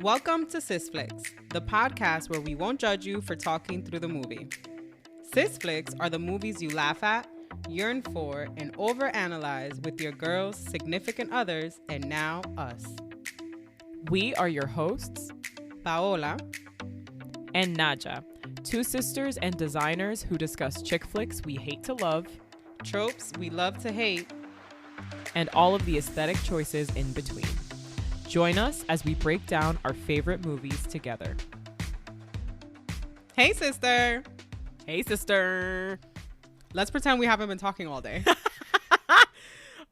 Welcome to Sisflix, the podcast where we won't judge you for talking through the movie. Sisflix are the movies you laugh at, yearn for, and overanalyze with your girls, significant others, and now us. We are your hosts, Paola and Nadhya, two sisters and designers who discuss chick flicks we hate to love, tropes we love to hate, and all of the aesthetic choices in between. Join us as we break down our favorite movies together. Hey, sister. Hey, sister. Let's pretend we haven't been talking all day.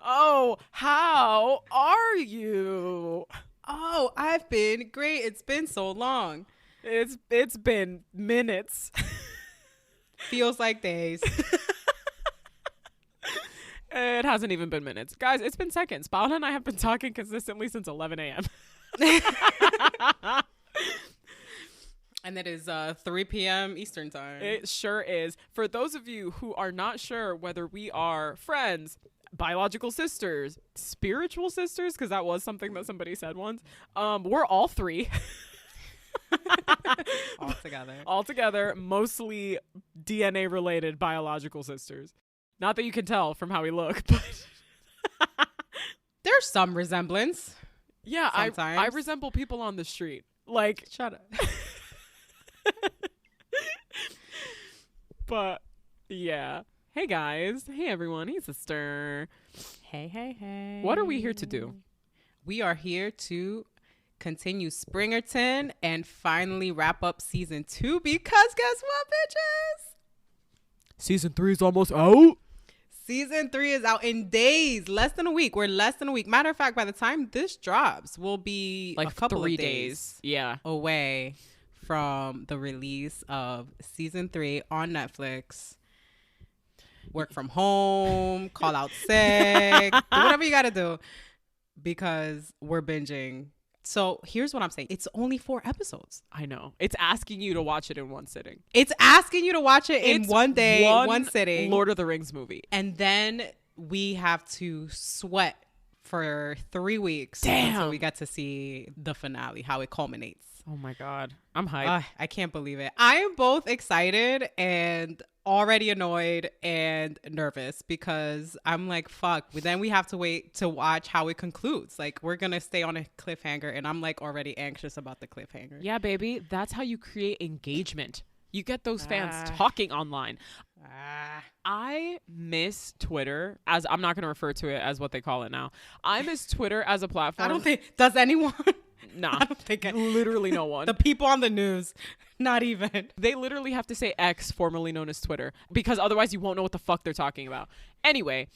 Oh, how are you? Oh, I've been great. It's been so long. It's been minutes. Feels like days. It hasn't even been minutes. Guys, it's been seconds. Paola and I have been talking consistently since 11 a.m. And it is 3 p.m. Eastern time. It sure is. For those of you who are not sure whether we are friends, biological sisters, spiritual sisters, because that was something that somebody said once, we're all three. All together, mostly DNA related biological sisters. Not that you can tell from how we look, but there's some resemblance. Yeah, I resemble people on the street. Like, shut up. But yeah. Hey guys. Hey everyone. Hey sister. Hey. What are we here to do? We are here to continue Springerton and finally wrap up season 2 because guess what, bitches? Season 3 is almost out. Season 3 is out in days, less than a week. We're less than a week. Matter of fact, by the time this drops, we'll be like a couple 3 of days away from the release of season 3 on Netflix. Work from home, call out sick, do whatever you gotta do because we're binging. So here's what I'm saying. It's only 4 episodes. I know. It's asking you to watch it in one sitting. It's asking you to watch it in one day, one sitting. Lord of the Rings movie. And then we have to sweat for 3 weeks. Damn. Until we get to see the finale, how it culminates. Oh my God. I'm hyped. I can't believe it. I am both excited and already annoyed and nervous because I'm like, fuck. But then we have to wait to watch how it concludes. Like, we're going to stay on a cliffhanger and I'm like already anxious about the cliffhanger. Yeah, baby. That's how you create engagement. You get those fans talking online. I miss Twitter, as I'm not going to refer to it as what they call it now. I miss Twitter as a platform. I don't think, does anyone? Nah, I don't think literally no one. The people on the news, not even. They literally have to say X, formerly known as Twitter, because otherwise you won't know what the fuck they're talking about. Anyway,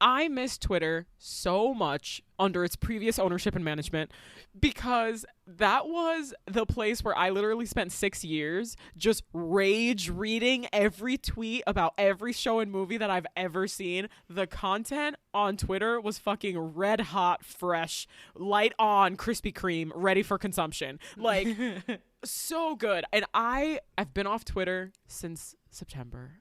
I miss Twitter so much under its previous ownership and management because that was the place where I literally spent 6 years just rage reading every tweet about every show and movie that I've ever seen. The content on Twitter was fucking red hot, fresh, light on, Krispy Kreme, ready for consumption. Like, so good. And I've been off Twitter since September.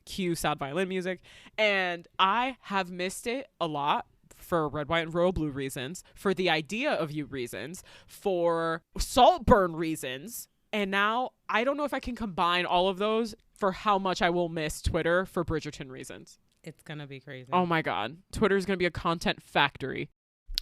Cue sad violin music, and I have missed it a lot for red, white, and royal blue reasons, for the idea of you reasons, for Saltburn reasons, and now I don't know if I can combine all of those for how much I will miss Twitter for Bridgerton reasons. It's gonna be crazy. Oh my God, Twitter is gonna be a content factory.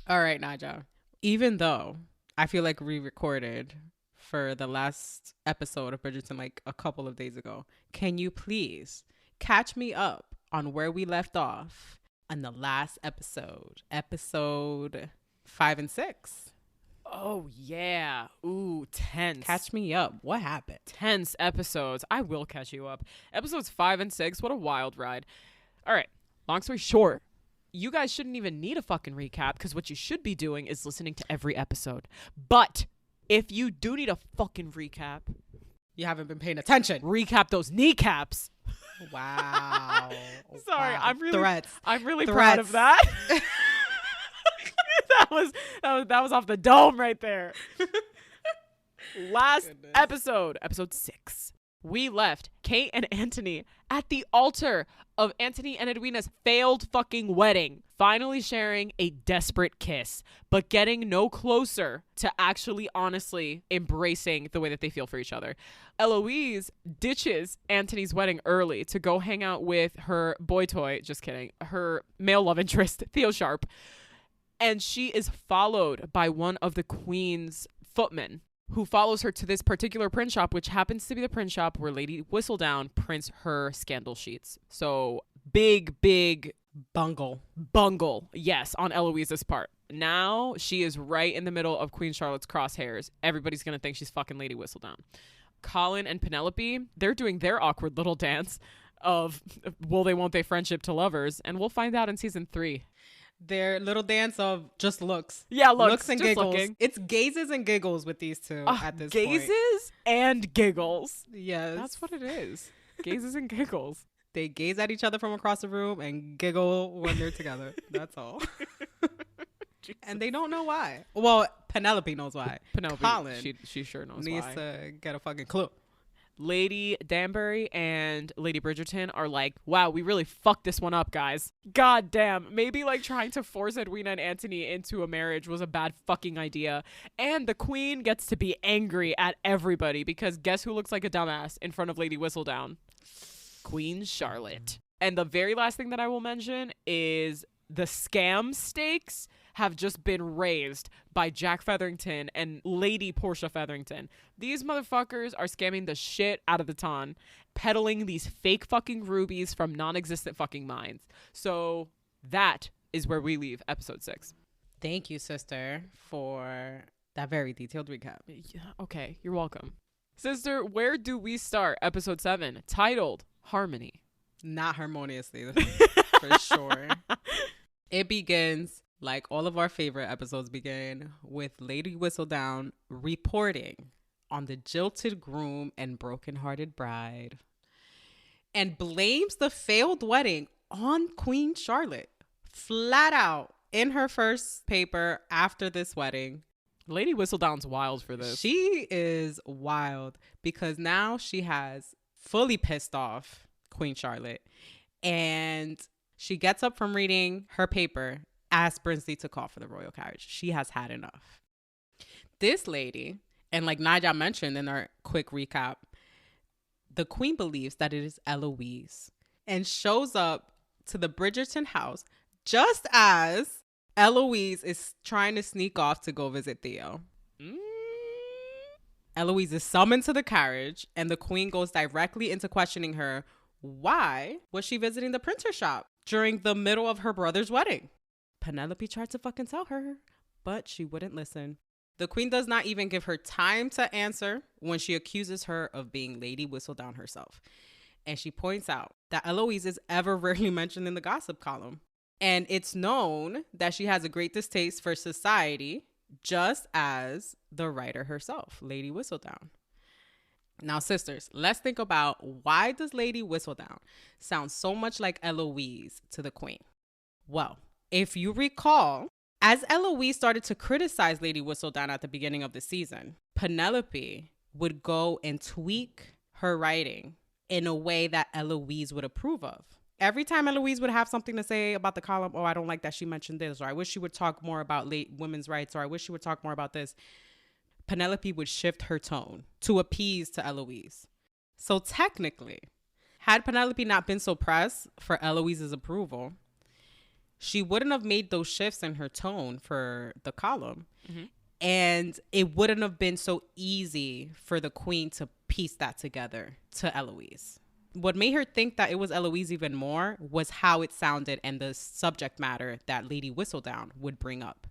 All right, Nadhya. Even though I feel like we recorded for the last episode of Bridgerton like a couple of days ago, can you please catch me up on where we left off on the last episode 5 and 6? Oh yeah. Ooh, tense. Catch me up. What happened? Tense episodes. I will catch you up. Episodes 5 and 6. What a wild ride. All right. Long story short, you guys shouldn't even need a fucking recap because what you should be doing is listening to every episode. But if you do need a fucking recap, you haven't been paying attention. Recap those kneecaps. Wow. Sorry, wow. I'm really proud of that. that was off the dome right there. Last episode 6. We left Kate and Anthony at the altar of Anthony and Edwina's failed fucking wedding, finally sharing a desperate kiss, but getting no closer to actually honestly embracing the way that they feel for each other. Eloise ditches Anthony's wedding early to go hang out with her boy toy, just kidding, her male love interest, Theo Sharp, and she is followed by one of the queen's footmen, who follows her to this particular print shop, which happens to be the print shop where Lady Whistledown prints her scandal sheets. So big bungle, yes, on Eloise's part. Now she is right in the middle of Queen Charlotte's crosshairs. Everybody's gonna think she's fucking Lady Whistledown. Colin and Penelope, they're doing their awkward little dance of will they won't they friendship to lovers, and we'll find out in season 3. Their little dance of just looks. Yeah, looks and giggles. Looking. It's gazes and giggles with these two at this point. Gazes and giggles. Yes. That's what it is. Gazes and giggles. They gaze at each other from across the room and giggle when they're together. That's all. And they don't know why. Well, Penelope knows why. Penelope, Colin she sure knows needs why. to get a fucking clue. Lady Danbury and Lady Bridgerton are like, wow, we really fucked this one up, guys. God damn. Maybe like trying to force Edwina and Anthony into a marriage was a bad fucking idea. And the queen gets to be angry at everybody because guess who looks like a dumbass in front of Lady Whistledown? Queen Charlotte. And the very last thing that I will mention is the scam stakes have just been raised by Jack Featherington and Lady Portia Featherington. These motherfuckers are scamming the shit out of the ton, peddling these fake fucking rubies from non-existent fucking mines. So that is where we leave episode 6. Thank you, sister, for that very detailed recap. Yeah, okay, you're welcome. Sister, where do we start episode 7, titled Harmony? Not harmoniously, for sure. It begins like all of our favorite episodes begin with Lady Whistledown reporting on the jilted groom and brokenhearted bride and blames the failed wedding on Queen Charlotte. Flat out in her first paper after this wedding. Lady Whistledown's wild for this. She is wild because now she has fully pissed off Queen Charlotte, and she gets up from reading her paper, asks Brinsley to call for the royal carriage. She has had enough. This lady, and like Nadhya mentioned in our quick recap, the queen believes that it is Eloise and shows up to the Bridgerton house just as Eloise is trying to sneak off to go visit Theo. Eloise is summoned to the carriage and the queen goes directly into questioning her. Why was she visiting the printer shop during the middle of her brother's wedding? Penelope tried to fucking tell her, but she wouldn't listen. The queen does not even give her time to answer when she accuses her of being Lady Whistledown herself. And she points out that Eloise is ever rarely mentioned in the gossip column. And it's known that she has a great distaste for society, just as the writer herself, Lady Whistledown. Now, sisters, let's think about why does Lady Whistledown sound so much like Eloise to the queen? Well, if you recall, as Eloise started to criticize Lady Whistledown at the beginning of the season, Penelope would go and tweak her writing in a way that Eloise would approve of. Every time Eloise would have something to say about the column, oh, I don't like that she mentioned this, or I wish she would talk more about women's rights, or I wish she would talk more about this, Penelope would shift her tone to appease to Eloise. So technically, had Penelope not been so pressed for Eloise's approval, she wouldn't have made those shifts in her tone for the column. Mm-hmm. And it wouldn't have been so easy for the queen to piece that together to Eloise. What made her think that it was Eloise even more was how it sounded and the subject matter that Lady Whistledown would bring up.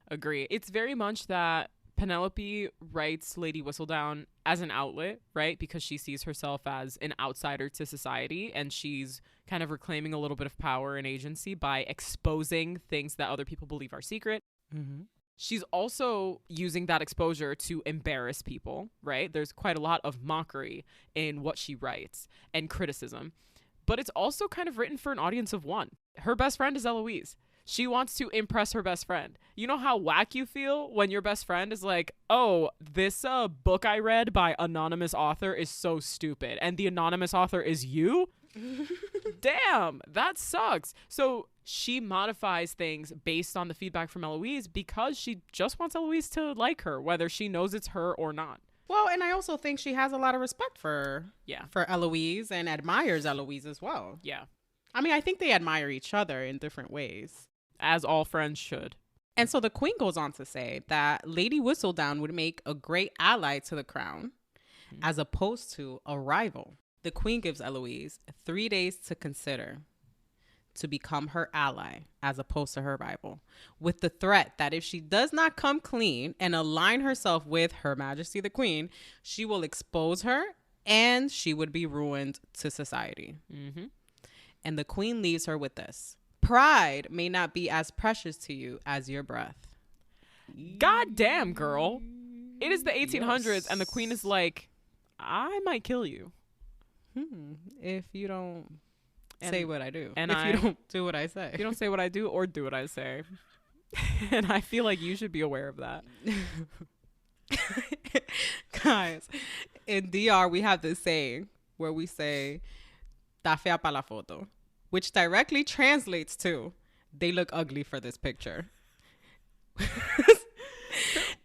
Agree. It's very much that Penelope writes Lady Whistledown as an outlet, right? Because she sees herself as an outsider to society and she's kind of reclaiming a little bit of power and agency by exposing things that other people believe are secret. Mm-hmm. She's also using that exposure to embarrass people, right? There's quite a lot of mockery in what she writes and criticism, but it's also kind of written for an audience of one. Her best friend is Eloise. She wants to impress her best friend. You know how whack you feel when your best friend is like, oh, this book I read by anonymous author is so stupid. And the anonymous author is you? Damn, that sucks. So she modifies things based on the feedback from Eloise because she just wants Eloise to like her, whether she knows it's her or not. Well, and I also think she has a lot of respect for Eloise and admires Eloise as well. Yeah. I mean, I think they admire each other in different ways. As all friends should. And so the queen goes on to say that Lady Whistledown would make a great ally to the crown as opposed to a rival. The queen gives Eloise 3 days to consider to become her ally as opposed to her rival, with the threat that if she does not come clean and align herself with Her Majesty the Queen, she will expose her and she would be ruined to society. Mm-hmm. And the queen leaves her with this: pride may not be as precious to you as your breath. God damn, girl. It is the 1800s and the queen is like, I might kill you. If you don't say what I do. And if you don't do what I say. If you don't say what I do or do what I say. And I feel like you should be aware of that. Guys, in DR, we have this saying where we say, "Ta fea pa la foto," which directly translates to, "They look ugly for this picture."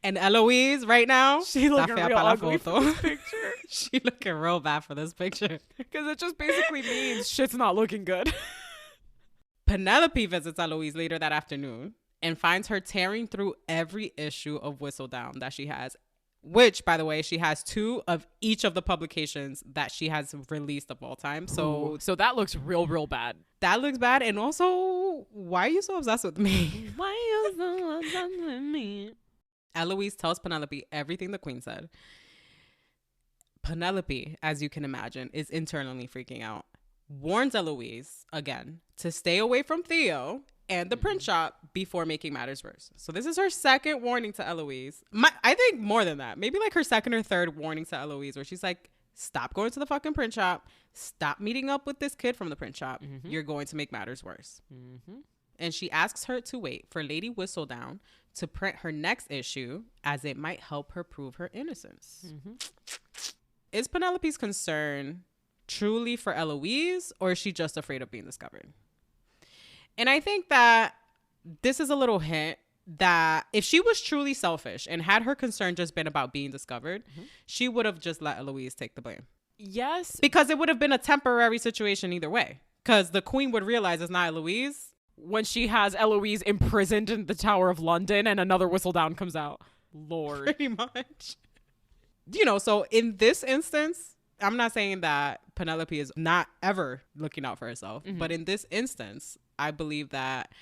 And Eloise right now, she looking real ugly for this picture. She looking real bad for this picture. Because it just basically means shit's not looking good. Penelope visits Eloise later that afternoon and finds her tearing through every issue of Whistledown that she has, which, by the way, she has 2 of each of the publications that she has released of all time. So that looks real bad. That looks bad. And also, why are you so obsessed with me? Why are you so obsessed with me? Eloise tells Penelope everything the queen said. Penelope, as you can imagine, is internally freaking out. Warns Eloise, again, to stay away from Theo and the print shop before making matters worse. So this is her second warning to Eloise. I think more than that. Maybe like her second or third warning to Eloise, where she's like, stop going to the fucking print shop. Stop meeting up with this kid from the print shop. Mm-hmm. You're going to make matters worse. Mm-hmm. And she asks her to wait for Lady Whistledown to print her next issue, as it might help her prove her innocence. Mm-hmm. Is Penelope's concern truly for Eloise, or is she just afraid of being discovered? And I think that this is a little hint that if she was truly selfish and had her concern just been about being discovered, she would have just let Eloise take the blame. Yes. Because it would have been a temporary situation either way. Because the queen would realize it's not Eloise. When she has Eloise imprisoned in the Tower of London and another Whistledown comes out. Lord. Pretty much. You know, so in this instance, I'm not saying that Penelope is not ever looking out for herself. Mm-hmm. But in this instance, I believe that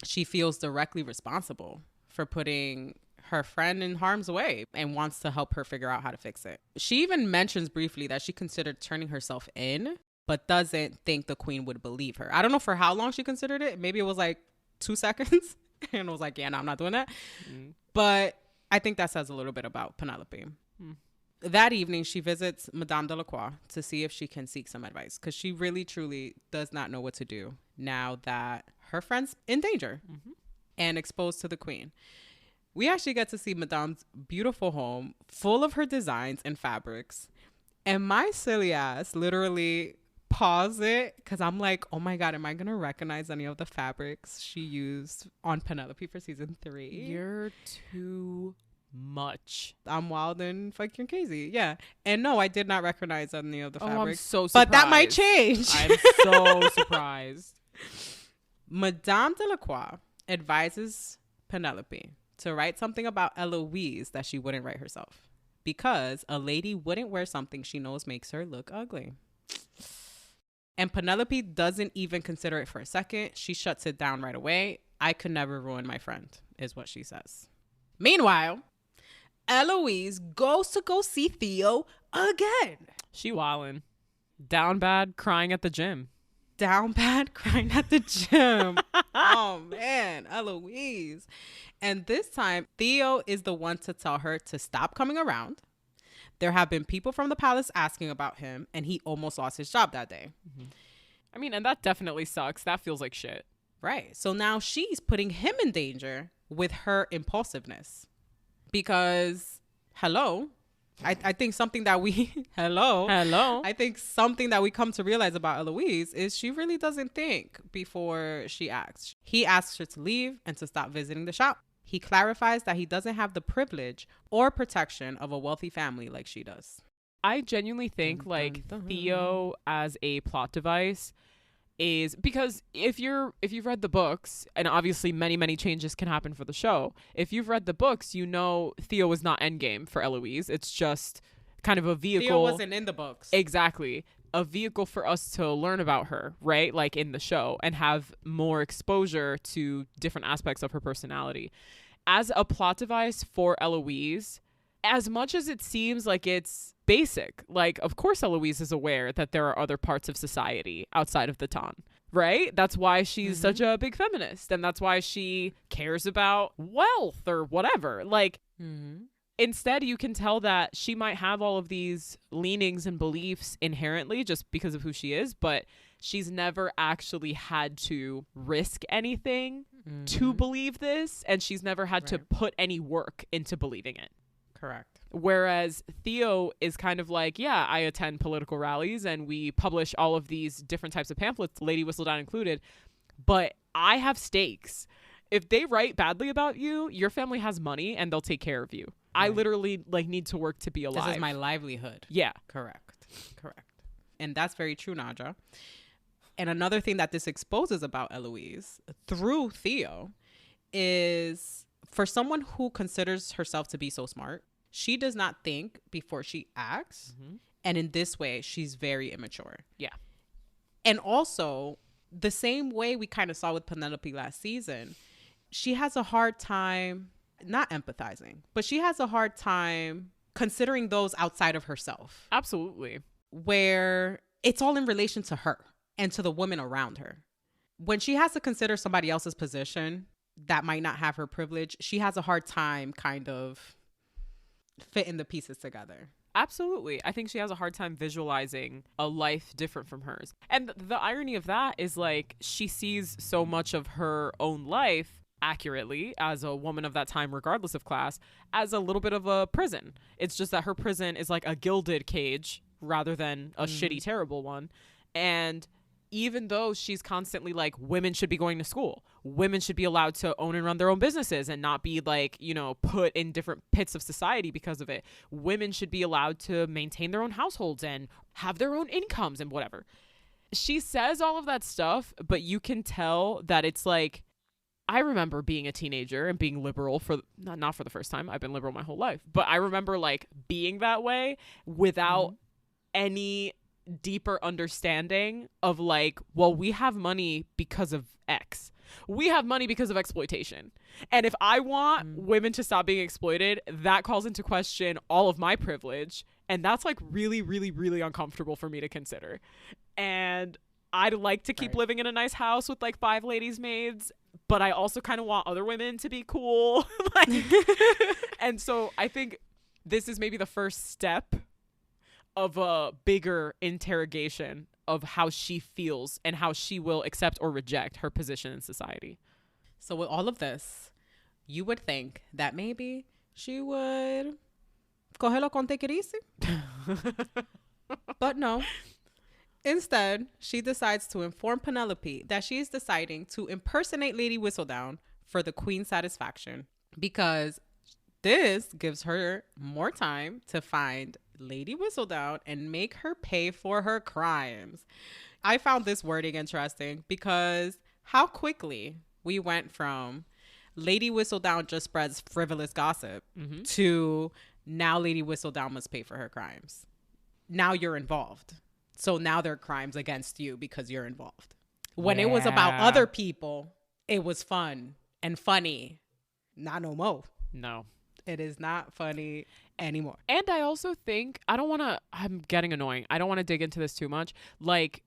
she feels directly responsible for putting her friend in harm's way and wants to help her figure out how to fix it. She even mentions briefly that she considered turning herself in, but doesn't think the queen would believe her. I don't know for how long she considered it. Maybe it was like 2 seconds and was like, yeah, no, I'm not doing that. Mm. But I think that says a little bit about Penelope. Mm. That evening, she visits Madame Delacroix to see if she can seek some advice, because she really, truly does not know what to do now that her friend's in danger and exposed to the queen. We actually get to see Madame's beautiful home full of her designs and fabrics. And my silly ass literally pause it because I'm like, oh my God, am I going to recognize any of the fabrics she used on Penelope for season 3? You're too much. I'm wild and fucking crazy. Yeah. And no, I did not recognize any of the fabrics. I'm so surprised. But that might change. I'm so surprised. Madame Delacroix advises Penelope to write something about Eloise that she wouldn't write herself, because a lady wouldn't wear something she knows makes her look ugly. And Penelope doesn't even consider it for a second. She shuts it down right away. I could never ruin my friend, is what she says. Meanwhile, Eloise goes to go see Theo again. She wildin'. Down bad, crying at the gym. Down bad, crying at the gym. Oh, man, Eloise. And this time, Theo is the one to tell her to stop coming around. There have been people from the palace asking about him, and he almost lost his job that day. Mm-hmm. I mean, and that definitely sucks. That feels like shit. Right. So now she's putting him in danger with her impulsiveness. Because, hello, I think something that we hello. Hello. I think something that we come to realize about Eloise is she really doesn't think before she acts. He asks her to leave and to stop visiting the shop. He clarifies that he doesn't have the privilege or protection of a wealthy family like she does. I genuinely think Dun, like dun, dun. Theo as a plot device is because if you've read the books, and obviously many changes can happen for the show, if you've read the books, you know Theo was not endgame for Eloise. It's just kind of a vehicle. Theo wasn't in the books. Exactly. A vehicle for us to learn about her, right? Like in the show, and have more exposure to different aspects of her personality. As a plot device for Eloise, as much as it seems like it's basic, like, of course Eloise is aware that there are other parts of society outside of the Tan, right? That's why she's such a big feminist, and that's why she cares about wealth or whatever. Like, instead, you can tell that she might have all of these leanings and beliefs inherently just because of who she is, but she's never actually had to risk anything to believe this, and she's never had to put any work into believing it. Correct. Whereas Theo is kind of like, yeah, I attend political rallies and we publish all of these different types of pamphlets, Lady Whistledown included, but I have stakes. If they write badly about you, your family has money and they'll take care of you. I literally like need to work to be alive. This is my livelihood. Yeah. Correct. And that's very true, Nadja. And another thing that this exposes about Eloise through Theo is for someone who considers herself to be so smart, she does not think before she acts. And in this way, she's very immature. Yeah. And also, the same way we kind of saw with Penelope last season, she has a hard time, not empathizing, but she has a hard time considering those outside of herself. Absolutely. Where it's all in relation to her and to the women around her. When she has to consider somebody else's position that might not have her privilege, she has a hard time kind of fitting the pieces together. Absolutely. I think she has a hard time visualizing a life different from hers. And the irony of that is like she sees so much of her own life accurately as a woman of that time, regardless of class, as a little bit of a prison. It's just that her prison is like a gilded cage rather than a shitty, terrible one. And even though she's constantly like, women should be going to school, women should be allowed to own and run their own businesses and not be like, you know, put in different pits of society because of it. Women should be allowed to maintain their own households and have their own incomes and whatever. She says all of that stuff, but you can tell that it's like, I remember being a teenager and being liberal for not for the first time. I've been liberal my whole life, but I remember like being that way without any deeper understanding of like, well, we have money because of X. We have money because of exploitation. And if I want women to stop being exploited, that calls into question all of my privilege. And that's like really, really, really uncomfortable for me to consider. And I'd like to keep living in a nice house with like 5 ladies' maids, but I also kind of want other women to be cool. Like, and so I think this is maybe the first step of a bigger interrogation of how she feels and how she will accept or reject her position in society. So with all of this, you would think that maybe she would cogelo con take it easy. But no. Instead, she decides to inform Penelope that she is deciding to impersonate Lady Whistledown for the Queen's satisfaction, because this gives her more time to find Lady Whistledown and make her pay for her crimes. I found this wording interesting because how quickly we went from Lady Whistledown just spreads frivolous gossip to now Lady Whistledown must pay for her crimes. Now you're involved. So now there are crimes against you because you're involved. When it was about other people, it was fun and funny. Not no more. No. It is not funny anymore. And I also think, I'm getting annoying. I don't want to dig into this too much. Like,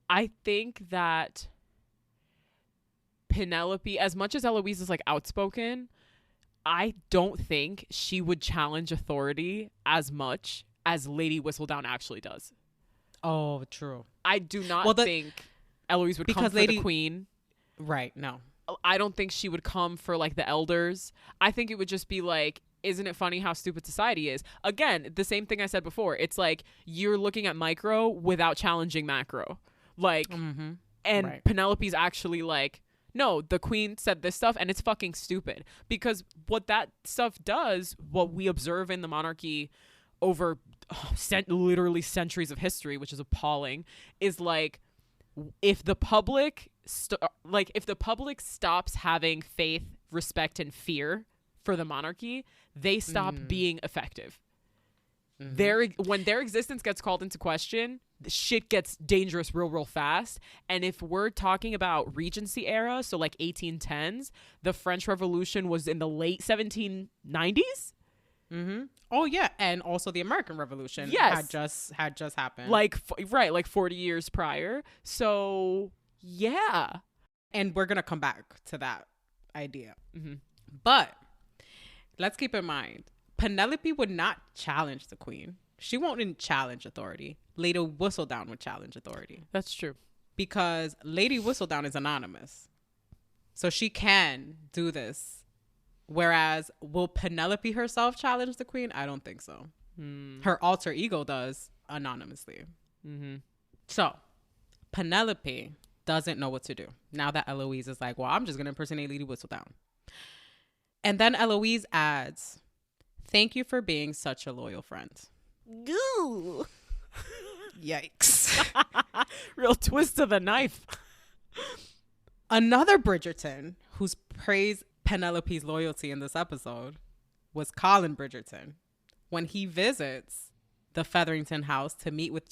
I think that Penelope, as much as Eloise is like outspoken, I don't think she would challenge authority as much as Lady Whistledown actually does. Oh, true. I do not think Eloise would come for the Queen. Right, no. I don't think she would come for like the elders. I think it would just be like, isn't it funny how stupid society is? Again, the same thing I said before. It's like you're looking at micro without challenging macro. Like, and Right. Penelope's actually like, no, the queen said this stuff and it's fucking stupid. Because what that stuff does, what we observe in the monarchy over literally centuries of history, which is appalling, is like, if the public stops having faith, respect, and fear for the monarchy, they stop being effective. When their existence gets called into question, shit gets dangerous real fast. And if we're talking about Regency era, so like 1810s, the French Revolution was in the late 1790s. Oh yeah, and also the American Revolution had just happened. Like 40 years prior. So yeah, and we're gonna come back to that idea. But let's keep in mind, Penelope would not challenge the queen. She won't challenge authority. Lady Whistledown would challenge authority. That's true. Because Lady Whistledown is anonymous. So she can do this. Whereas, will Penelope herself challenge the queen? I don't think so. Her alter ego does anonymously. So, Penelope doesn't know what to do. Now that Eloise is like, well, I'm just going to impersonate Lady Whistledown. And then Eloise adds, thank you for being such a loyal friend. Goo. Yikes. Real twist of the knife. Another Bridgerton who's praised Penelope's loyalty in this episode was Colin Bridgerton when he visits the Featherington house to meet with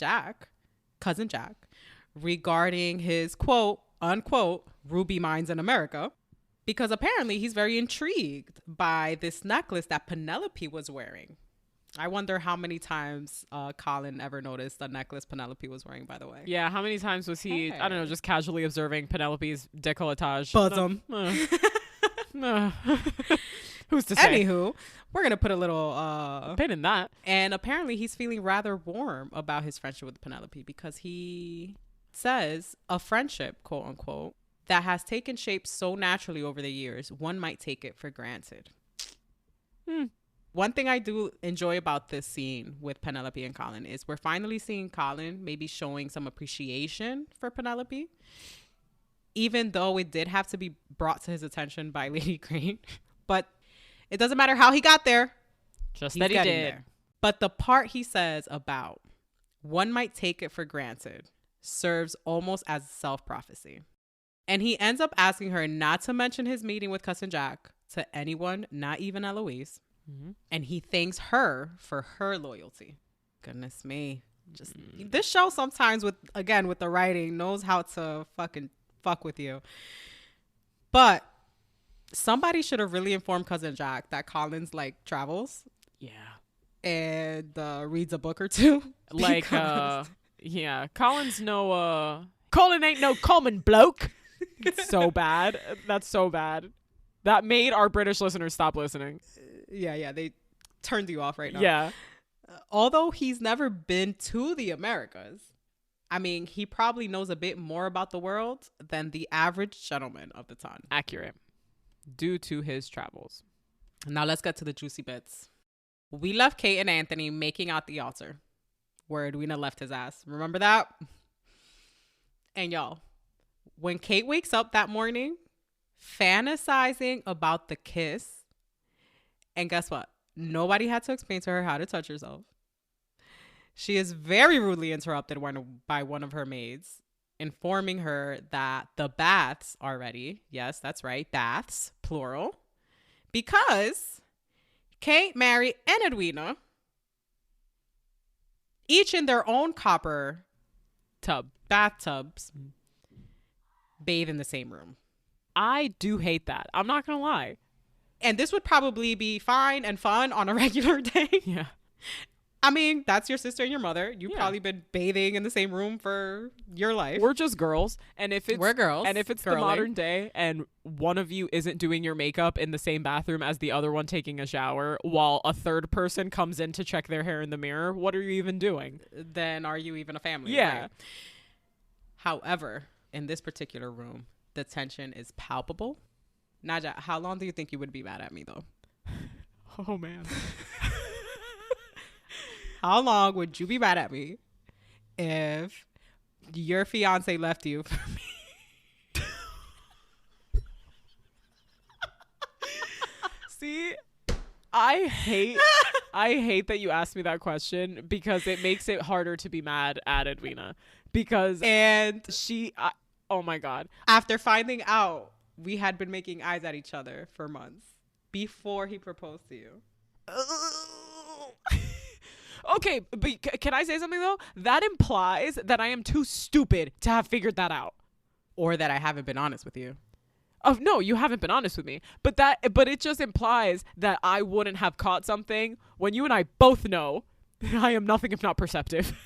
cousin Jack, regarding his quote unquote ruby mines in America, because apparently he's very intrigued by this necklace that Penelope was wearing. I wonder how many times Colin ever noticed the necklace Penelope was wearing, by the way. Yeah, how many times was he, I don't know, just casually observing Penelope's décolletage? Bosom. Who's to say? Anywho, we're going to put a little pin in that. And apparently he's feeling rather warm about his friendship with Penelope, because he says a friendship, quote unquote, that has taken shape so naturally over the years, one might take it for granted. One thing I do enjoy about this scene with Penelope and Colin is we're finally seeing Colin maybe showing some appreciation for Penelope, even though it did have to be brought to his attention by Lady Green. But it doesn't matter how he got there. Just that he did. There. But the part he says about one might take it for granted serves almost as self-prophecy. And he ends up asking her not to mention his meeting with cousin Jack to anyone, not even Eloise. And he thanks her for her loyalty. Goodness me. Just this show sometimes with the writing knows how to fucking fuck with you. But somebody should have really informed cousin Jack that Colin's like travels. Yeah. And reads a book or two. Like yeah, Colin's Colin ain't no common bloke. It's so bad. That's so bad. That made our British listeners stop listening. Yeah, they turned you off right now. Yeah. Although he's never been to the Americas, I mean, he probably knows a bit more about the world than the average gentleman of the time. Accurate. Due to his travels. Now let's get to the juicy bits. We left Kate and Anthony making out the altar where Edwina left his ass. Remember that? And y'all, when Kate wakes up that morning, fantasizing about the kiss, and guess what? Nobody had to explain to her how to touch herself. She is very rudely interrupted by one of her maids, informing her that the baths are ready. Yes, that's right. Baths, plural. Because Kate, Mary, and Edwina, each in their own copper bathtubs, bathe in the same room. I do hate that. I'm not going to lie. And this would probably be fine and fun on a regular day. Yeah. I mean, that's your sister and your mother. You've probably been bathing in the same room for your life. We're just girls. And if it's We're girls. And if it's the modern day and one of you isn't doing your makeup in the same bathroom as the other one taking a shower while a third person comes in to check their hair in the mirror, what are you even doing? Then are you even a family? Yeah. Right? However, in this particular room, the tension is palpable. Nadja, how long do you think you would be mad at me, though? Oh man. How long would you be mad at me if your fiance left you for me? See, I hate that you asked me that question because it makes it harder to be mad at Edwina because And oh my god. after finding out we had been making eyes at each other for months before he proposed to you. Okay, but can I say something though? That implies that I am too stupid to have figured that out. Or that I haven't been honest with you. Oh no, you haven't been honest with me. But it just implies that I wouldn't have caught something when you and I both know I am nothing if not perceptive.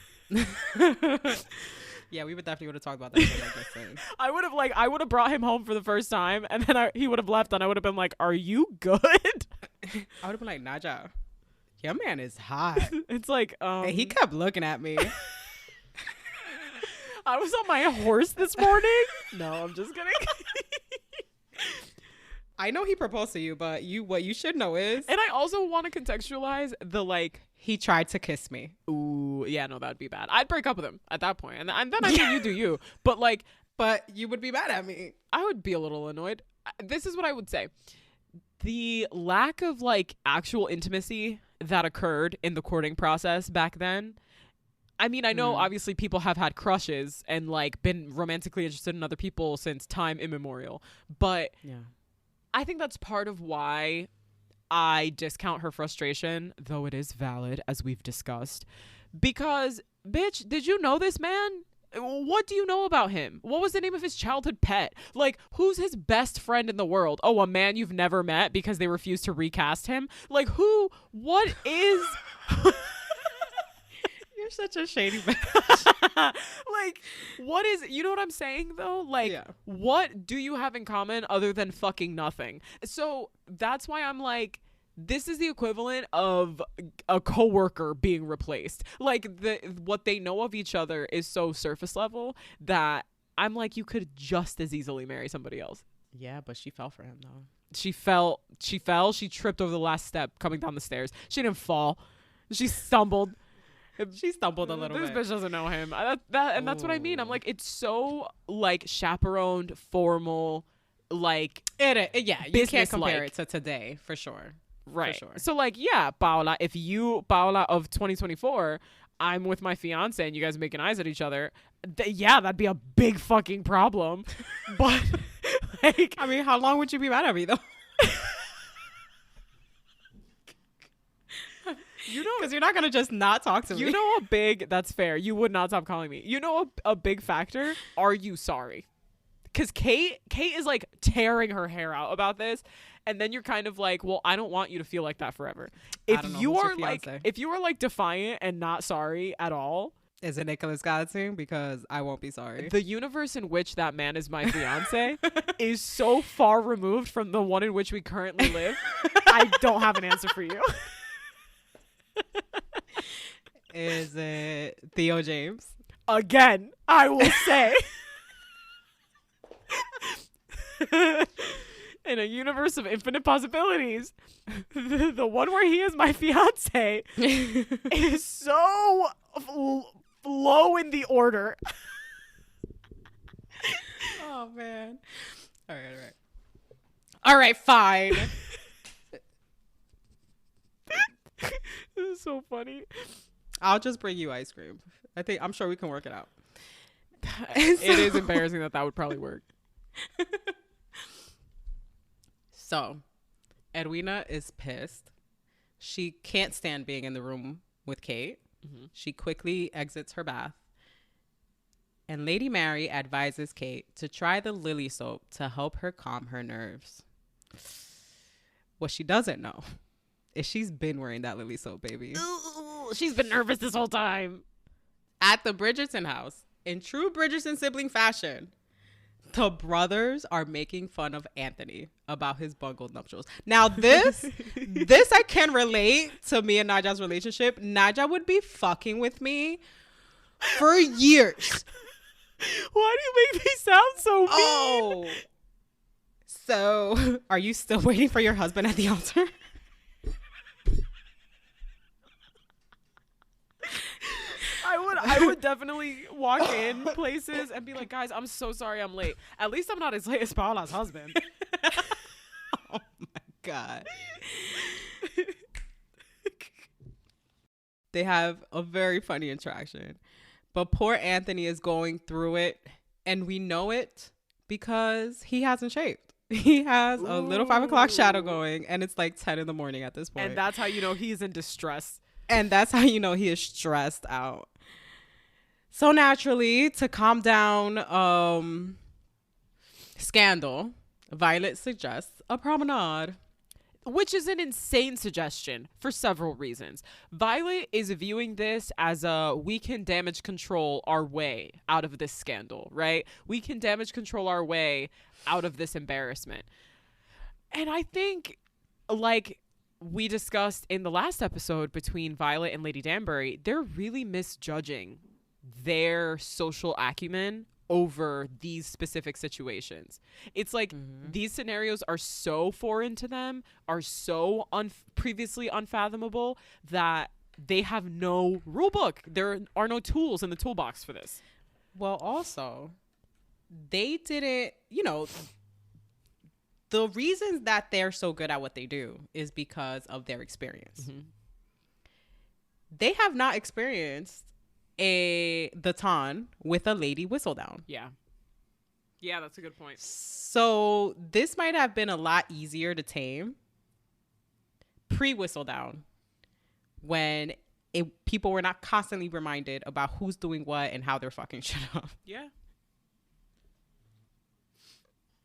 Yeah, we definitely would have talked about that. Like I just said. I would have brought him home for the first time and then he would have left and I would have been like, "Are you good?" I would have been like, Nadja, your man is hot. It's like And he kept looking at me. I was on my horse this morning. No, I'm just kidding. I know he proposed to you, but what you should know is, And I also want to contextualize the like, he tried to kiss me. ooh, yeah, no, that'd be bad. I'd break up with him at that point. And then I mean, you do you. But like, But you would be mad at me. I would be a little annoyed. This is what I would say. The lack of like actual intimacy that occurred in the courting process back then. I mean, I know obviously people have had crushes and like been romantically interested in other people since time immemorial. But Yeah. I think that's part of why I discount her frustration, though it is valid, as we've discussed. Because, bitch, did you know this man? What do you know about him? What was the name of his childhood pet? Like, who's his best friend in the world? Oh, a man you've never met because they refused to recast him? Like, who? What is... You're such a shady bitch. Like, what is... You know what I'm saying, though? Like, Yeah. what do you have in common other than fucking nothing? So, that's why I'm like... This is the equivalent of a coworker being replaced. Like what they know of each other is so surface level that I'm like, you could just as easily marry somebody else. Yeah, but she fell for him though. She tripped over the last step coming down the stairs. She didn't fall. She stumbled. She stumbled a little This bit. bitch doesn't know him. That's what I mean. I'm like, it's so like chaperoned, formal, like Yeah, you can't compare business-like. it to today for sure. Right. For sure. So like, yeah, Paola, if you, Paola of 2024, I'm with my fiance and you guys making eyes at each other, that'd be a big fucking problem. But like, I mean, how long would you be mad at me though? you know, Because you're not gonna just not talk to me. you know, that's fair. You would not stop calling me. You know, a big factor. Are you sorry? Because Kate is like tearing her hair out about this. And then you're kind of like, well, I don't want you to feel like that forever. If don't know. you Who's are your like, fiance? if you are like defiant and not sorry at all, Is it Nicholas Godsing? Because I won't be sorry. the universe in which that man is my fiance is so far removed from the one in which we currently live. I don't have an answer for you. Is it Theo James? Again, I will say. In a universe of infinite possibilities, the one where he is my fiance is so low in the order. Oh man. All right, fine. This is so funny. I'll just bring you ice cream. I'm sure we can work it out. It is embarrassing that would probably work. So, Edwina is pissed. She can't stand being in the room with Kate. Mm-hmm. She quickly exits her bath. And Lady Mary advises Kate to try the lily soap to help her calm her nerves. What she doesn't know is she's been wearing that lily soap, baby. Ooh, she's been nervous this whole time. At the Bridgerton house, in true Bridgerton sibling fashion, the brothers are making fun of Anthony about his bungled nuptials. Now this I can relate to me and Nadja's relationship. Nadja would be fucking with me for years. Why do you make me sound so mean? Oh. So, are you still waiting for your husband at the altar? definitely walk in places and be like, guys, I'm so sorry I'm late. At least I'm not as late as Paola's husband. Oh my God. They have a very funny interaction. But poor Anthony is going through it, and we know it because he hasn't shaved. He has a little 5 o'clock shadow going, and it's like 10 in the morning at this point. And that's how you know he's in distress. And that's how you know he is stressed out. So naturally, to calm down scandal, Violet suggests a promenade. Which is an insane suggestion for several reasons. Violet is viewing this as we can damage control our way out of this scandal, right? We can damage control our way out of this embarrassment. And I think, like we discussed in the last episode between Violet and Lady Danbury, they're really misjudging their social acumen over these specific situations. It's like these scenarios are so foreign to them, are so previously unfathomable that they have no rule book. There are no tools in the toolbox for this. Well, also, they didn't, the reasons that they're so good at what they do is because of their experience. Mm-hmm. They have not experienced the ton with a lady whistledown. Yeah, that's a good point. So this might have been a lot easier to tame pre-whistledown, when people were not constantly reminded about who's doing what and how they're fucking shit up. Yeah.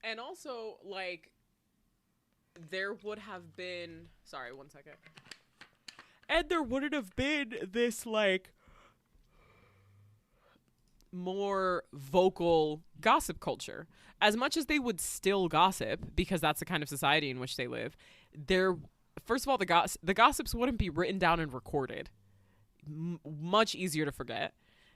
And also, like, there would have been, sorry, 1 second. And there wouldn't have been this, like, more vocal gossip culture. As much as they would still gossip, because that's the kind of society in which they live, first of all, the gossips wouldn't be written down and recorded. Much easier to forget.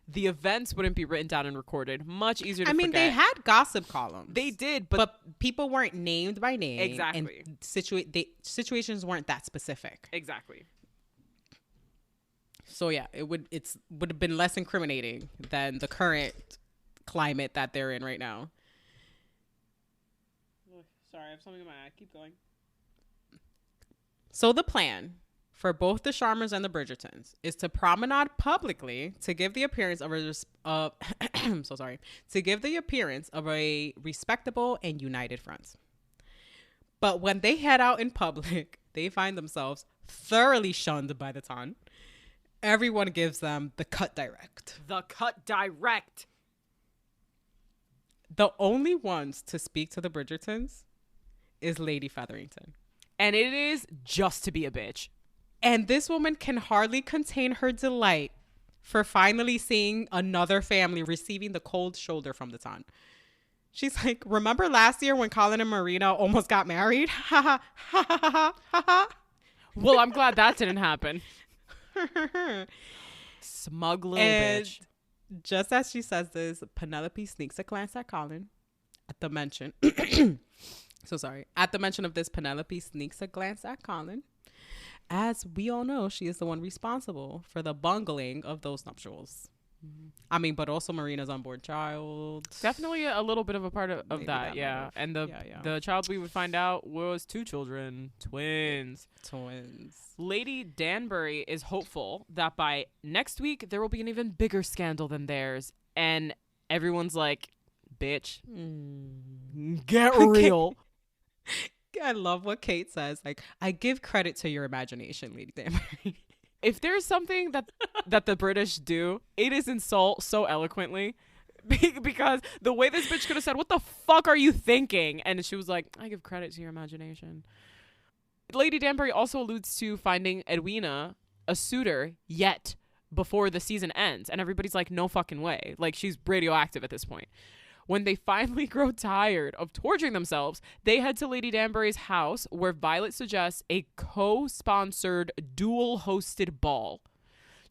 The events wouldn't be written down and recorded. Much easier to forget. I mean, they had gossip columns. They did, but people weren't named by name. Exactly. And situations weren't that specific. Exactly. So yeah, it would have been less incriminating than the current climate that they're in right now. Sorry, I have something in my eye. Keep going. So the plan for both the Sharmers and the Bridgertons is to promenade publicly to give the appearance of a respectable and united front. But when they head out in public, they find themselves thoroughly shunned by the ton. Everyone gives them the cut direct. The cut direct. The only ones to speak to the Bridgertons is Lady Featherington. And it is just to be a bitch. And this woman can hardly contain her delight for finally seeing another family receiving the cold shoulder from the ton. She's like, remember last year when Colin and Marina almost got married? Ha ha ha ha ha ha. Well, I'm glad that didn't happen. Smug little bitch. Just as she says this, Penelope sneaks a glance at Colin at the mention. At the mention of this, Penelope sneaks a glance at Colin. As we all know, she is the one responsible for the bungling of those nuptials. Mm-hmm. I mean, but also Marina's unborn child. Definitely a little bit of a part of that, yeah. And the child we would find out was 2 children, twins. Lady Danbury is hopeful that by next week there will be an even bigger scandal than theirs, and everyone's like, "Bitch, get real." I love what Kate says. Like, I give credit to your imagination, Lady Danbury. If there's something that the British do, it is insult so eloquently. Because the way this bitch could have said, "What the fuck are you thinking?" And she was like, "I give credit to your imagination." Lady Danbury also alludes to finding Edwina a suitor yet before the season ends. And everybody's like, no fucking way. Like, she's radioactive at this point. When they finally grow tired of torturing themselves, they head to Lady Danbury's house, where Violet suggests a co-sponsored, dual-hosted ball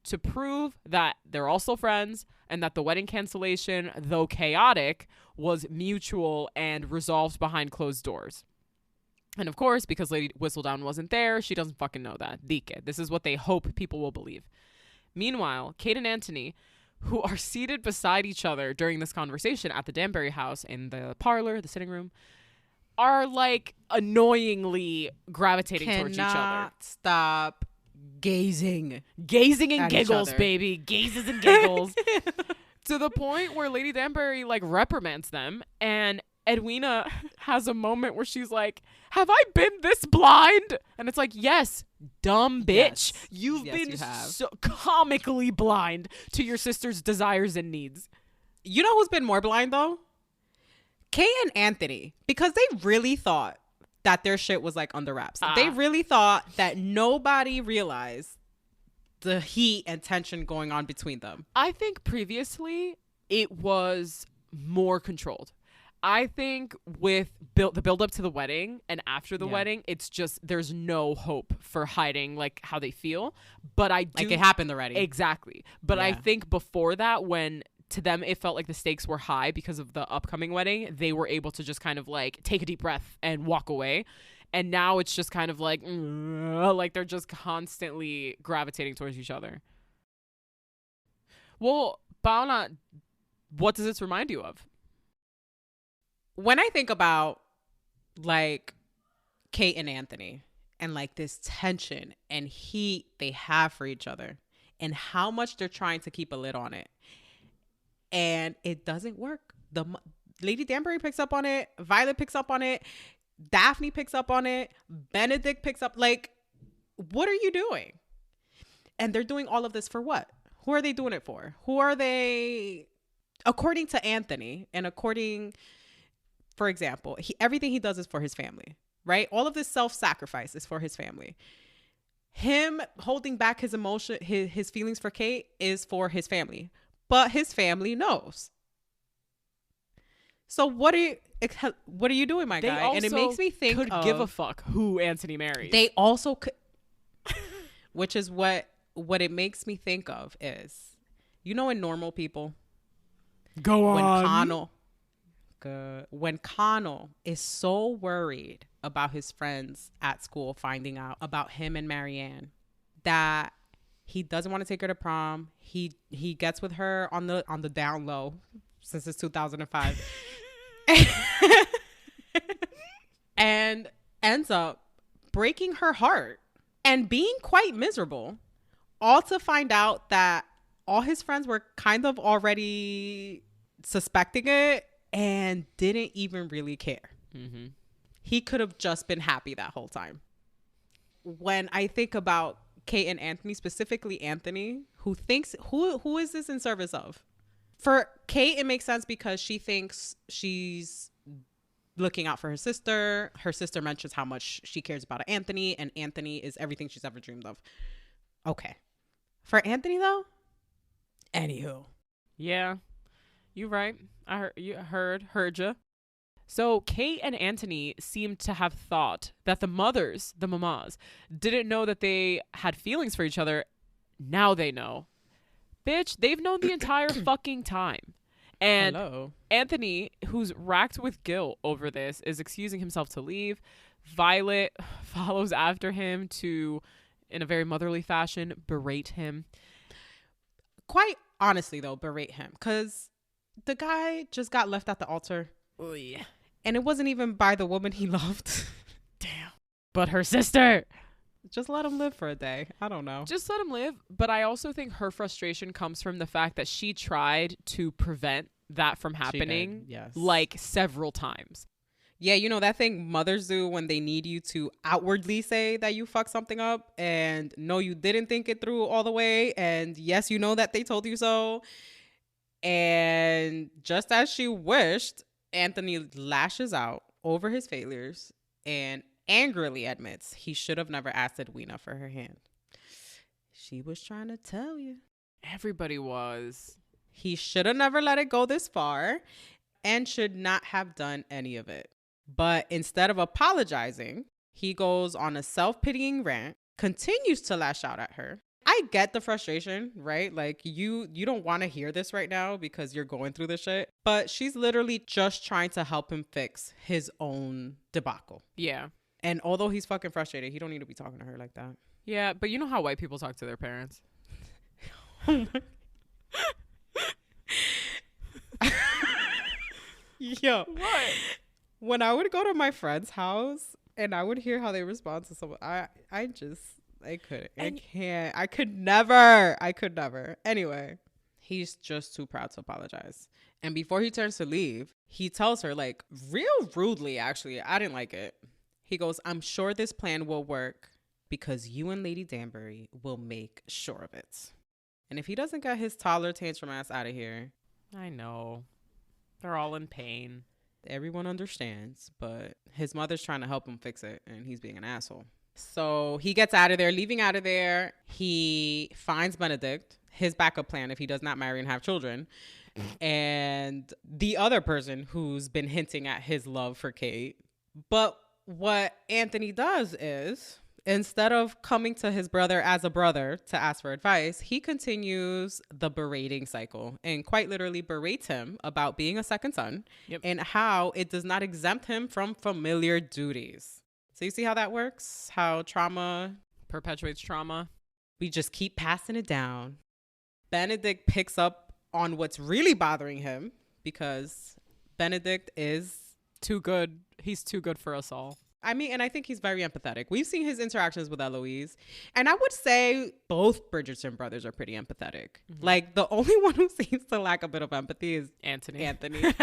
to prove that they're also friends and that the wedding cancellation, though chaotic, was mutual and resolved behind closed doors. And of course, because Lady Whistledown wasn't there, she doesn't fucking know that. Dike. This is what they hope people will believe. Meanwhile, Kate and Anthony who are seated beside each other during this conversation at the Danbury house in the parlor, the sitting room, are like annoyingly gravitating towards each other. Cannot stop gazing And at each giggles, other. baby. Gazes and giggles. To the point where Lady Danbury like reprimands them, and Edwina has a moment where she's like, have I been this blind? And it's like, yes, dumb bitch. Yes. You've Yes, been you have. so comically blind to your sister's desires and needs. You know who's been more blind though? Kay and Anthony, because they really thought that their shit was like under wraps. They really thought that nobody realized the heat and tension going on between them. I think previously it was more controlled. I think with the build up to the wedding and after the wedding, it's just there's no hope for hiding like how they feel. But I do, like it happened already. Exactly. But I think before that, when to them it felt like the stakes were high because of the upcoming wedding, they were able to just kind of like take a deep breath and walk away. And now it's just kind of like they're just constantly gravitating towards each other. Well, Paola, what does this remind you of? When I think about like Kate and Anthony and like this tension and heat they have for each other and how much they're trying to keep a lid on it, and it doesn't work. The Lady Danbury picks up on it, Violet picks up on it, Daphne picks up on it, Benedict picks up. Like, what are you doing? And they're doing all of this for what? Who are they doing it for? Who are they? According to Anthony, and according, for example, everything he does is for his family, right? All of this self-sacrifice is for his family. Him holding back his emotion, his feelings for Kate is for his family, but his family knows. So what are you doing, my guy? And it makes me think could give a fuck who Anthony marries. They also could, which is what it makes me think of is, you know, in Normal People, Go on. When Connell is so worried about his friends at school finding out about him and Marianne that he doesn't want to take her to prom. He gets with her on the down low since it's 2005 and ends up breaking her heart and being quite miserable, all to find out that all his friends were kind of already suspecting it and didn't even really care. Mm-hmm. He could have just been happy that whole time. When I think about Kate and Anthony, specifically Anthony, who thinks, who is this in service of? For Kate, it makes sense because she thinks she's looking out for her sister. Her sister mentions how much she cares about Anthony, and Anthony is everything she's ever dreamed of. Okay. For Anthony, though, anywho. Yeah, you're right. I heard you. So Kate and Anthony seemed to have thought that the mamas, didn't know that they had feelings for each other. Now they know. Bitch, they've known the entire fucking time. And Hello. Anthony, who's racked with guilt over this, is excusing himself to leave. Violet follows after him to, in a very motherly fashion, berate him. Quite honestly, though, berate him. Because the guy just got left at the altar. Oh, yeah. And it wasn't even by the woman he loved. Damn. But her sister. Just let him live for a day. I don't know. Just let him live. But I also think her frustration comes from the fact that she tried to prevent that from happening. Yes. Like several times. Yeah, you know that thing mothers do when they need you to outwardly say that you fucked something up and no, you didn't think it through all the way. And yes, you know that they told you so. And just as she wished, Anthony lashes out over his failures and angrily admits he should have never asked Edwina for her hand. She was trying to tell you. Everybody was. He should have never let it go this far and should not have done any of it. But instead of apologizing, he goes on a self-pitying rant, continues to lash out at her. I get the frustration, right? Like you don't want to hear this right now because you're going through this shit. But she's literally just trying to help him fix his own debacle. Yeah. And although he's fucking frustrated, he don't need to be talking to her like that. Yeah, but you know how white people talk to their parents. Yo, What? when I would go to my friend's house and I would hear how they respond to someone, I couldn't. I And can't. I could never. Anyway, he's just too proud to apologize. And before he turns to leave, he tells her, like, real rudely, actually, I didn't like it. He goes, I'm sure this plan will work because you and Lady Danbury will make sure of it. And if he doesn't get his toddler tantrum ass out of here, I know. They're all in pain. everyone understands, but his mother's trying to help him fix it, and he's being an asshole. So he gets out of there, leaving out of there. He finds Benedict, his backup plan if he does not marry and have children, and the other person who's been hinting at his love for Kate. But what Anthony does is, instead of coming to his brother as a brother to ask for advice, he continues the berating cycle and quite literally berates him about being a second son. Yep. And how it does not exempt him from familiar duties. So you see how that works? How trauma, Perpetuates trauma. we just keep passing it down. Benedict picks up on what's really bothering him because Benedict is, Too good. He's too good for us all. I mean, and I think he's very empathetic. We've seen his interactions with Eloise, and I would say both Bridgerton brothers are pretty empathetic. Mhm. Like, the only one who seems to lack a bit of empathy is Anthony.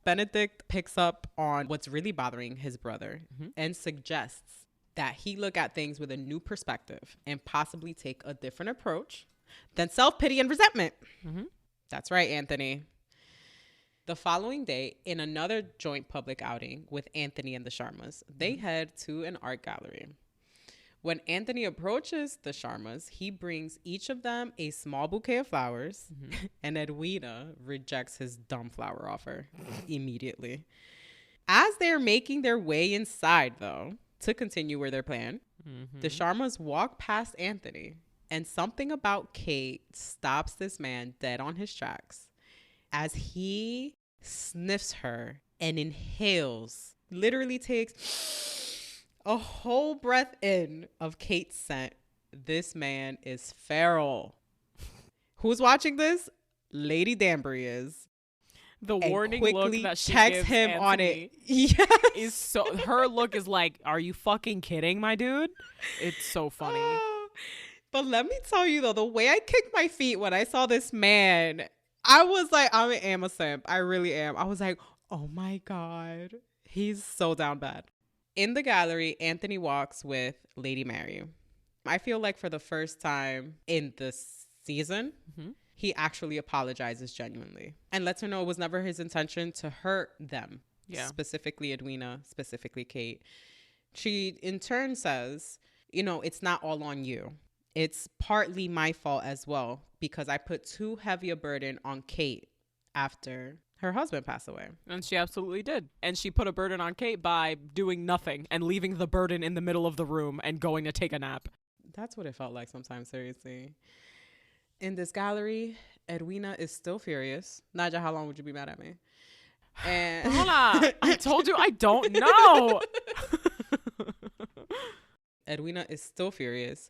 Benedict picks up on what's really bothering his brother Mhm. and suggests that he look at things with a new perspective and possibly take a different approach than self-pity and resentment. Mhm. That's right, Anthony. The following day, in another joint public outing with Anthony and the Sharmas, they head to an art gallery. When Anthony approaches the Sharmas, he brings each of them a small bouquet of flowers, and Edwina rejects his dumb flower offer immediately. As they're making their way inside, though, to continue with their plan, the Sharmas walk past Anthony, and something about Kate stops this man dead on his tracks as he sniffs her and inhales, literally takes a whole breath in of Kate's scent. This man is feral. Who's watching this? Lady Danbury is. The And warning look quickly that she checks gives him on Anthony it. Yes. is so. Her look is like, "Are you fucking kidding, my dude?" It's so funny. But let me tell you though, the way I kicked my feet when I saw this man, I was like, I am a simp. I really am. I was like, oh my God. He's so down bad. In the gallery, Anthony walks with Lady Mary. I feel like for the first time in this season, he actually apologizes genuinely and lets her know it was never his intention to hurt them. Yeah. Specifically Edwina, specifically Kate. She in turn says, you know, it's not all on you. It's partly my fault as well because I put too heavy a burden on Kate after her husband passed away. And she absolutely did. And she put a burden on Kate by doing nothing and leaving the burden in the middle of the room and going to take a nap. That's what it felt like sometimes, seriously. In this gallery, Edwina is still furious. Nadja, how long would you be mad at me? And Paola, I told you I don't know. Edwina is still furious.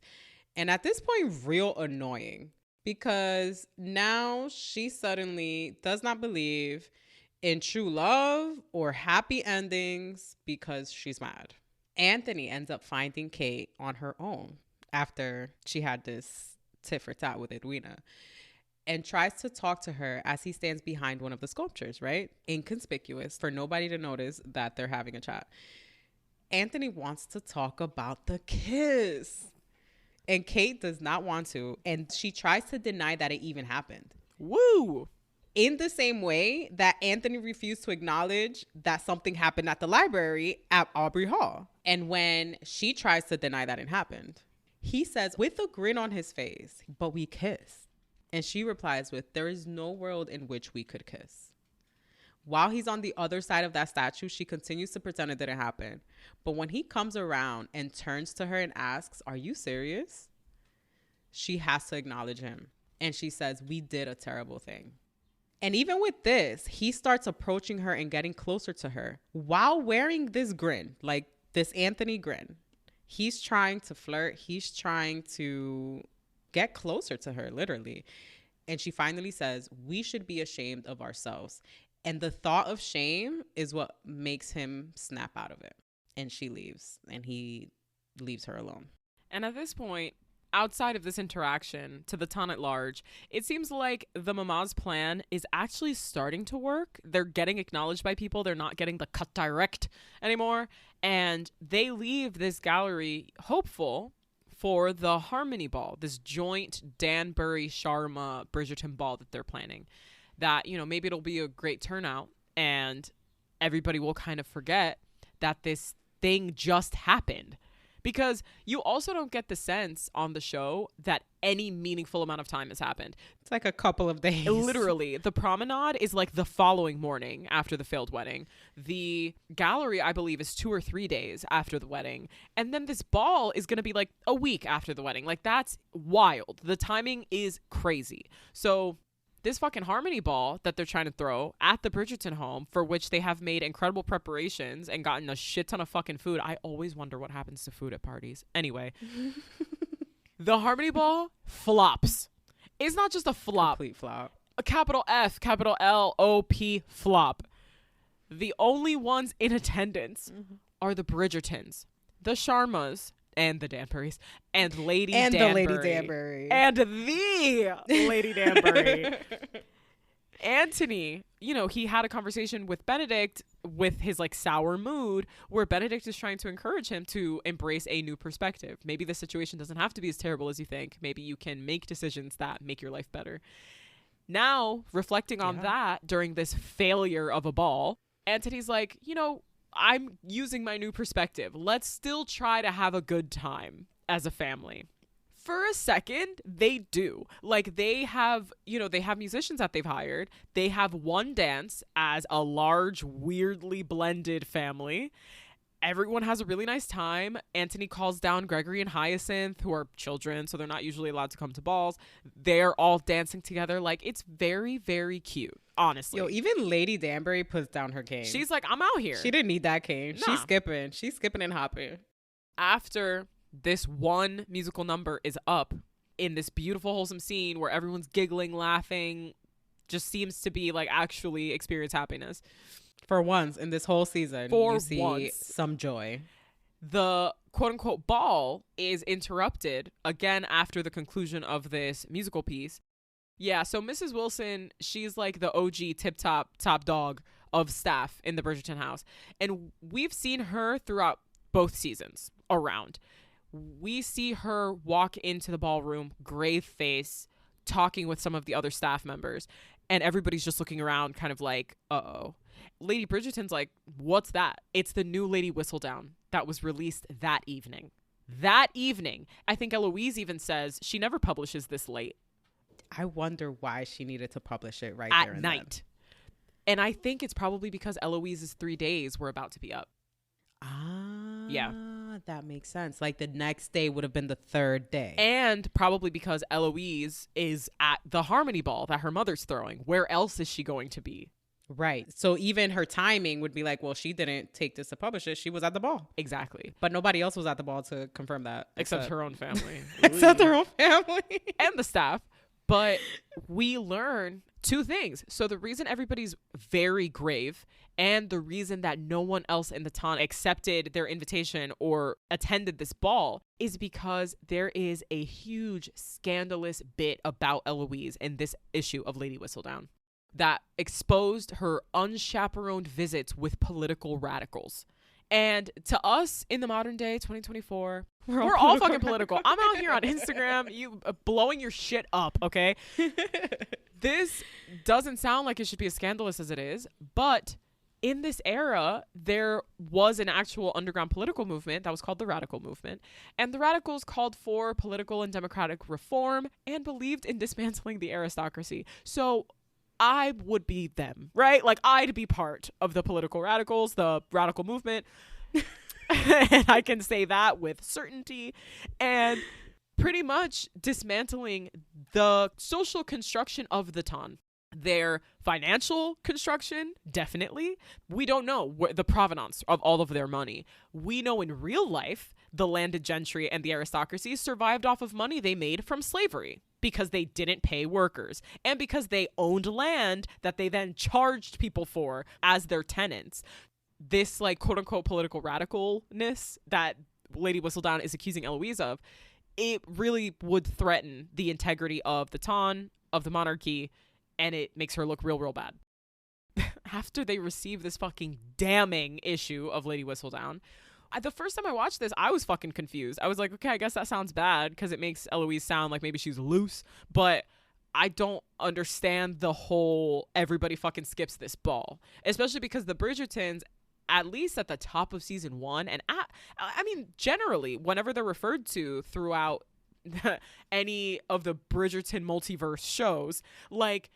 And at this point, real annoying because now she suddenly does not believe in true love or happy endings because she's mad. Anthony ends up finding Kate on her own after she had this tit for tat with Edwina and tries to talk to her as he stands behind one of the sculptures, right? Inconspicuous for nobody to notice that they're having a chat. Anthony wants to talk about the kiss. And Kate does not want to. And she tries to deny that it even happened. Woo! In the same way that Anthony refused to acknowledge that something happened at the library at Aubrey Hall. And when she tries to deny that it happened, he says with a grin on his face, but we kissed. And she replies with, there is no world in which we could kiss. While he's on the other side of that statue, she continues to pretend it didn't happen. But when he comes around and turns to her and asks, are you serious? She has to acknowledge him. And she says, we did a terrible thing. And even with this, he starts approaching her and getting closer to her while wearing this grin, like this Anthony grin. He's trying to flirt. He's trying to get closer to her, literally. And she finally says, we should be ashamed of ourselves. And the thought of shame is what makes him snap out of it. And she leaves, and he leaves her alone. And at this point, outside of this interaction to the ton at large, it seems like the mama's plan is actually starting to work. They're getting acknowledged by people. They're not getting the cut direct anymore. And they leave this gallery hopeful for the Harmony Ball, this joint Danbury, Sharma, Bridgerton ball that they're planning. That, you know, maybe it'll be a great turnout and everybody will kind of forget that this thing just happened. Because you also don't get the sense on the show that any meaningful amount of time has happened. It's like a couple of days. Literally. The promenade is like the following morning after the failed wedding. The gallery, I believe, is 2 or 3 days after the wedding. And then this ball is going to be like a week after the wedding. Like, that's wild. The timing is crazy. So this fucking Harmony Ball that they're trying to throw at the Bridgerton home, for which they have made incredible preparations and gotten a shit ton of fucking food. I always wonder what happens to food at parties. Anyway, the Harmony Ball flops. It's not just a flop. Complete flop. A capital F, capital L-O-P flop. The only ones in attendance are the Bridgertons, the Sharmas, and the Danburys, and Lady and Danbury. the Lady Danbury. And the Lady Danbury. Anthony, you know, he had a conversation with Benedict with his like sour mood, where Benedict is trying to encourage him to embrace a new perspective. Maybe the situation doesn't have to be as terrible as you think. Maybe you can make decisions that make your life better. Now, reflecting on that during this failure of a ball, Anthony's like, you know, I'm using my new perspective. Let's still try to have a good time as a family. For a second, they do. Like, they have, you know, they have musicians that they've hired. They have one dance as a large, weirdly blended family. Everyone has a really nice time. Anthony calls down Gregory and Hyacinth, who are children, so they're not usually allowed to come to balls. They're all dancing together. Like, it's very, very cute, honestly. Yo, even Lady Danbury puts down her cane. She's like, I'm out here. She didn't need that cane. Nah. She's skipping and hopping. After this one musical number is up, in this beautiful, wholesome scene where everyone's giggling, laughing, just seems to be like actually experience happiness. For once in this whole season, you see some joy. The quote-unquote ball is interrupted again after the conclusion of this musical piece. Yeah, so Mrs. Wilson, she's like the OG top dog of staff in the Bridgerton house. And we've seen her throughout both seasons around. We see her walk into the ballroom, grave face, talking with some of the other staff members. And everybody's just looking around kind of like, uh-oh. Lady Bridgerton's like, what's that? It's the new Lady Whistledown that was released that evening. That evening. I think Eloise even says she never publishes this late. I wonder why she needed to publish it right at there and night. Then. And I think it's probably because Eloise's 3 days were about to be up. Yeah. That makes sense. Like the next day would have been the 3rd day. And probably because Eloise is at the Harmony Ball that her mother's throwing. Where else is she going to be? Right. So even her timing would be like, well, she didn't take this to publish it. She was at the ball. Exactly. But nobody else was at the ball to confirm that. Except her own family. Except her own family. And the staff. But we learn 2 things. So the reason everybody's very grave and the reason that no one else in the town accepted their invitation or attended this ball is because there is a huge scandalous bit about Eloise in this issue of Lady Whistledown that exposed her unchaperoned visits with political radicals. And to us in the modern day, 2024, we're all fucking political. I'm out here on Instagram, you blowing your shit up, okay? This doesn't sound like it should be as scandalous as it is, but in this era, there was an actual underground political movement that was called the Radical Movement. And the Radicals called for political and democratic reform and believed in dismantling the aristocracy. So I would be them, right? Like, I'd be part of the political radicals, the radical movement. And I can say that with certainty. And pretty much dismantling the social construction of the town. Their financial construction, definitely. We don't know the provenance of all of their money. We know in real life, the landed gentry and the aristocracy survived off of money they made from slavery. because they didn't pay workers and because they owned land that they then charged people for as their tenants. This like quote unquote political radicalness that Lady Whistledown is accusing Eloise of, it really would threaten the integrity of the Ton, of the monarchy, and it makes her look real bad. After they receive this fucking damning issue of Lady Whistledown, the first time I watched this, I was fucking confused. I was like, okay, I guess that sounds bad because it makes Eloise sound like maybe she's loose, but I don't understand the whole everybody fucking skips this ball, especially because the Bridgertons, at least at the top of season 1, and I mean, generally, whenever they're referred to throughout any of the Bridgerton multiverse shows, like,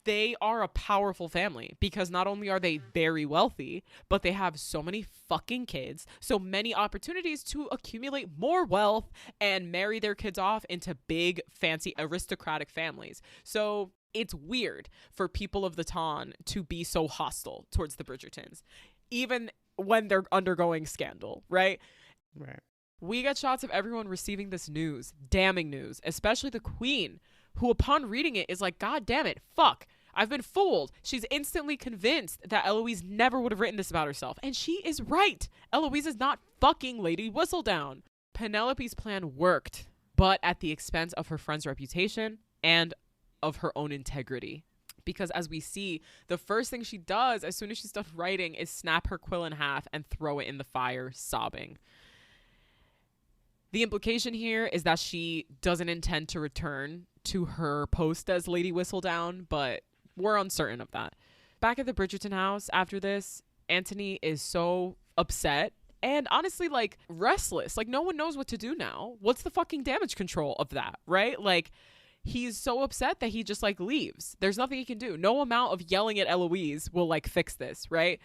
they are a powerful family because not only are they very wealthy, but they have so many fucking kids, so many opportunities to accumulate more wealth and marry their kids off into big, fancy, aristocratic families. So it's weird for people of the Ton to be so hostile towards the Bridgertons, even when they're undergoing scandal, right? Right. We get shots of everyone receiving this news, damning news, especially the Queen, who upon reading it is like, God damn it, fuck, I've been fooled. She's instantly convinced that Eloise never would have written this about herself. And she is right. Eloise is not fucking Lady Whistledown. Penelope's plan worked, but at the expense of her friend's reputation and of her own integrity. Because as we see, the first thing she does as soon as she's done writing is snap her quill in half and throw it in the fire, sobbing. The implication here is that she doesn't intend to return to her post as Lady Whistledown, but we're uncertain of that. Back at the Bridgerton house after this, Anthony is so upset and honestly, like, restless. Like, no one knows what to do now. What's the fucking damage control of that, right? Like, he's so upset that he just, like, leaves. There's nothing he can do. No amount of yelling at Eloise will, like, fix this, right?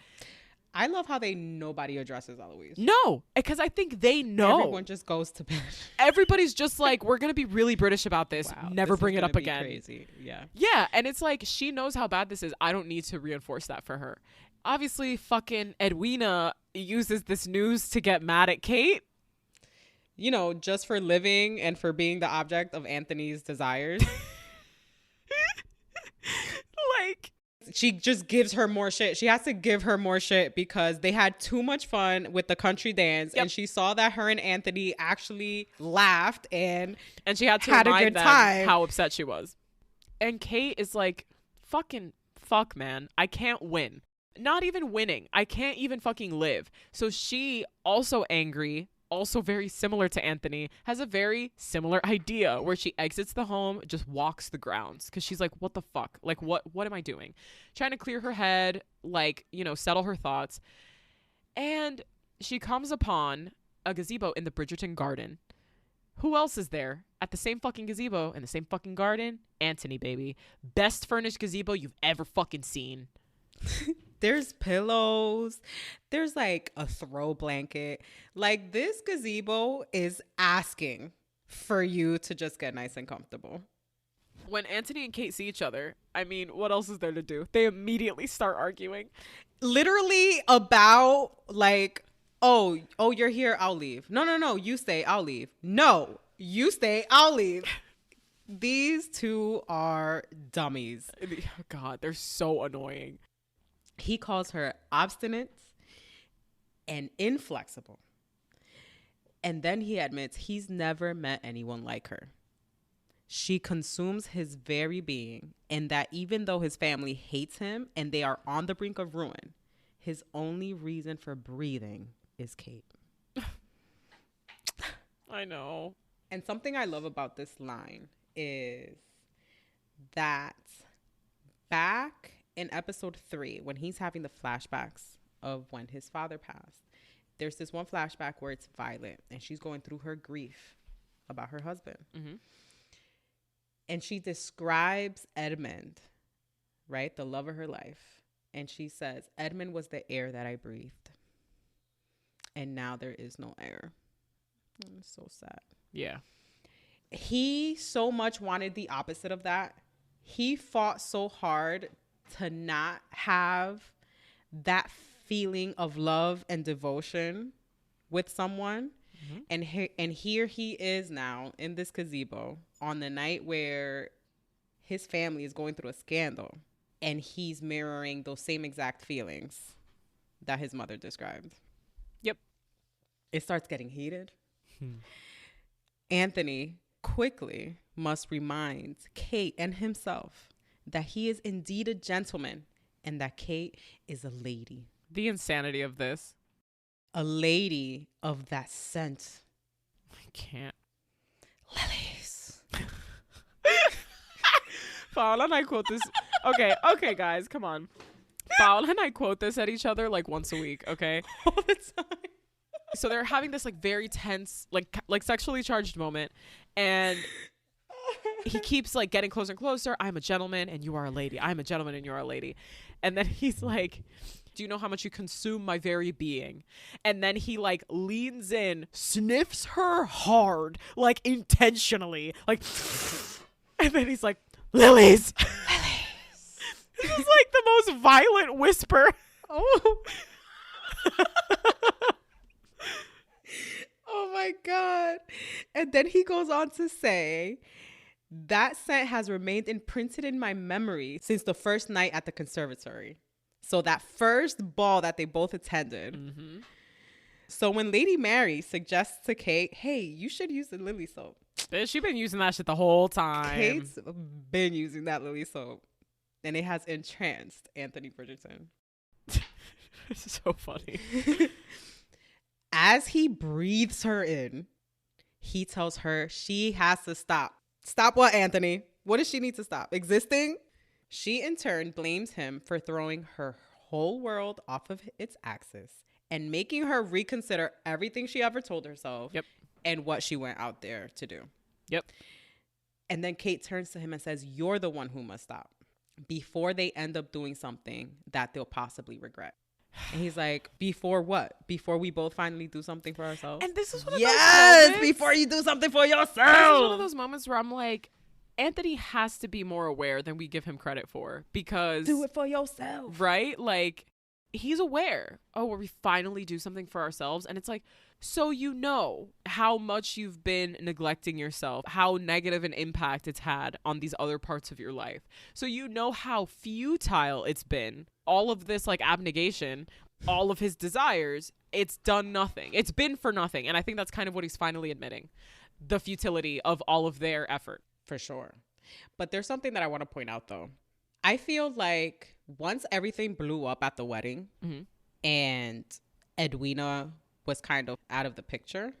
I love how nobody addresses Eloise. No, because I think they know. Everyone just goes to bed. Everybody's just like, we're going to be really British about this. Wow, Never this bring is it up gonna be again. Crazy. Yeah. Yeah. And it's like, she knows how bad this is. I don't need to reinforce that for her. Obviously, fucking Edwina uses this news to get mad at Kate. You know, just for living and for being the object of Anthony's desires. Like, she just gives her more shit. She has to give her more shit because they had too much fun with the country dance. Yep. And she saw that her and Anthony actually laughed and she had to had a remind good them time. How upset she was. And Kate is like, fuck, man. I can't win. Not even winning. I can't even fucking live. So she, also angry, also very similar to Anthony, has a very similar idea where she exits the home, just walks the grounds because she's like, what the fuck? Like, what am I doing? Trying to clear her head, like, you know, settle her thoughts. And she comes upon a gazebo in the Bridgerton garden. Who else is there at the same fucking gazebo in the same fucking garden? Anthony, baby. Best furnished gazebo you've ever fucking seen. There's pillows. There's like a throw blanket. Like, this gazebo is asking for you to just get nice and comfortable. When Anthony and Kate see each other, I mean, what else is there to do? They immediately start arguing. Literally about like, oh, you're here, I'll leave. No, you stay, I'll leave. No, you stay, I'll leave. These two are dummies. God, they're so annoying. He calls her obstinate and inflexible. And then he admits he's never met anyone like her. She consumes his very being, and that even though his family hates him and they are on the brink of ruin, his only reason for breathing is Kate. I know. And something I love about this line is that back in episode 3, when he's having the flashbacks of when his father passed, there's this one flashback where it's violent and she's going through her grief about her husband. Mm-hmm. And she describes Edmund, right? The love of her life. And she says, Edmund was the air that I breathed. And now there is no air. It's so sad. Yeah. He so much wanted the opposite of that. He fought so hard to not have that feeling of love and devotion with someone. And here he is now in this gazebo on the night where his family is going through a scandal, and he's mirroring those same exact feelings that his mother described. Yep. It starts getting heated. Anthony quickly must remind Kate and himself that he is indeed a gentleman and that Kate is a lady. The insanity of this. A lady of that scent. I can't. Lilies. Paola and I quote this. Okay, guys, come on. Paola and I quote this at each other like once a week, okay? All the time. So they're having this like very tense, like sexually charged moment, and he keeps like getting closer and closer. I'm a gentleman and you are a lady. I'm a gentleman and you are a lady. And then he's like, do you know how much you consume my very being? And then he like leans in, sniffs her hard, like intentionally, like, and then he's like, lilies. Lilies. This is like the most violent whisper. Oh. Oh my God. And then he goes on to say, that scent has remained imprinted in my memory since the first night at the conservatory. So that first ball that they both attended. Mm-hmm. So when Lady Mary suggests to Kate, hey, you should use the lily soap. She's been using that shit the whole time. Kate's been using that lily soap. And it has entranced Anthony Bridgerton. This is so funny. As he breathes her in, he tells her she has to stop. Stop what, Anthony? What does she need to stop? Existing? She, in turn, blames him for throwing her whole world off of its axis and making her reconsider everything she ever told herself. Yep. And what she went out there to do. Yep. And then Kate turns to him and says, you're the one who must stop before they end up doing something that they'll possibly regret. And he's like, before what? Before we both finally do something for ourselves? And this is one of those moments, before you do something for yourself. This is one of those moments where I'm like, Anthony has to be more aware than we give him credit for, because do it for yourself. Right? Like, he's aware. Oh, where we finally do something for ourselves. And it's like, so you know how much you've been neglecting yourself, how negative an impact it's had on these other parts of your life. So you know how futile it's been. All of this like abnegation, all of his desires, it's done nothing. It's been for nothing. And I think that's kind of what he's finally admitting. The futility of all of their effort. For sure. But there's something that I want to point out though. I feel like once everything blew up at the wedding and Edwina was kind of out of the picture,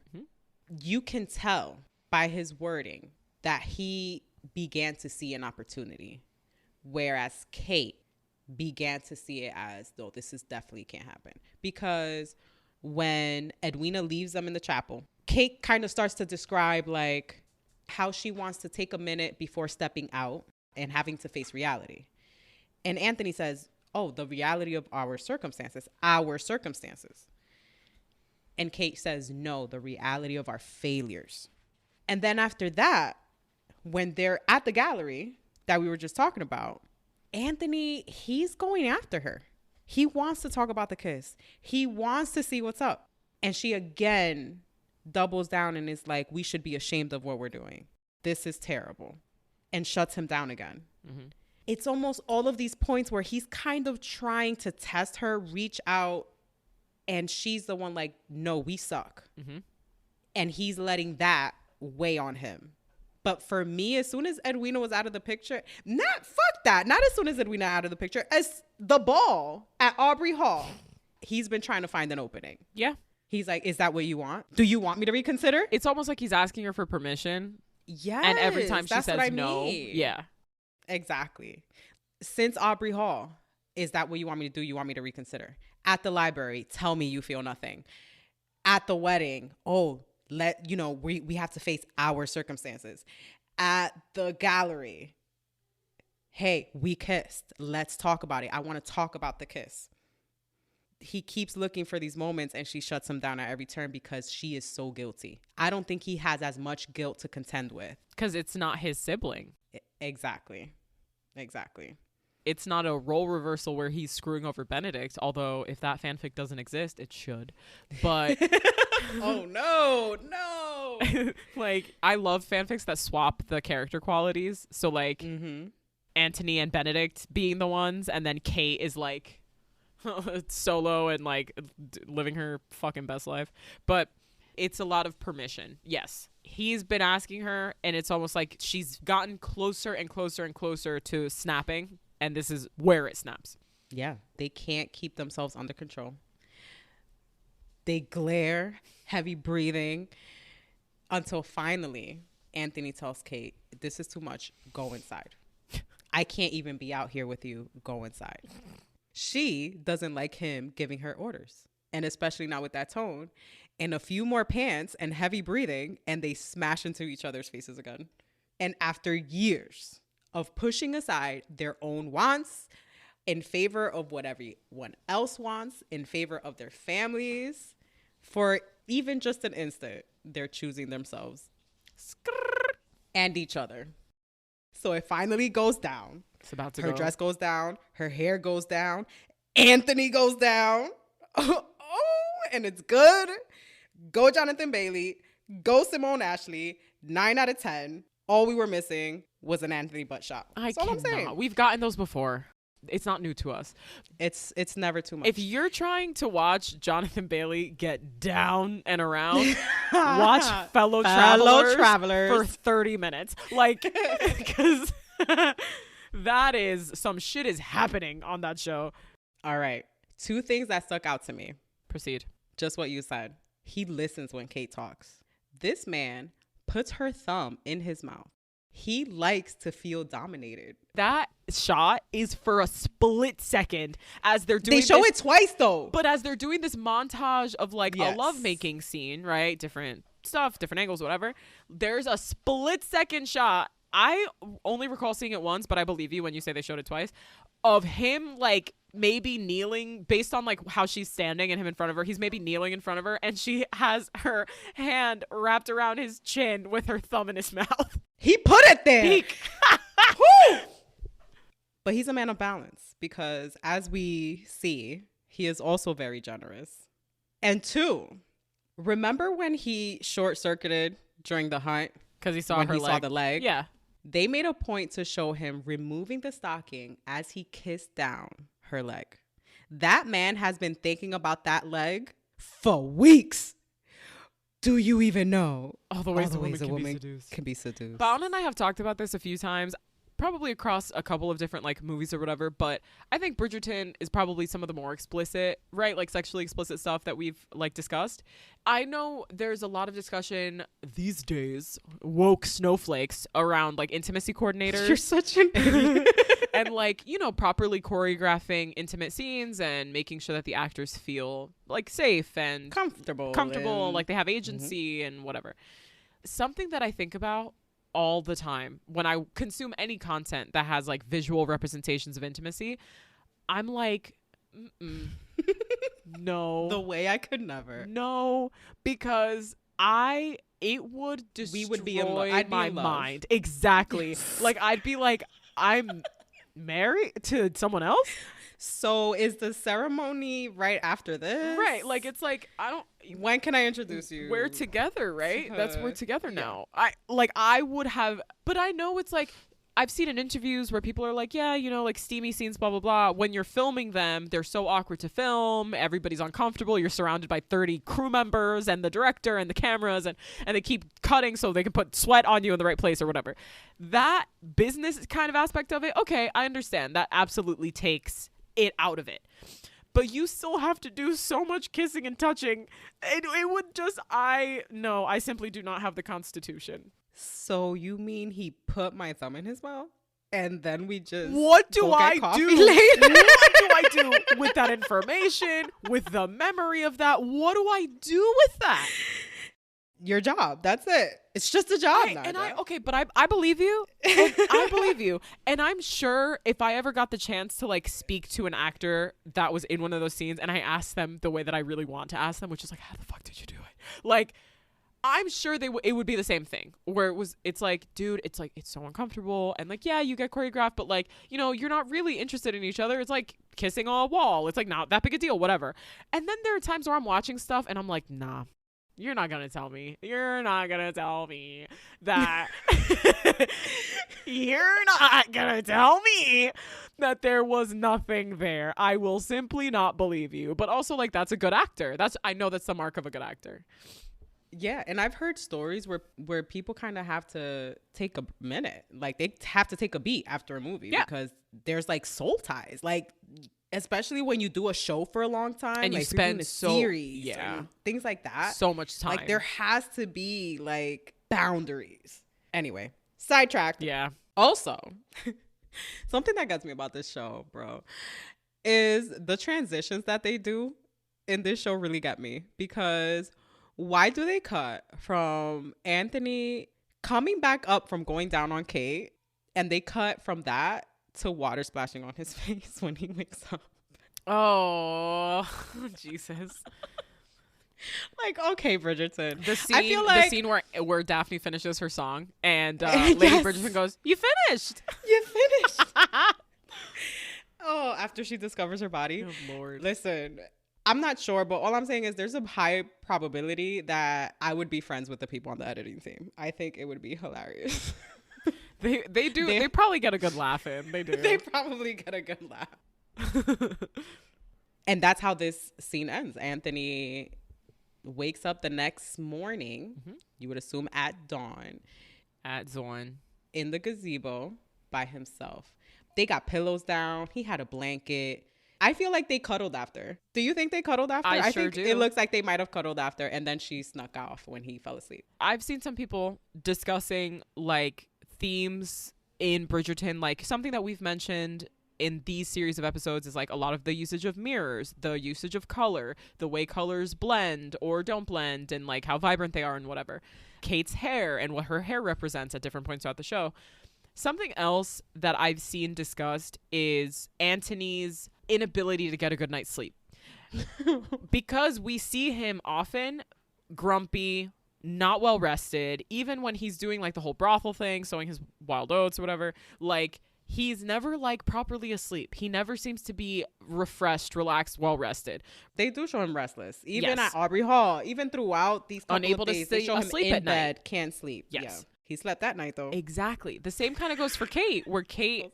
you can tell by his wording that he began to see an opportunity. Whereas Kate began to see it as, though this is definitely can't happen. Because when Edwina leaves them in the chapel, Kate kind of starts to describe like how she wants to take a minute before stepping out and having to face reality. And Anthony says, oh, the reality of our circumstances. And Kate says, no, the reality of our failures. And then after that, when they're at the gallery that we were just talking about, Anthony, he's going after her. He wants to talk about the kiss. He wants to see what's up. And she again doubles down and is like, we should be ashamed of what we're doing. This is terrible. And shuts him down again. Mm-hmm. It's almost all of these points where he's kind of trying to test her, reach out. And she's the one like, no, we suck. Mm-hmm. And he's letting that weigh on him. But for me, as soon as Edwina was out of the picture, not as soon as Edwina out of the picture, as the ball at Aubrey Hall, he's been trying to find an opening. Yeah. He's like, is that what you want? Do you want me to reconsider? It's almost like he's asking her for permission. Yes. And every time she says no. Yeah. Exactly. Since Aubrey Hall, is that what you want me to do? You want me to reconsider? At the library, tell me you feel nothing. At the wedding, we have to face our circumstances. At the gallery, hey, we kissed. Let's talk about it. I want to talk about the kiss. He keeps looking for these moments and she shuts him down at every turn because she is so guilty. I don't think he has as much guilt to contend with. Because it's not his sibling. Exactly. it's not a role reversal where he's screwing over Benedict, although if that fanfic doesn't exist, it should. But oh no. like, I love fanfics that swap the character qualities. So like Antony and Benedict being the ones, and then Kate is like solo and like living her fucking best life. But it's a lot of permission. Yes, he's been asking her, and it's almost like she's gotten closer and closer and closer to snapping, and this is where it snaps. Yeah, they can't keep themselves under control. They glare, heavy breathing, until finally Anthony tells Kate, this is too much, go inside. I can't even be out here with you, go inside. She doesn't like him giving her orders, and especially not with that tone. And a few more pants and heavy breathing, and they smash into each other's faces again. And after years of pushing aside their own wants in favor of what everyone else wants, in favor of their families, for even just an instant, they're choosing themselves and each other. So it finally goes down. It's about to her go. dress goes down, her hair goes down, Anthony goes down. And it's good. Go Jonathan Bailey. Go Simone Ashley. 9 out of 10. All we were missing was an Anthony butt shot. That's all I'm saying. We've gotten those before. It's not new to us. It's never too much. If you're trying to watch Jonathan Bailey get down and around, watch Fellow Travelers for 30 minutes. Like, because that is, some shit is happening on that show. All right. 2 things that stuck out to me. Proceed. Just what you said. He listens when Kate talks. This man puts her thumb in his mouth. He likes to feel dominated. That shot is for a split second as they're doing. They show it twice though. But as they're doing this montage of like Yes. a lovemaking scene, right? Different stuff, different angles, whatever. There's a split second shot. I only recall seeing it once, but I believe you when you say they showed it twice. Of him like maybe kneeling based on like how she's standing and him in front of her. He's maybe kneeling in front of her and she has her hand wrapped around his chin with her thumb in his mouth. He put it there. Peak. But he's a man of balance because as we see, he is also very generous. And 2, remember when he short-circuited during the hunt? Because he saw when her he leg. saw the leg? Yeah. They made a point to show him removing the stocking as he kissed down her leg. That man has been thinking about that leg for weeks. Do you even know All the ways a woman can be seduced? Paola and I have talked about this a few times, probably across a couple of different like movies or whatever, but I think Bridgerton is probably some of the more explicit, right? Like sexually explicit stuff that we've like discussed. I know there's a lot of discussion these days, woke snowflakes, around like intimacy coordinators. You're such an idiot. And like, you know, properly choreographing intimate scenes and making sure that the actors feel like safe and comfortable, like they have agency and whatever. Something that I think about all the time when I consume any content that has like visual representations of intimacy, I'm like, no. The way I could never. No, because it would destroy we would be I'd my be in love. mind. Exactly. Like I'd be like, I'm married to someone else. So is the ceremony right after this? Right. Like it's like when can I introduce you? We're together, right? We're together now. I would have, but I know it's like I've seen in interviews where people are like, yeah, you know, like steamy scenes, blah, blah, blah. When you're filming them, they're so awkward to film. Everybody's uncomfortable. You're surrounded by 30 crew members and the director and the cameras and they keep cutting so they can put sweat on you in the right place or whatever. That business kind of aspect of it, okay, I understand. That absolutely takes it out of it. But you still have to do so much kissing and touching. It would just, I simply do not have the constitution. So you mean he put my thumb in his mouth? And then we just what do I do? Later? What do I do with that information? With the memory of that? What do I do with that? Your job. That's it. It's just a job. But I believe you. I believe you. And I'm sure if I ever got the chance to like speak to an actor that was in one of those scenes and I asked them the way that I really want to ask them, which is like, how the fuck did you do it? Like, I'm sure it would be the same thing where it's like, dude, it's like, it's so uncomfortable. And like, yeah, you get choreographed, but like, you know, you're not really interested in each other. It's like kissing on a wall. It's like not that big a deal, whatever. And then there are times where I'm watching stuff and I'm like, nah, you're not going to tell me. You're not going to tell me that. You're not going to tell me that there was nothing there. I will simply not believe you. But also like, that's a good actor. I know that's the mark of a good actor. Yeah, and I've heard stories where people kind of have to take a minute. Like they have to take a beat after a movie because there's like soul ties. Like especially when you do a show for a long time and like, you spend a series yeah, and things like that. So much time. Like there has to be like boundaries. Anyway, sidetracked. Yeah. Also, something that gets me about this show, bro, is the transitions that they do in this show really get me because why do they cut from Anthony coming back up from going down on Kate and they cut from that to water splashing on his face when he wakes up? Oh, Jesus. Like, okay, Bridgerton. I feel like the scene where Daphne finishes her song and Lady Bridgerton goes, "You finished. You finished." Oh, after she discovers her body. Oh, Lord. Listen, I'm not sure, but all I'm saying is there's a high probability that I would be friends with the people on the editing team. I think it would be hilarious. They probably get a good laugh in. They do. They probably get a good laugh. And that's how this scene ends. Anthony wakes up the next morning, you would assume at dawn. At Zorn. In the gazebo by himself. They got pillows down. He had a blanket. I feel like they cuddled after. Do you think they cuddled after? I sure think do. It looks like they might have cuddled after, and then she snuck off when he fell asleep. I've seen some people discussing like themes in Bridgerton, like something that we've mentioned in these series of episodes is like a lot of the usage of mirrors, the usage of color, the way colors blend or don't blend, and like how vibrant they are and whatever. Kate's hair and what her hair represents at different points throughout the show. Something else that I've seen discussed is Anthony's inability to get a good night's sleep. Because we see him often grumpy, not well rested, even when he's doing like the whole brothel thing, sowing his wild oats or whatever, like he's never like properly asleep. He never seems to be refreshed, relaxed, well rested. They do show him restless. Even at Aubrey Hall, even throughout these couple unable of days, to stay they show him asleep in at bed, night. can't sleep. Yes. Yeah. He slept that night though. Exactly. The same kind of goes for Kate, where Kate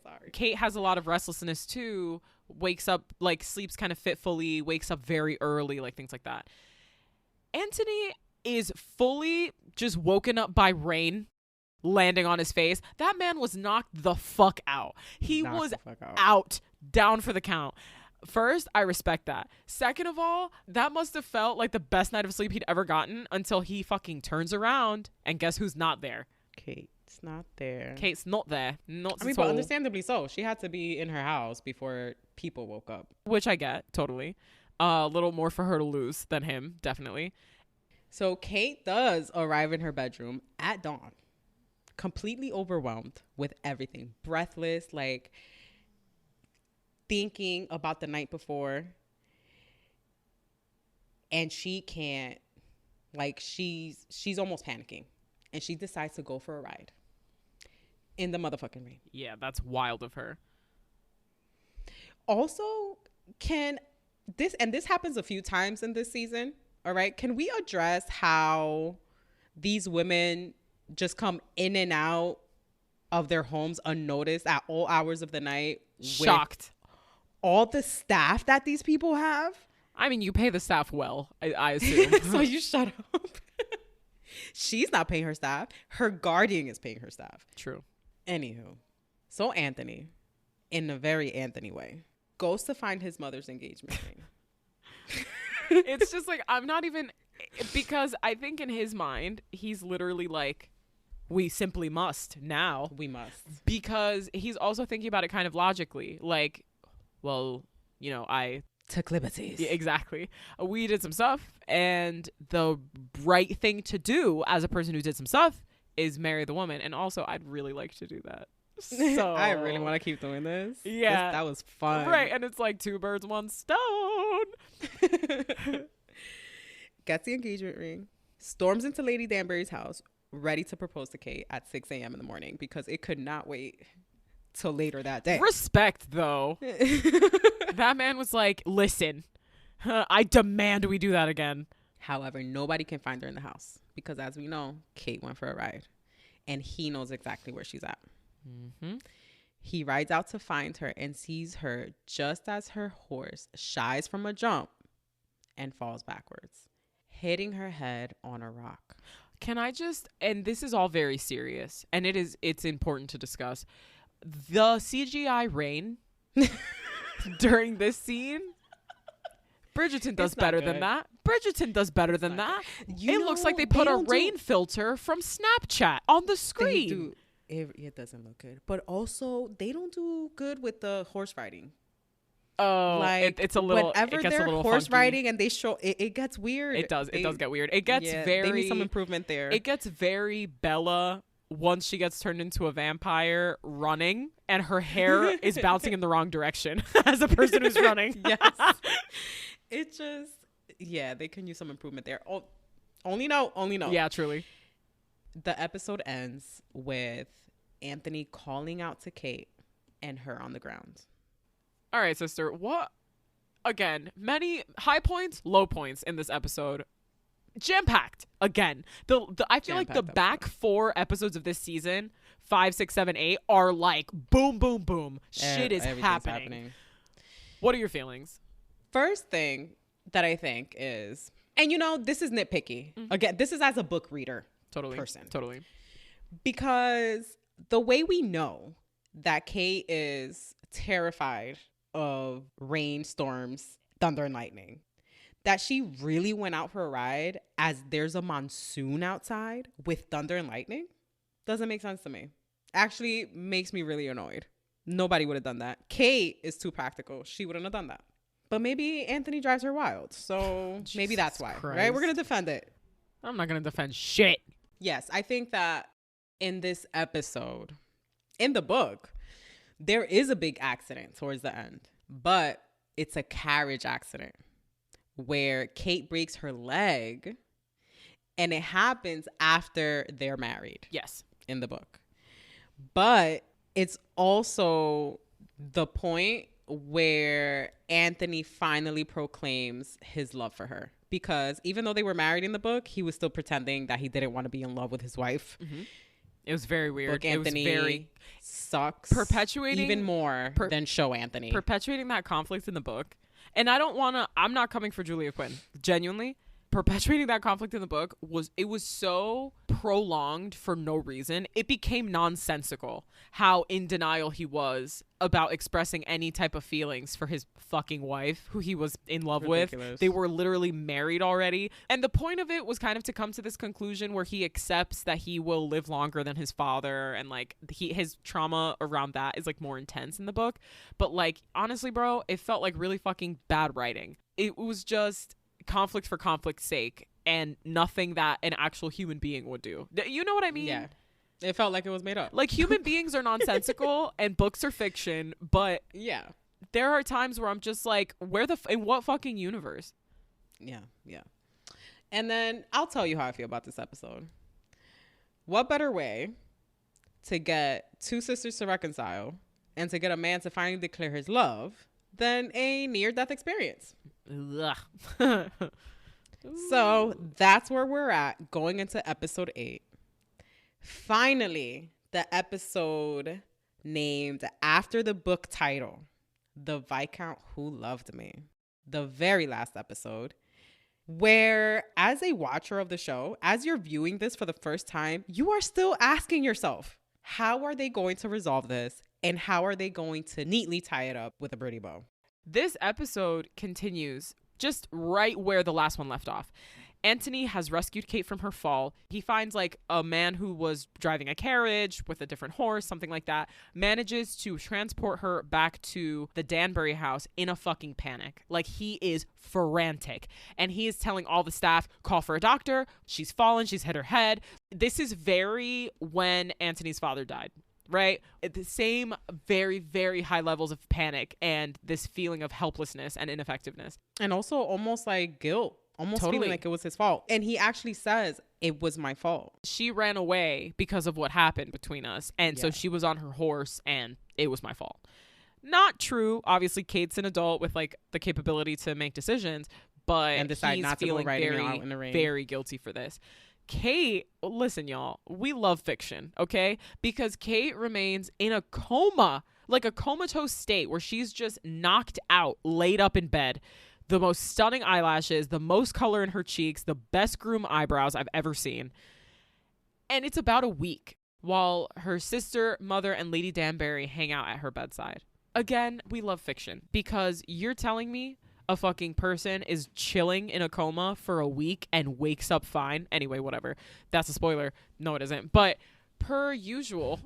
has a lot of restlessness too, wakes up, like sleeps kind of fitfully, wakes up very early, like things like that. Anthony is fully just woken up by rain landing on his face. That man was knocked the fuck out. He was out, down for the count. First, I respect that. Second of all, that must have felt like the best night of sleep he'd ever gotten until he fucking turns around and guess who's not there? Kate's not there. Kate's not there. Not I mean, but understandably so. She had to be in her house before people woke up. Which I get, totally. A little more for her to lose than him, definitely. So Kate does arrive in her bedroom at dawn, completely overwhelmed with everything. Breathless, like thinking about the night before. And she can't, like she's almost panicking. And she decides to go for a ride in the motherfucking rain. Yeah, that's wild of her. Also, this happens a few times in this season, all right? Can we address how these women just come in and out of their homes unnoticed at all hours of the night? Shocked. All the staff that these people have? I mean, you pay the staff well, I assume. So you shut up. She's not paying her staff. Her guardian is paying her staff. True. Anywho, so Anthony, in a very Anthony way, goes to find his mother's engagement ring. It's just like, I'm not even, because I think in his mind, he's literally like, we simply must now. We must. Because he's also thinking about it kind of logically. Like, well, you know, I took liberties. Yeah, exactly. We did some stuff, and the right thing to do as a person who did some stuff is marry the woman. And also, I'd really like to do that. So I really want to keep doing this. Yeah. That was fun. Right. And it's like 2 birds, 1 stone. Gets the engagement ring, storms into Lady Danbury's house, ready to propose to Kate at 6 a.m. in the morning because it could not wait till later that day. Respect, though. That man was like, listen, I demand we do that again. However, nobody can find her in the house because, as we know, Kate went for a ride and he knows exactly where she's at. Mm-hmm. He rides out to find her and sees her just as her horse shies from a jump and falls backwards, hitting her head on a rock. Can I just, and this is all very serious, and it's important to discuss, the CGI rain during this scene, Bridgerton does better than that. Bridgerton does better than that. It looks like they put a rain filter from Snapchat on the screen. It doesn't look good. But also, they don't do good with the horse riding. Oh, like it's a little. Whenever it gets they're a little horse funky. Riding and they show it gets weird. It does get weird. It gets very. They need some improvement there. It gets very Bella once she gets turned into a vampire running and her hair is bouncing in the wrong direction as a person who's running. Yes. It just they can use some improvement there. Oh, only no. Yeah, truly. The episode ends with Anthony calling out to Kate and her on the ground. All right, sister. What? Again, many high points, low points in this episode. Jam-packed. Again. I feel like the back 4 episodes of this season, 5, 6, 7, 8, are like boom, boom, boom. Shit is happening. What are your feelings? First thing that I think is, and this is nitpicky. Mm-hmm. Again, this is as a book reader person. Totally. Because the way we know that Kate is terrified of rain, storms, thunder, and lightning, that she really went out for a ride as there's a monsoon outside with thunder and lightning doesn't make sense to me. Actually makes me really annoyed. Nobody would have done that. Kate is too practical. She wouldn't have done that. But maybe Anthony drives her wild. So maybe that's why, right? We're going to defend it. I'm not going to defend shit. Yes, I think that in this episode, in the book, there is a big accident towards the end, but it's a carriage accident where Kate breaks her leg and it happens after they're married. Yes. In the book. But it's also the point where Anthony finally proclaims his love for her. Because even though they were married in the book, he was still pretending that he didn't want to be in love with his wife. Mm-hmm. It was very weird. Book Anthony it was very sucks perpetuating even more than show Anthony. Perpetuating that conflict in the book. And I'm not coming for Julia Quinn. Genuinely. Perpetuating that conflict in the book was so prolonged for no reason. It became nonsensical how in denial he was about expressing any type of feelings for his fucking wife, who he was in love with. They were literally married already. And the point of it was kind of to come to this conclusion where he accepts that he will live longer than his father. And like his trauma around that is like more intense in the book. But like, honestly, bro, it felt like really fucking bad writing. It was just conflict for conflict's sake and nothing that an actual human being would do. You know what I mean? Yeah. It felt like it was made up. Like human beings are nonsensical and books are fiction, but yeah, there are times where I'm just like, in what fucking universe? Yeah. And then I'll tell you how I feel about this episode. What better way to get two sisters to reconcile and to get a man to finally declare his love than a near-death experience? So that's where we're at going into episode 8. Finally, the episode named after the book title, The Viscount Who Loved Me. The very last episode, where as a watcher of the show, as you're viewing this for the first time, you are still asking yourself, how are they going to resolve this? And how are they going to neatly tie it up with a pretty bow? This episode continues just right where the last one left off. Anthony has rescued Kate from her fall. He finds like a man who was driving a carriage with a different horse, something like that, manages to transport her back to the Danbury house in a fucking panic. Like he is frantic. And he is telling all the staff, call for a doctor. She's fallen. She's hit her head. This is very when Anthony's father died. Right? The same very, very high levels of panic and this feeling of helplessness and ineffectiveness. And also almost like guilt almost Totally. feeling like it was his fault. And he actually says, it was my fault. She ran away because of what happened between us. And so Yeah. she was on her horse and it was my fault. Not true. Obviously, Kate's an adult with like the capability to make decisions, but And decide he's not to go feeling riding very, out in the rain. very guilty for this. Kate, listen, y'all, we love fiction, okay? Because Kate remains in a coma, like a comatose state where she's just knocked out, laid up in bed. The most stunning eyelashes, the most color in her cheeks, the best groomed eyebrows I've ever seen. And it's about a week while her sister, mother, and Lady Danbury hang out at her bedside. Again, we love fiction because you're telling me a fucking person is chilling in a coma for a week and wakes up fine. Anyway, whatever. That's a spoiler. No, it isn't. But per usual,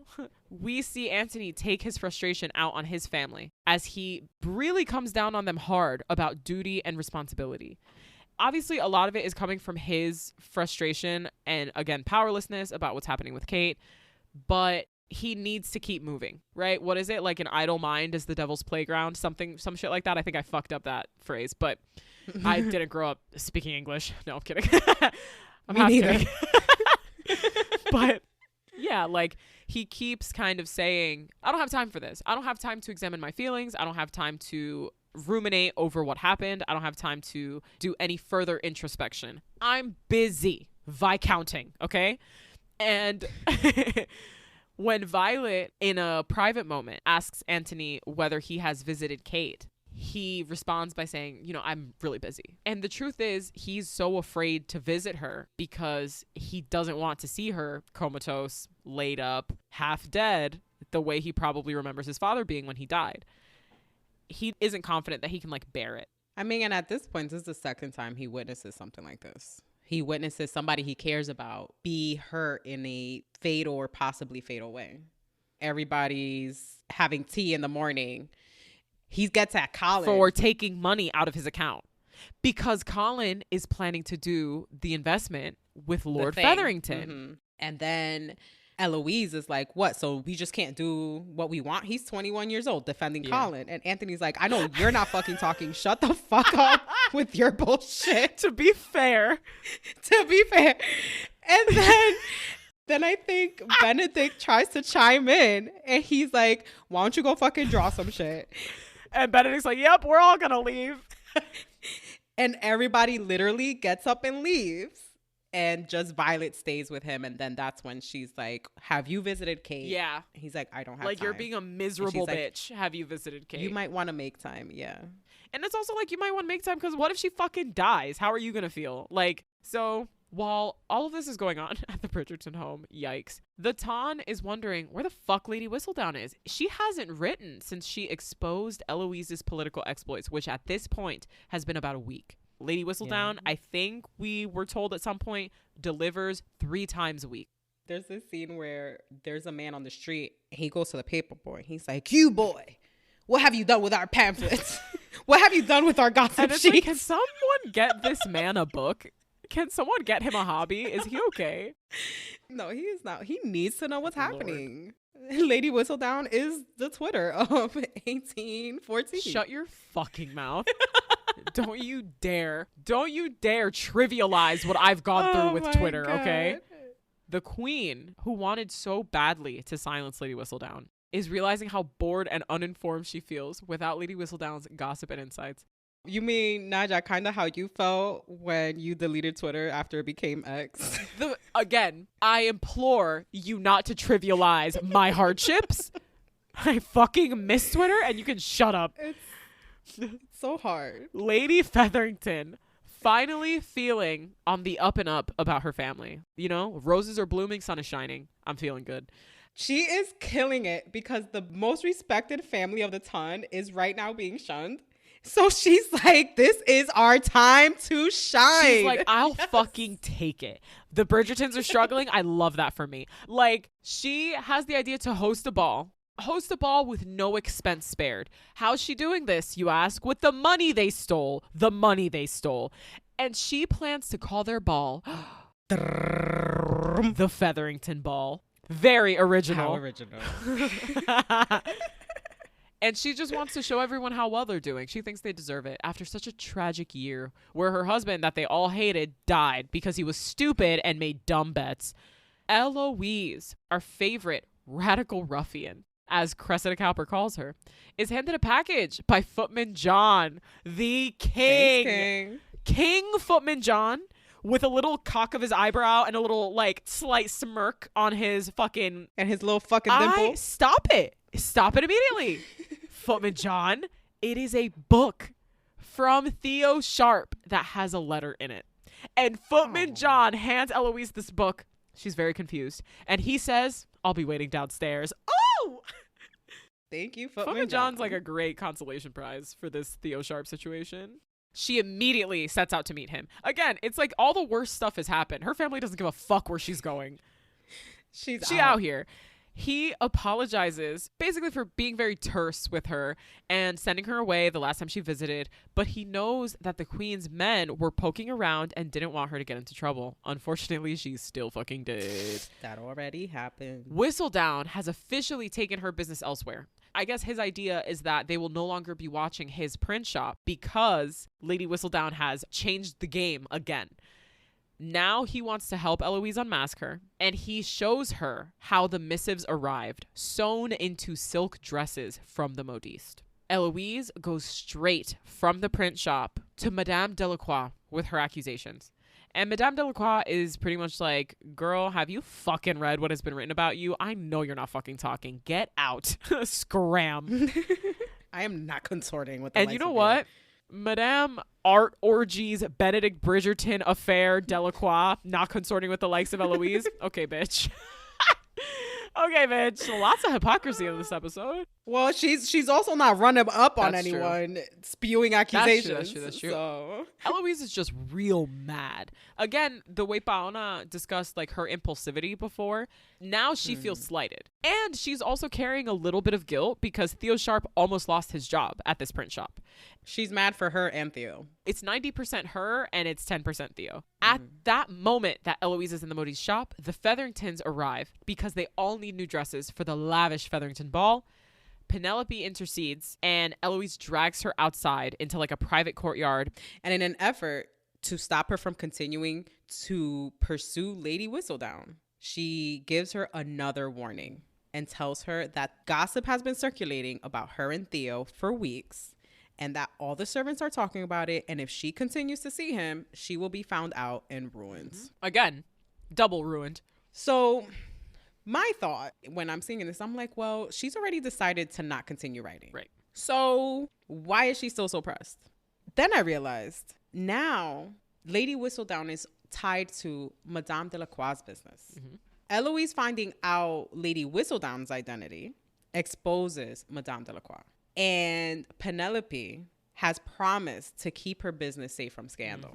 we see Anthony take his frustration out on his family as he really comes down on them hard about duty and responsibility. Obviously, a lot of it is coming from his frustration and, again, powerlessness about what's happening with Kate. But he needs to keep moving, right? What is it? Like an idle mind is the devil's playground, some shit like that. I think I fucked up that phrase, but I didn't grow up speaking English. No, I'm kidding. I'm half kidding. But yeah, like he keeps kind of saying, I don't have time for this. I don't have time to examine my feelings. I don't have time to ruminate over what happened. I don't have time to do any further introspection. I'm busy Viscounting, okay? And when Violet, in a private moment, asks Anthony whether he has visited Kate, he responds by saying, you know, I'm really busy. And the truth is, he's so afraid to visit her because he doesn't want to see her comatose, laid up, half dead, the way he probably remembers his father being when he died. He isn't confident that he can, like, bear it. I mean, and at this point, this is the second time he witnesses something like this. He witnesses somebody he cares about be hurt in a fatal or possibly fatal way. Everybody's having tea in the morning. He gets at Colin for taking money out of his account because Colin is planning to do the investment with Lord Featherington. Mm-hmm. And then Eloise is like, what? So we just can't do what we want? He's 21 years old defending Colin. And Anthony's like, I know you're not fucking talking. Shut the fuck up with your bullshit. To be fair. And then I think Benedict tries to chime in and he's like, why don't you go fucking draw some shit? And Benedict's like, yep, we're all gonna leave. And everybody literally gets up and leaves. And just Violet stays with him. And then that's when she's like, have you visited Kate? Yeah. He's like, I don't have like, time. You're being a miserable like, bitch. Have you visited Kate? You might want to make time. Yeah. And it's also like, you might want to make time because what if she fucking dies? How are you going to feel? Like, so while all of this is going on at the Bridgerton home, yikes, the Ton is wondering where the fuck Lady Whistledown is. She hasn't written since she exposed Eloise's political exploits, which at this point has been about a week. Lady Whistledown, I think we were told at some point, delivers 3 times a week. There's this scene where there's a man on the street. He goes to the paper boy. He's like, you boy, what have you done with our pamphlets? What have you done with our gossip sheets? Like, can someone get this man a book? Can someone get him a hobby? Is he okay? No, he is not. He needs to know what's happening. Lady Whistledown is the Twitter of 1814. Shut your fucking mouth. Don't you dare trivialize what I've gone through with Twitter, God. Okay? The Queen, who wanted so badly to silence Lady Whistledown, is realizing how bored and uninformed she feels without Lady Whistledown's gossip and insights. You mean, Nadja, kind of how you felt when you deleted Twitter after it became X? Again, I implore you not to trivialize my hardships. I fucking miss Twitter and you can shut up. It's so hard. Lady Featherington finally feeling on the up and up about her family. You know, roses are blooming, sun is shining. I'm feeling good. She is killing it because the most respected family of the Ton is right now being shunned. So she's like, this is our time to shine. She's like, I'll fucking take it. The Bridgertons are struggling. I love that for me. Like, she has the idea to host a ball with no expense spared. How's she doing this, you ask? With the money they stole. And she plans to call their ball the Featherington Ball. Very original. How original. And she just wants to show everyone how well they're doing. She thinks they deserve it after such a tragic year where her husband that they all hated died because he was stupid and made dumb bets. Eloise, our favorite radical ruffian, as Cressida Cowper calls her, is handed a package by Footman John, the king. Thanks, King Footman John, with a little cock of his eyebrow and a little like slight smirk on his fucking and his little fucking dimple. Stop it immediately. Footman John, it is a book from Theo Sharp that has a letter in it, and Footman John hands Eloise this book. She's very confused, and he says, "I'll be waiting downstairs." Oh, Thank you, Footman John's like a great consolation prize for this Theo Sharp situation. She immediately sets out to meet him. Again, it's like all the worst stuff has happened. Her family doesn't give a fuck where she's going. She out here. He apologizes basically for being very terse with her and sending her away the last time she visited, but he knows that the queen's men were poking around and didn't want her to get into trouble. Unfortunately, she's still fucking dead. That already happened. Whistledown has officially taken her business elsewhere. I guess his idea is that they will no longer be watching his print shop because Lady Whistledown has changed the game again. Now he wants to help Eloise unmask her, and he shows her how the missives arrived, sewn into silk dresses from the modiste. Eloise goes straight from the print shop to Madame Delacroix with her accusations. And Madame Delacroix is pretty much like, girl, have you fucking read what has been written about you? I know you're not fucking talking. Get out. Scram. I am not consorting with the And you know what? Madame Art Orgies Benedict Bridgerton affair Delacroix not consorting with the likes of Eloise. Okay, bitch. Okay, bitch. Lots of hypocrisy in this episode. Well, she's also not running up on That's anyone spewing accusations. That's true. So. Eloise is just real mad. Again, the way Paola discussed like her impulsivity before, now she feels slighted. And she's also carrying a little bit of guilt because Theo Sharp almost lost his job at this print shop. She's mad for her and Theo. It's 90% her and it's 10% Theo. At that moment that Eloise is in the Modi's shop, the Featheringtons arrive because they all need new dresses for the lavish Featherington ball. Penelope intercedes and Eloise drags her outside into like a private courtyard. And in an effort to stop her from continuing to pursue Lady Whistledown, she gives her another warning and tells her that gossip has been circulating about her and Theo for weeks, and that all the servants are talking about it, and if she continues to see him, she will be found out and ruined. Again, double ruined. So my thought when I'm seeing this, I'm like, well, she's already decided to not continue writing. Right. So why is she still so pressed? Then I realized now Lady Whistledown is tied to Madame Delacroix's business. Eloise finding out Lady Whistledown's identity exposes Madame Delacroix. And Penelope has promised to keep her business safe from scandal.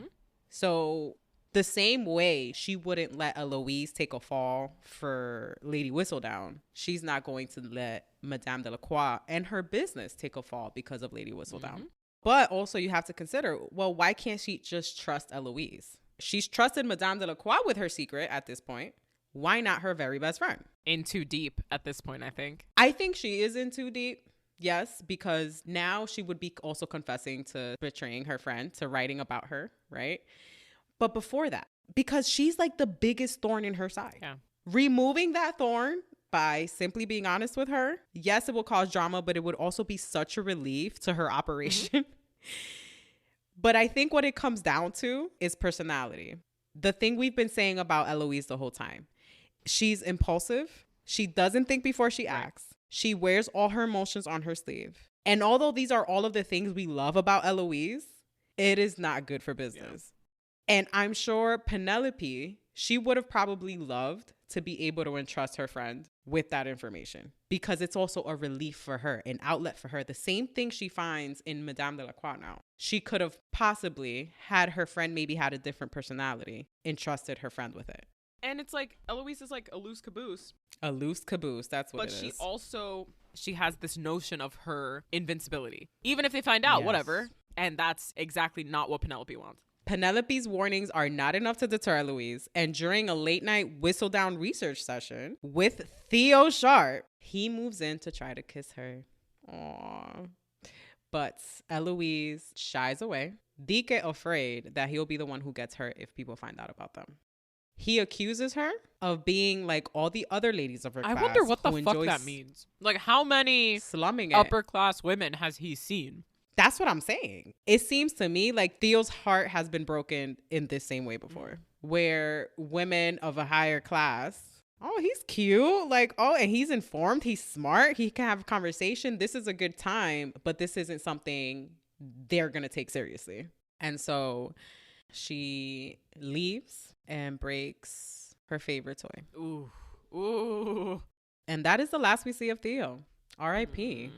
So the same way she wouldn't let Eloise take a fall for Lady Whistledown, she's not going to let Madame Delacroix and her business take a fall because of Lady Whistledown. But also you have to consider, well, why can't she just trust Eloise? She's trusted Madame Delacroix with her secret at this point. Why not her very best friend? In too deep at this point, I think. I think she is in too deep. Yes, because now she would be also confessing to betraying her friend, to writing about her, right? But before that, because she's like the biggest thorn in her side. Yeah. Removing that thorn by simply being honest with her, yes, it will cause drama, but it would also be such a relief to her operation. But I think what it comes down to is personality. The thing we've been saying about Eloise the whole time. She's impulsive. She doesn't think before she acts. She wears all her emotions on her sleeve. And although these are all of the things we love about Eloise, it is not good for business. Yeah. And I'm sure Penelope, she would have probably loved to be able to entrust her friend with that information because it's also a relief for her, an outlet for her. The same thing she finds in Madame Delacroix now. She could have possibly had her friend maybe had a different personality, entrusted her friend with it. And it's like Eloise is like a loose caboose. A loose caboose, that's what it is. But she has this notion of her invincibility. Even if they find out, whatever. And that's exactly not what Penelope wants. Penelope's warnings are not enough to deter Eloise. And during a late night Whistledown research session with Theo Sharp, he moves in to try to kiss her. Aww. But Eloise shies away. Dike afraid that he'll be the one who gets hurt if people find out about them. He accuses her of being like all the other ladies of her I class. wonder what the who fuck enjoy that means. Like, how many slumming it. upper class women has he seen? That's what I'm saying. It seems to me like Theo's heart has been broken in this same way before, where women of a higher class, oh, he's cute. Like, oh, and he's informed. He's smart. He can have a conversation. This is a good time, but this isn't something they're going to take seriously. And so she leaves and breaks her favorite toy. Ooh. Ooh. And that is the last we see of Theo. R.I.P.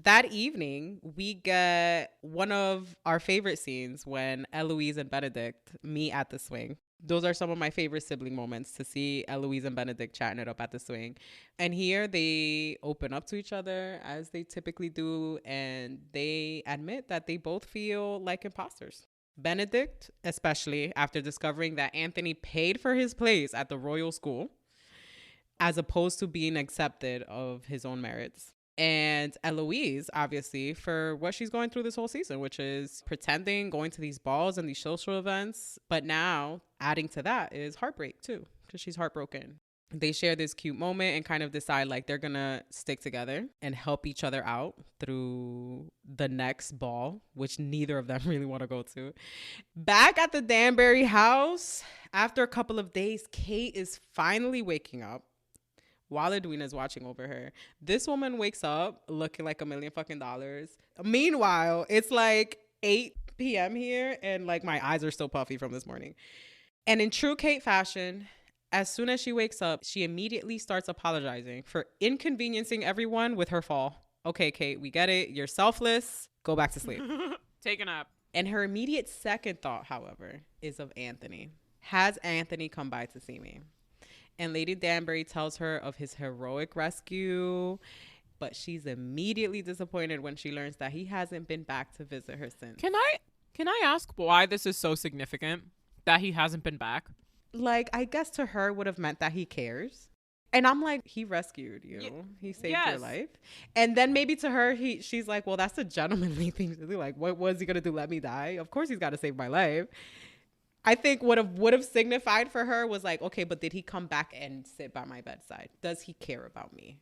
That evening, we get one of our favorite scenes when Eloise and Benedict meet at the swing. Those are some of my favorite sibling moments, to see Eloise and Benedict chatting it up at the swing. And here they open up to each other as they typically do, and they admit that they both feel like imposters. Benedict, especially after discovering that Anthony paid for his place at the royal school, as opposed to being accepted of his own merits. And Eloise, obviously, for what she's going through this whole season, which is pretending, going to these balls and these social events. But now, adding to that is heartbreak, too, because she's heartbroken. They share this cute moment and kind of decide like they're going to stick together and help each other out through the next ball, which neither of them really want to go to. Back at the Danbury house, after a couple of days, Kate is finally waking up while Edwina is watching over her. This woman wakes up looking like $1,000,000. Meanwhile, it's like 8 p.m. here and like my eyes are still puffy from this morning. And in true Kate fashion, as soon as she wakes up, she immediately starts apologizing for inconveniencing everyone with her fall. Okay, Kate, we get it. You're selfless. Go back to sleep. Take a nap. And her immediate second thought, however, is of Anthony. Has Anthony come by to see me? And Lady Danbury tells her of his heroic rescue, but she's immediately disappointed when she learns that he hasn't been back to visit her since. Can I ask why this is so significant that he hasn't been back? Like, I guess to her would have meant that he cares. And I'm like, he rescued you. He saved your life. And then maybe to her, she's like, well, that's a gentlemanly thing to do. Like, what was he going to do? Let me die? Of course he's got to save my life. I think would have signified for her was like, okay, but did he come back and sit by my bedside? Does he care about me?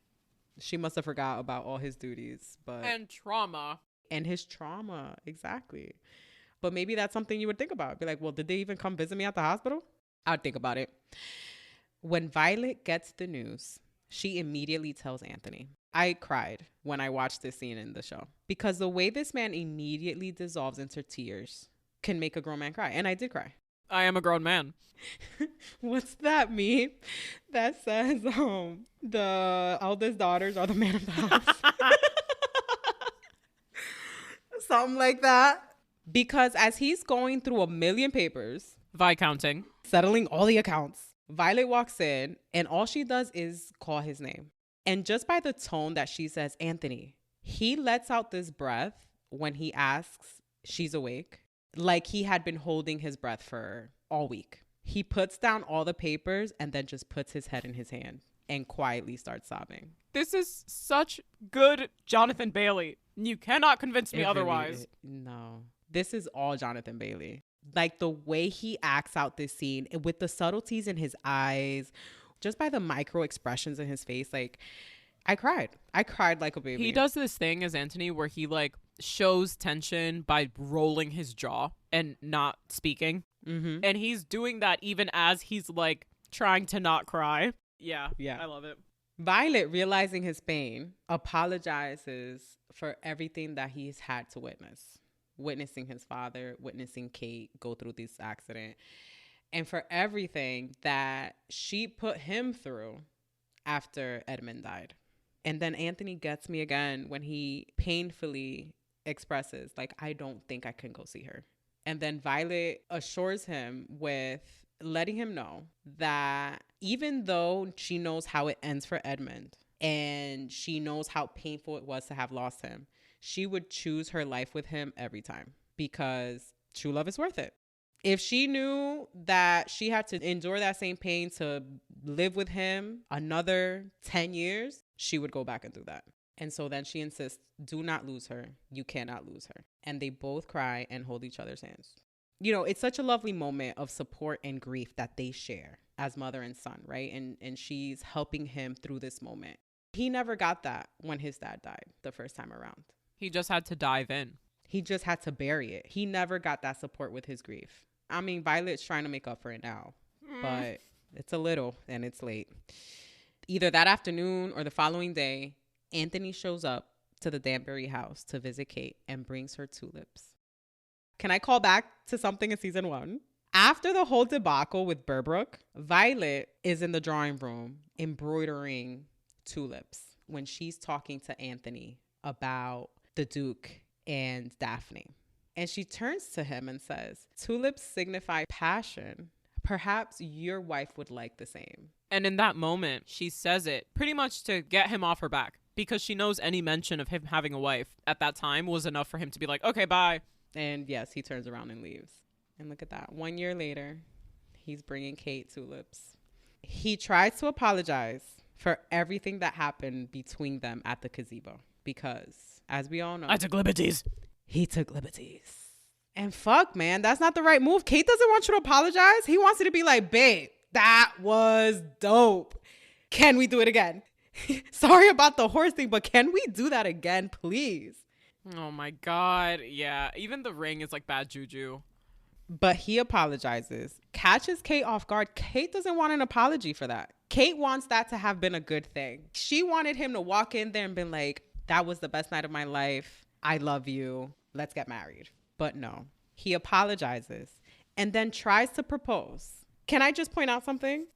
She must have forgot about all his duties, and trauma. And his trauma, exactly. But maybe that's something you would think about. Be like, well, did they even come visit me at the hospital? I'd think about it. When Violet gets the news, she immediately tells Anthony. I cried when I watched this scene in the show because the way this man immediately dissolves into tears can make a grown man cry. And I did cry. I am a grown man. What's that meme that says the eldest daughters are the man of the house? Something like that. Because as he's going through a million papers, Viscounting, settling all the accounts, Violet walks in and all she does is call his name. And just by the tone that she says, Anthony, he lets out this breath when he asks, she's awake. Like he had been holding his breath for all week. He puts down all the papers and then just puts his head in his hand and quietly starts sobbing. This is such good Jonathan Bailey. You cannot convince me otherwise. No. This is all Jonathan Bailey. Like the way he acts out this scene with the subtleties in his eyes, just by the micro expressions in his face. Like I cried like a baby. He does this thing as Anthony where he like shows tension by rolling his jaw and not speaking. Mm-hmm. And he's doing that even as he's like trying to not cry. Yeah. I love it. Violet, realizing his pain, apologizes for everything that he's had to witnessing his father, witnessing Kate go through this accident, and for everything that she put him through after Edmund died. And then Anthony gets me again when he painfully expresses, like, I don't think I can go see her. And then Violet assures him with letting him know that even though she knows how it ends for Edmund and she knows how painful it was to have lost him, she would choose her life with him every time because true love is worth it. If she knew that she had to endure that same pain to live with him another 10 years, she would go back and do that. And so then she insists, do not lose her. You cannot lose her. And they both cry and hold each other's hands. You know, it's such a lovely moment of support and grief that they share as mother and son, right? And she's helping him through this moment. He never got that when his dad died the first time around. He just had to dive in. He just had to bury it. He never got that support with his grief. I mean, Violet's trying to make up for it now, but it's a little and it's late. Either that afternoon or the following day, Anthony shows up to the Danbury house to visit Kate and brings her tulips. Can I call back to something in season 1? After the whole debacle with Burbrook, Violet is in the drawing room embroidering tulips when she's talking to Anthony about the Duke and Daphne. And she turns to him and says, tulips signify passion. Perhaps your wife would like the same. And in that moment, she says it pretty much to get him off her back, because she knows any mention of him having a wife at that time was enough for him to be like, okay, bye. And yes, he turns around and leaves. And look at that. 1 year later, he's bringing Kate tulips. He tries to apologize for everything that happened between them at the gazebo because, as we all know, I took liberties. He took liberties. And fuck, man, that's not the right move. Kate doesn't want you to apologize. He wants you to be like, babe, that was dope. Can we do it again? Sorry about the horse thing, but can we do that again, please? Oh my God. Yeah. Even the ring is like bad juju. But he apologizes, catches Kate off guard. Kate doesn't want an apology for that. Kate wants that to have been a good thing. She wanted him to walk in there and be like, that was the best night of my life. I love you. Let's get married. But no, he apologizes and then tries to propose. Can I just point out something?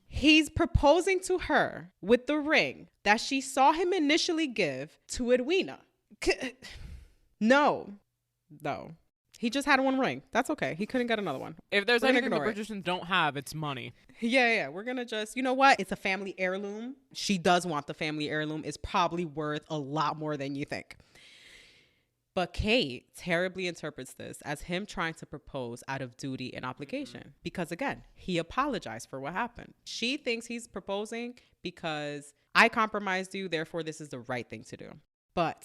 He's proposing to her with the ring that she saw him initially give to Edwina. No. He just had one ring. That's okay. He couldn't get another one. If there's anything the Bridgertons don't have, it's money. Yeah. We're going to just, you know what? It's a family heirloom. She does want the family heirloom. It's probably worth a lot more than you think. But Kate terribly interprets this as him trying to propose out of duty and obligation. Because again, he apologized for what happened. She thinks he's proposing because I compromised you, therefore this is the right thing to do. But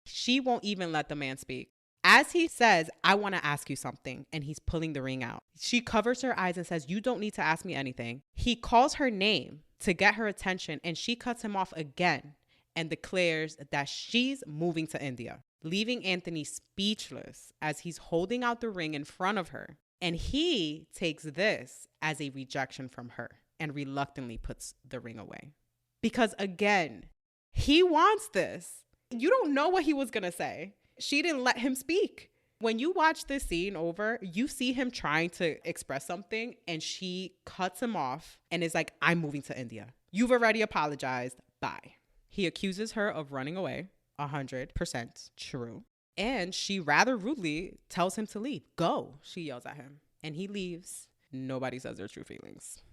she won't even let the man speak. As he says, I want to ask you something, and he's pulling the ring out. She covers her eyes and says, you don't need to ask me anything. He calls her name to get her attention, and she cuts him off again and declares that she's moving to India, leaving Anthony speechless as he's holding out the ring in front of her. And he takes this as a rejection from her and reluctantly puts the ring away. Because again, he wants this. You don't know what he was going to say. She didn't let him speak. When you watch this scene over, you see him trying to express something and she cuts him off and is like, I'm moving to India. You've already apologized. Bye. He accuses her of running away. 100% true. And she rather rudely tells him to leave. Go, she yells at him. And he leaves. Nobody says their true feelings.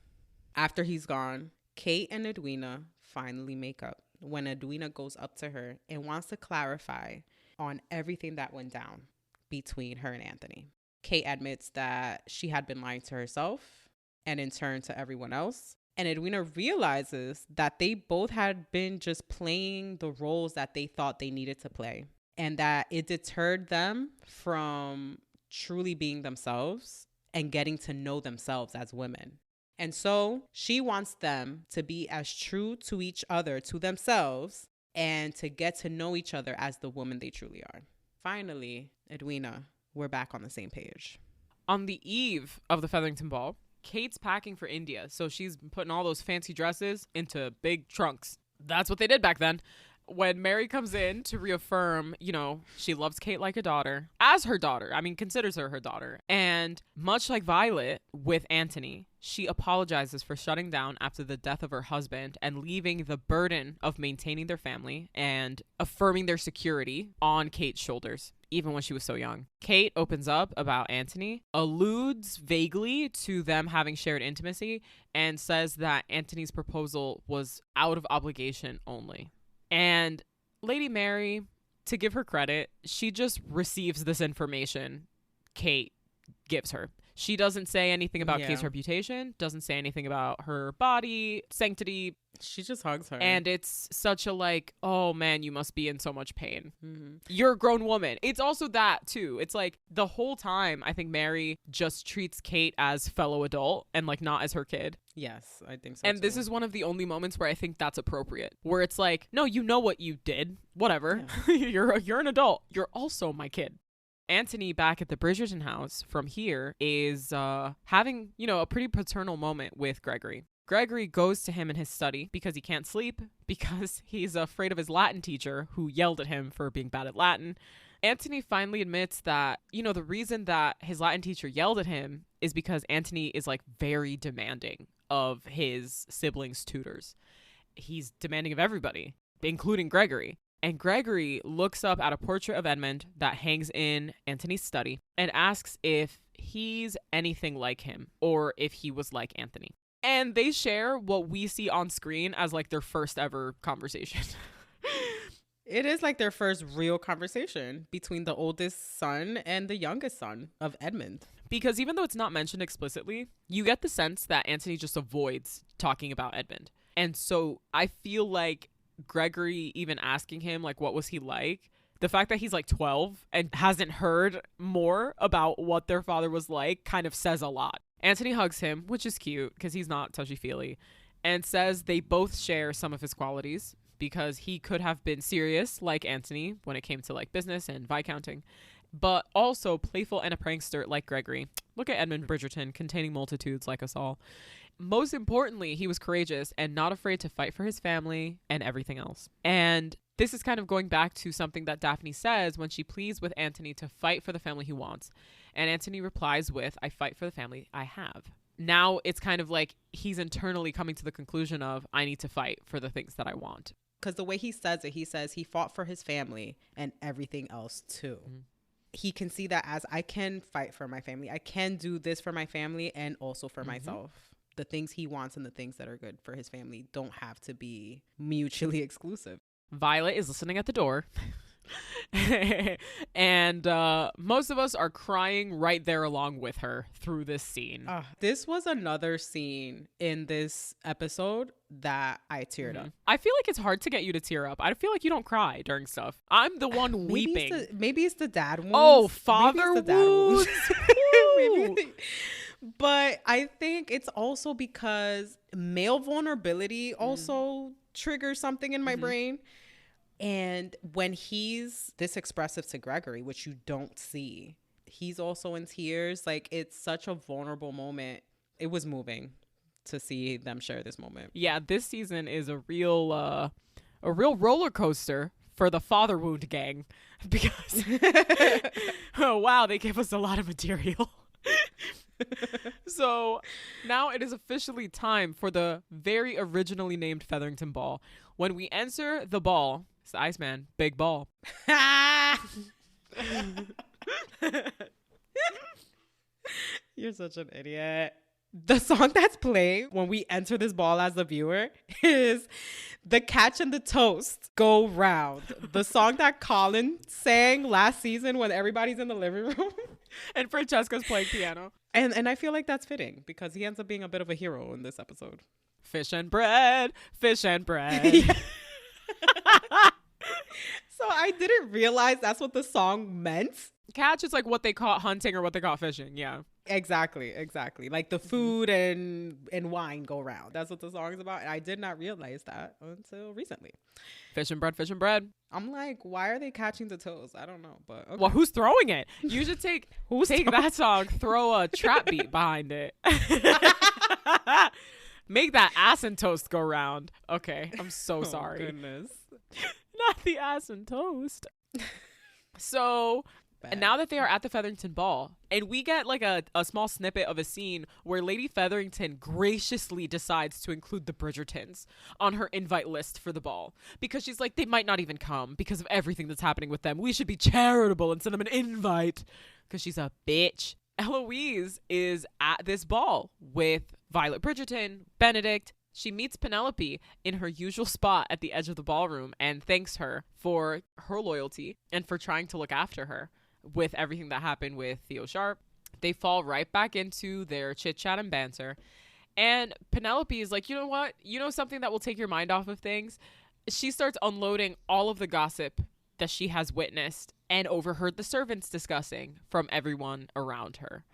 After he's gone, Kate and Edwina finally make up when Edwina goes up to her and wants to clarify on everything that went down between her and Anthony. Kate admits that she had been lying to herself and in turn to everyone else. And Edwina realizes that they both had been just playing the roles that they thought they needed to play and that it deterred them from truly being themselves and getting to know themselves as women. And so she wants them to be as true to each other, to themselves, and to get to know each other as the woman they truly are. Finally, Edwina, we're back on the same page. On the eve of the Featherington Ball, Kate's packing for India, so she's putting all those fancy dresses into big trunks. That's what they did back then. When Mary comes in to reaffirm, she loves Kate like a daughter, as her daughter. I mean, considers her daughter. And much like Violet with Anthony, she apologizes for shutting down after the death of her husband and leaving the burden of maintaining their family and affirming their security on Kate's shoulders, even when she was so young. Kate opens up about Anthony, alludes vaguely to them having shared intimacy, and says that Anthony's proposal was out of obligation only. And Lady Mary, to give her credit, she just receives this information Kate gives her. She doesn't say anything about Kate's reputation, doesn't say anything about her body, sanctity. She just hugs her. And it's such a like, oh man, you must be in so much pain. You're a grown woman. It's also that too. It's like the whole time I think Mary just treats Kate as fellow adult and like not as her kid. Yes, I think so. And this is one of the only moments where I think that's appropriate. Where it's like, no, you know what you did. Whatever. Yeah. You're an adult. You're also my kid. Anthony back at the Bridgerton house from here is having, you know, a pretty paternal moment with Gregory. Gregory goes to him in his study because he can't sleep, because he's afraid of his Latin teacher who yelled at him for being bad at Latin. Anthony finally admits that, you know, the reason that his Latin teacher yelled at him is because Anthony is like very demanding of his siblings' tutors. He's demanding of everybody, including Gregory. And Gregory looks up at a portrait of Edmund that hangs in Anthony's study and asks if he's anything like him or if he was like Anthony. And they share what we see on screen as like their first ever conversation. It is like their first real conversation between the oldest son and the youngest son of Edmund. Because even though it's not mentioned explicitly, you get the sense that Anthony just avoids talking about Edmund. And so I feel like Gregory even asking him like what was he like, the fact that he's like 12 and hasn't heard more about what their father was like kind of says a lot. Anthony hugs him, which is cute because he's not touchy-feely, and says they both share some of his qualities because he could have been serious like Anthony when it came to like business and viscounting, but also playful and a prankster like Gregory. Look at Edmund Bridgerton, containing multitudes like us all. Most importantly, he was courageous and not afraid to fight for his family and everything else. And this is kind of going back to something that Daphne says when she pleads with Anthony to fight for the family he wants. And Anthony replies with, I fight for the family I have. Now it's kind of like he's internally coming to the conclusion of, I need to fight for the things that I want. Because the way he says it, he says he fought for his family and everything else too. He can see that as I can fight for my family. I can do this for my family and also for myself. The things he wants and the things that are good for his family don't have to be mutually exclusive. Violet is listening at the door. And most of us are crying right there along with her through this scene. This was another scene in this episode that I teared up. I feel like it's hard to get you to tear up. I feel like you don't cry during stuff. I'm the one weeping. Maybe it's the dad wounds. Oh, father wounds. Maybe. But I think it's also because male vulnerability also triggers something in my brain. And when he's this expressive to Gregory, which you don't see, he's also in tears. Like, it's such a vulnerable moment. It was moving to see them share this moment. Yeah, this season is a real roller coaster for the father wound gang, because oh wow, they give us a lot of material. So now it is officially time for the very originally named Featherington Ball. When we enter the ball, it's the Iceman, big ball. You're such an idiot. The song that's playing when we enter this ball as the viewer is The Catch and the Toast Go Round. The song that Colin sang last season when everybody's in the living room. And Francesca's playing piano. And I feel like that's fitting because he ends up being a bit of a hero in this episode. Fish and bread, fish and bread. So I didn't realize that's what the song meant. Catch is like what they caught hunting or what they caught fishing. Yeah. Exactly. Like the food and wine go round. That's what the song is about. And I did not realize that until recently. Fish and bread, fish and bread. I'm like, why are they catching the toes? I don't know, but okay. Well, who's throwing it? You should take that song, throw a trap beat behind it. Make that ass and toast go round. Okay, I'm so sorry. Oh, goodness. Not the ass and toast. So... And now that they are at the Featherington Ball, and we get like a small snippet of a scene where Lady Featherington graciously decides to include the Bridgertons on her invite list for the ball. Because she's like, they might not even come because of everything that's happening with them. We should be charitable and send them an invite. Because she's a bitch. Eloise is at this ball with Violet Bridgerton, Benedict. She meets Penelope in her usual spot at the edge of the ballroom and thanks her for her loyalty and for trying to look after her with everything that happened with Theo Sharp. They fall right back into their chit chat and banter. And Penelope is like, you know what? You know something that will take your mind off of things? She starts unloading all of the gossip that she has witnessed and overheard the servants discussing from everyone around her.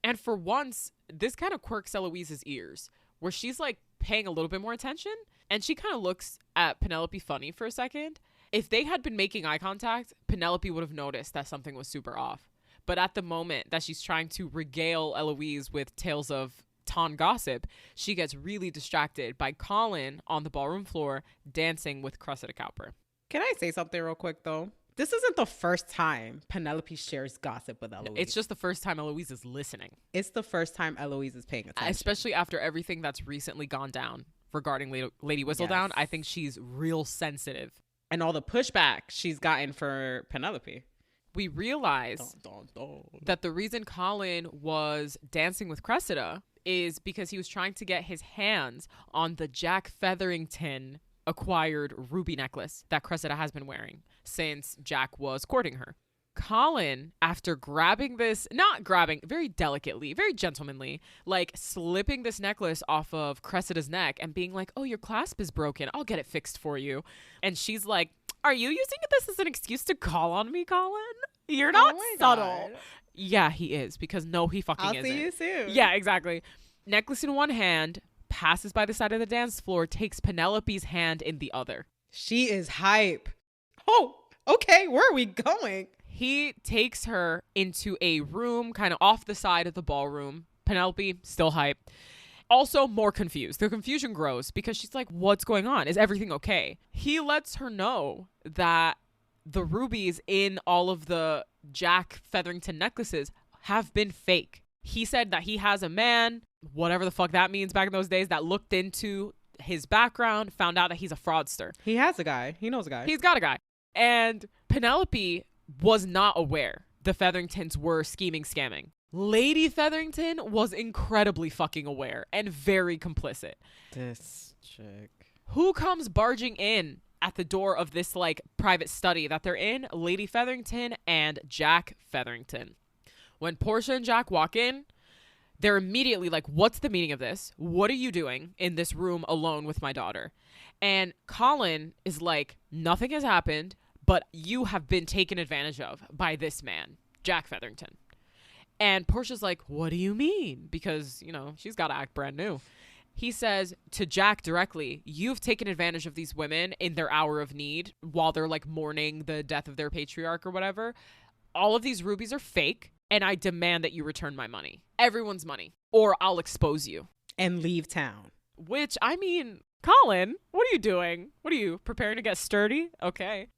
And for once, this kind of quirks Eloise's ears, where she's like paying a little bit more attention. And she kind of looks at Penelope funny for a second. If they had been making eye contact, Penelope would have noticed that something was super off. But at the moment that she's trying to regale Eloise with tales of ton gossip, she gets really distracted by Colin on the ballroom floor dancing with Cressida Cowper. Can I say something real quick, though? This isn't the first time Penelope shares gossip with Eloise. It's just the first time Eloise is listening. It's the first time Eloise is paying attention. Especially after everything that's recently gone down regarding Lady Whistledown. Yes. I think she's real sensitive. And all the pushback she's gotten for Penelope. We realize that the reason Colin was dancing with Cressida is because he was trying to get his hands on the Jack Featherington acquired ruby necklace that Cressida has been wearing since Jack was courting her. Colin, after grabbing this, not grabbing, very delicately, very gentlemanly, like slipping this necklace off of Cressida's neck and being like, oh, your clasp is broken. I'll get it fixed for you. And she's like, are you using this as an excuse to call on me, Colin? You're not subtle. God. Yeah, he is, because no, he fucking isn't. I'll see you soon. Yeah, exactly. Necklace in one hand, passes by the side of the dance floor, takes Penelope's hand in the other. She is hype. Oh, okay, where are we going? He takes her into a room kind of off the side of the ballroom. Penelope, still hype. Also more confused. The confusion grows because she's like, what's going on? Is everything okay? He lets her know that the rubies in all of the Jack Featherington necklaces have been fake. He said that he has a man, whatever the fuck that means back in those days, that looked into his background, found out that he's a fraudster. He has a guy. He knows a guy. He's got a guy. And Penelope was not aware the Featheringtons were scheming, scamming. Lady Featherington was incredibly fucking aware and very complicit. This chick. Who comes barging in at the door of this like private study that they're in? Lady Featherington and Jack Featherington. When Portia and Jack walk in, they're immediately like, what's the meaning of this? What are you doing in this room alone with my daughter? And Colin is like, nothing has happened, but you have been taken advantage of by this man, Jack Featherington. And Portia's like, what do you mean? Because, you know, she's got to act brand new. He says to Jack directly, you've taken advantage of these women in their hour of need while they're like mourning the death of their patriarch or whatever. All of these rubies are fake, and I demand that you return my money. Everyone's money, or I'll expose you. And leave town. Which, I mean, Colin, what are you doing? What are you, preparing to get sturdy? Okay.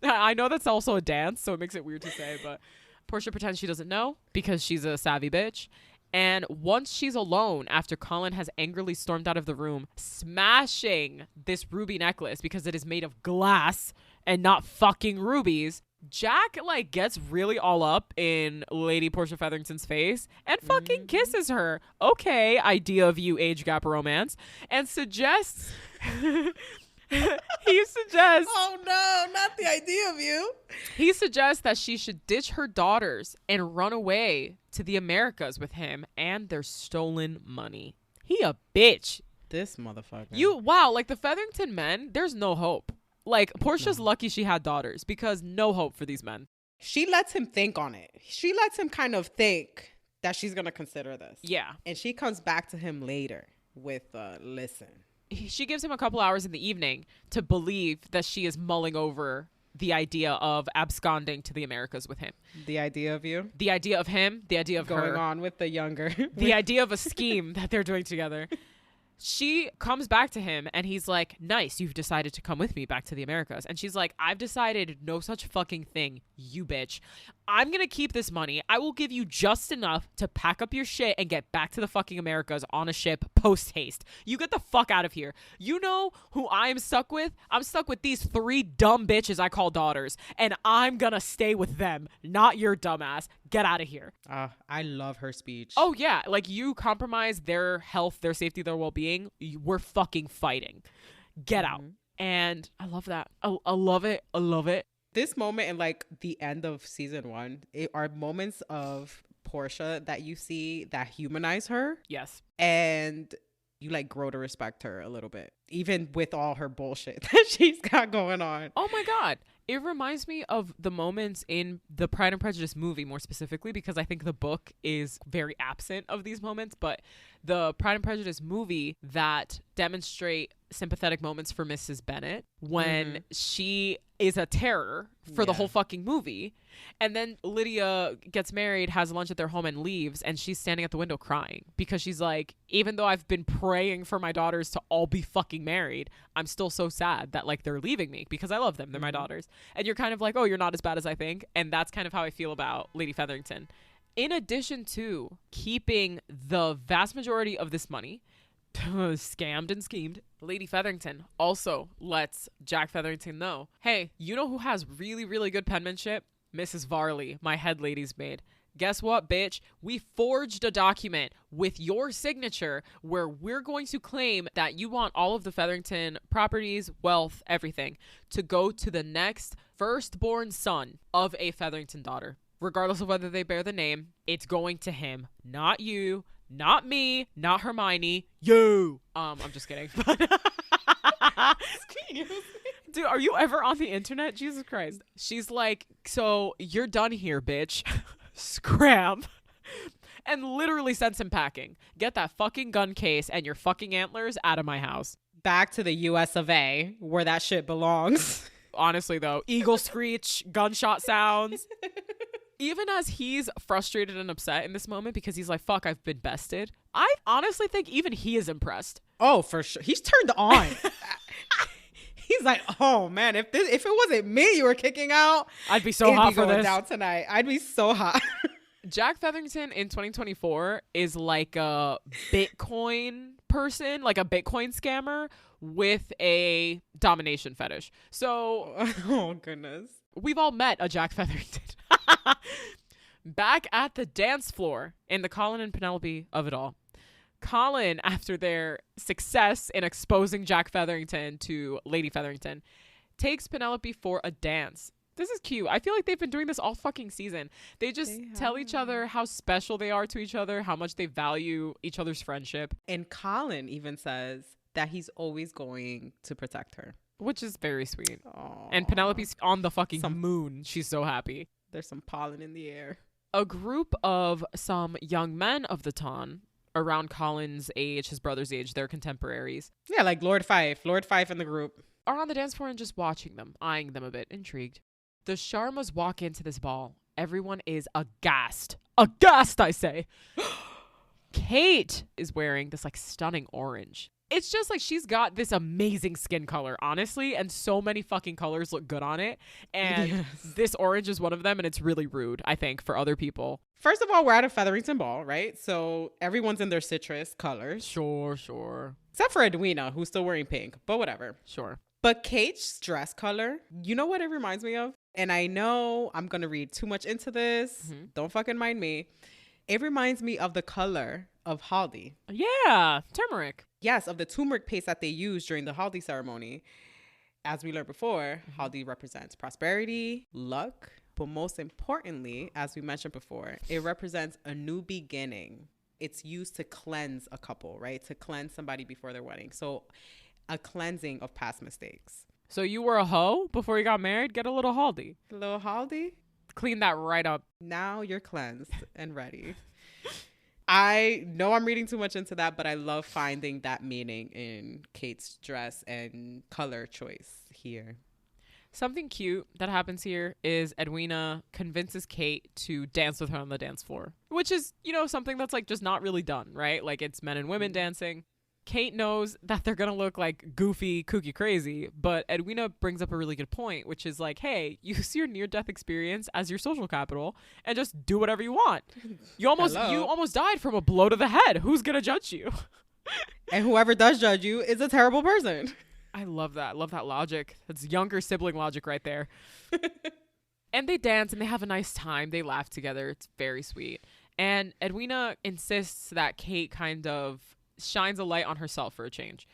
I know that's also a dance, so it makes it weird to say, but Portia pretends she doesn't know because she's a savvy bitch. And once she's alone, after Colin has angrily stormed out of the room, smashing this ruby necklace because it is made of glass and not fucking rubies, Jack like gets really all up in Lady Portia Featherington's face and fucking kisses her. Okay, idea of you age gap romance. And suggests he suggests, oh no, not the idea of you. He suggests that she should ditch her daughters and run away to the Americas with him and their stolen money. He a bitch. This motherfucker. Wow, like the Featherington men, there's no hope. Like Portia's lucky she had daughters because no hope for these men. She lets him think on it. She lets him kind of think that she's going to consider this. Yeah. And she comes back to him later with listen. She gives him a couple hours in the evening to believe that she is mulling over the idea of absconding to the Americas with him. The idea of you? The idea of him. The idea of going her. Going on with the younger. The idea of a scheme that they're doing together. She comes back to him and he's like, nice, you've decided to come with me back to the Americas. And she's like, I've decided no such fucking thing, you bitch. I'm going to keep this money. I will give you just enough to pack up your shit and get back to the fucking Americas on a ship post haste. You get the fuck out of here. You know who I'm stuck with? I'm stuck with these 3 dumb bitches I call daughters. And I'm going to stay with them, not your dumbass. Get out of here. I love her speech. Oh, yeah. Like, you compromise their health, their safety, their well-being. We're fucking fighting. Get out. And I love that. I love it. I love it. This moment in like the end of season 1, it are moments of Portia that you see that humanize her. Yes. And you like grow to respect her a little bit, even with all her bullshit that she's got going on. Oh my God. It reminds me of the moments in the Pride and Prejudice movie, more specifically, because I think the book is very absent of these moments. But the Pride and Prejudice movie that demonstrate sympathetic moments for Mrs. Bennet when she is a terror for the whole fucking movie. And then Lydia gets married, has lunch at their home and leaves. And she's standing at the window crying because she's like, even though I've been praying for my daughters to all be fucking married, I'm still so sad that like they're leaving me because I love them. They're my daughters. And you're kind of like, oh, you're not as bad as I think. And that's kind of how I feel about Lady Featherington. In addition to keeping the vast majority of this money, scammed and schemed, Lady Featherington also lets Jack Featherington know, hey, you know who has really, really good penmanship? Mrs. Varley, my head lady's maid. Guess what, bitch? We forged a document with your signature where we're going to claim that you want all of the Featherington properties, wealth, everything to go to the next firstborn son of a Featherington daughter. Regardless of whether they bear the name, it's going to him, not you, not me, not Hermione, you. I'm just kidding. Dude, are you ever on the internet? Jesus Christ. She's like, so you're done here, bitch. Scram. And literally sends him packing. Get that fucking gun case and your fucking antlers out of my house. Back to the US of A, where that shit belongs. Honestly, though, eagle screech, gunshot sounds. Even as he's frustrated and upset in this moment because he's like, fuck, I've been bested. I honestly think even he is impressed. Oh, for sure. He's turned on. He's like, oh man, if it wasn't me you were kicking out, I'd be so hot for going this. Down tonight. I'd be so hot. Jack Featherington in 2024 is like a Bitcoin person, like a Bitcoin scammer with a domination fetish. So, oh goodness. We've all met a Jack Featherington. Back at the dance floor in the Colin and Penelope of it all. Colin, after their success in exposing Jack Featherington to Lady Featherington, takes Penelope for a dance. This is cute. I feel like they've been doing this all fucking season. They tell each other how special they are to each other, how much they value each other's friendship. And Colin even says that he's always going to protect her. Which is very sweet. Aww. And Penelope's on the fucking moon. She's so happy. There's some pollen in the air. A group of some young men of the ton around Colin's age, his brother's age, they're contemporaries. Yeah, like Lord Fife in the group. Are on the dance floor and just watching them, eyeing them a bit, intrigued. The Sharmas walk into this ball. Everyone is aghast. Aghast, I say. Kate is wearing this like stunning orange. It's just like she's got this amazing skin color, honestly, and so many fucking colors look good on it. And this orange is one of them, and it's really rude, I think, for other people. First of all, we're at a Featherington ball, right? So everyone's in their citrus colors. Sure. Except for Edwina, who's still wearing pink, but whatever. Sure. But Kate's dress color, you know what it reminds me of? And I know I'm going to read too much into this. Mm-hmm. Don't fucking mind me. It reminds me of the color of Haldi. Yeah, turmeric. Yes, of the turmeric paste that they used during the Haldi ceremony. As we learned before, Haldi represents prosperity, luck, but most importantly, as we mentioned before, it represents a new beginning. It's used to cleanse a couple, right? To cleanse somebody before their wedding. So a cleansing of past mistakes. So you were a hoe before you got married? Get a little Haldi. A little Haldi? Clean that right up. Now you're cleansed and ready. I know I'm reading too much into that, but I love finding that meaning in Kate's dress and color choice here. Something cute that happens here is Edwina convinces Kate to dance with her on the dance floor, which is, you know, something that's like just not really done, right? Like it's men and women dancing. Kate knows that they're going to look like goofy, kooky, crazy, but Edwina brings up a really good point, which is like, hey, use your near-death experience as your social capital and just do whatever you want. You almost died from a blow to the head. Who's going to judge you? And whoever does judge you is a terrible person. I love that. I love that logic. That's younger sibling logic right there. And they dance and they have a nice time. They laugh together. It's very sweet. And Edwina insists that Kate kind of shines a light on herself for a change.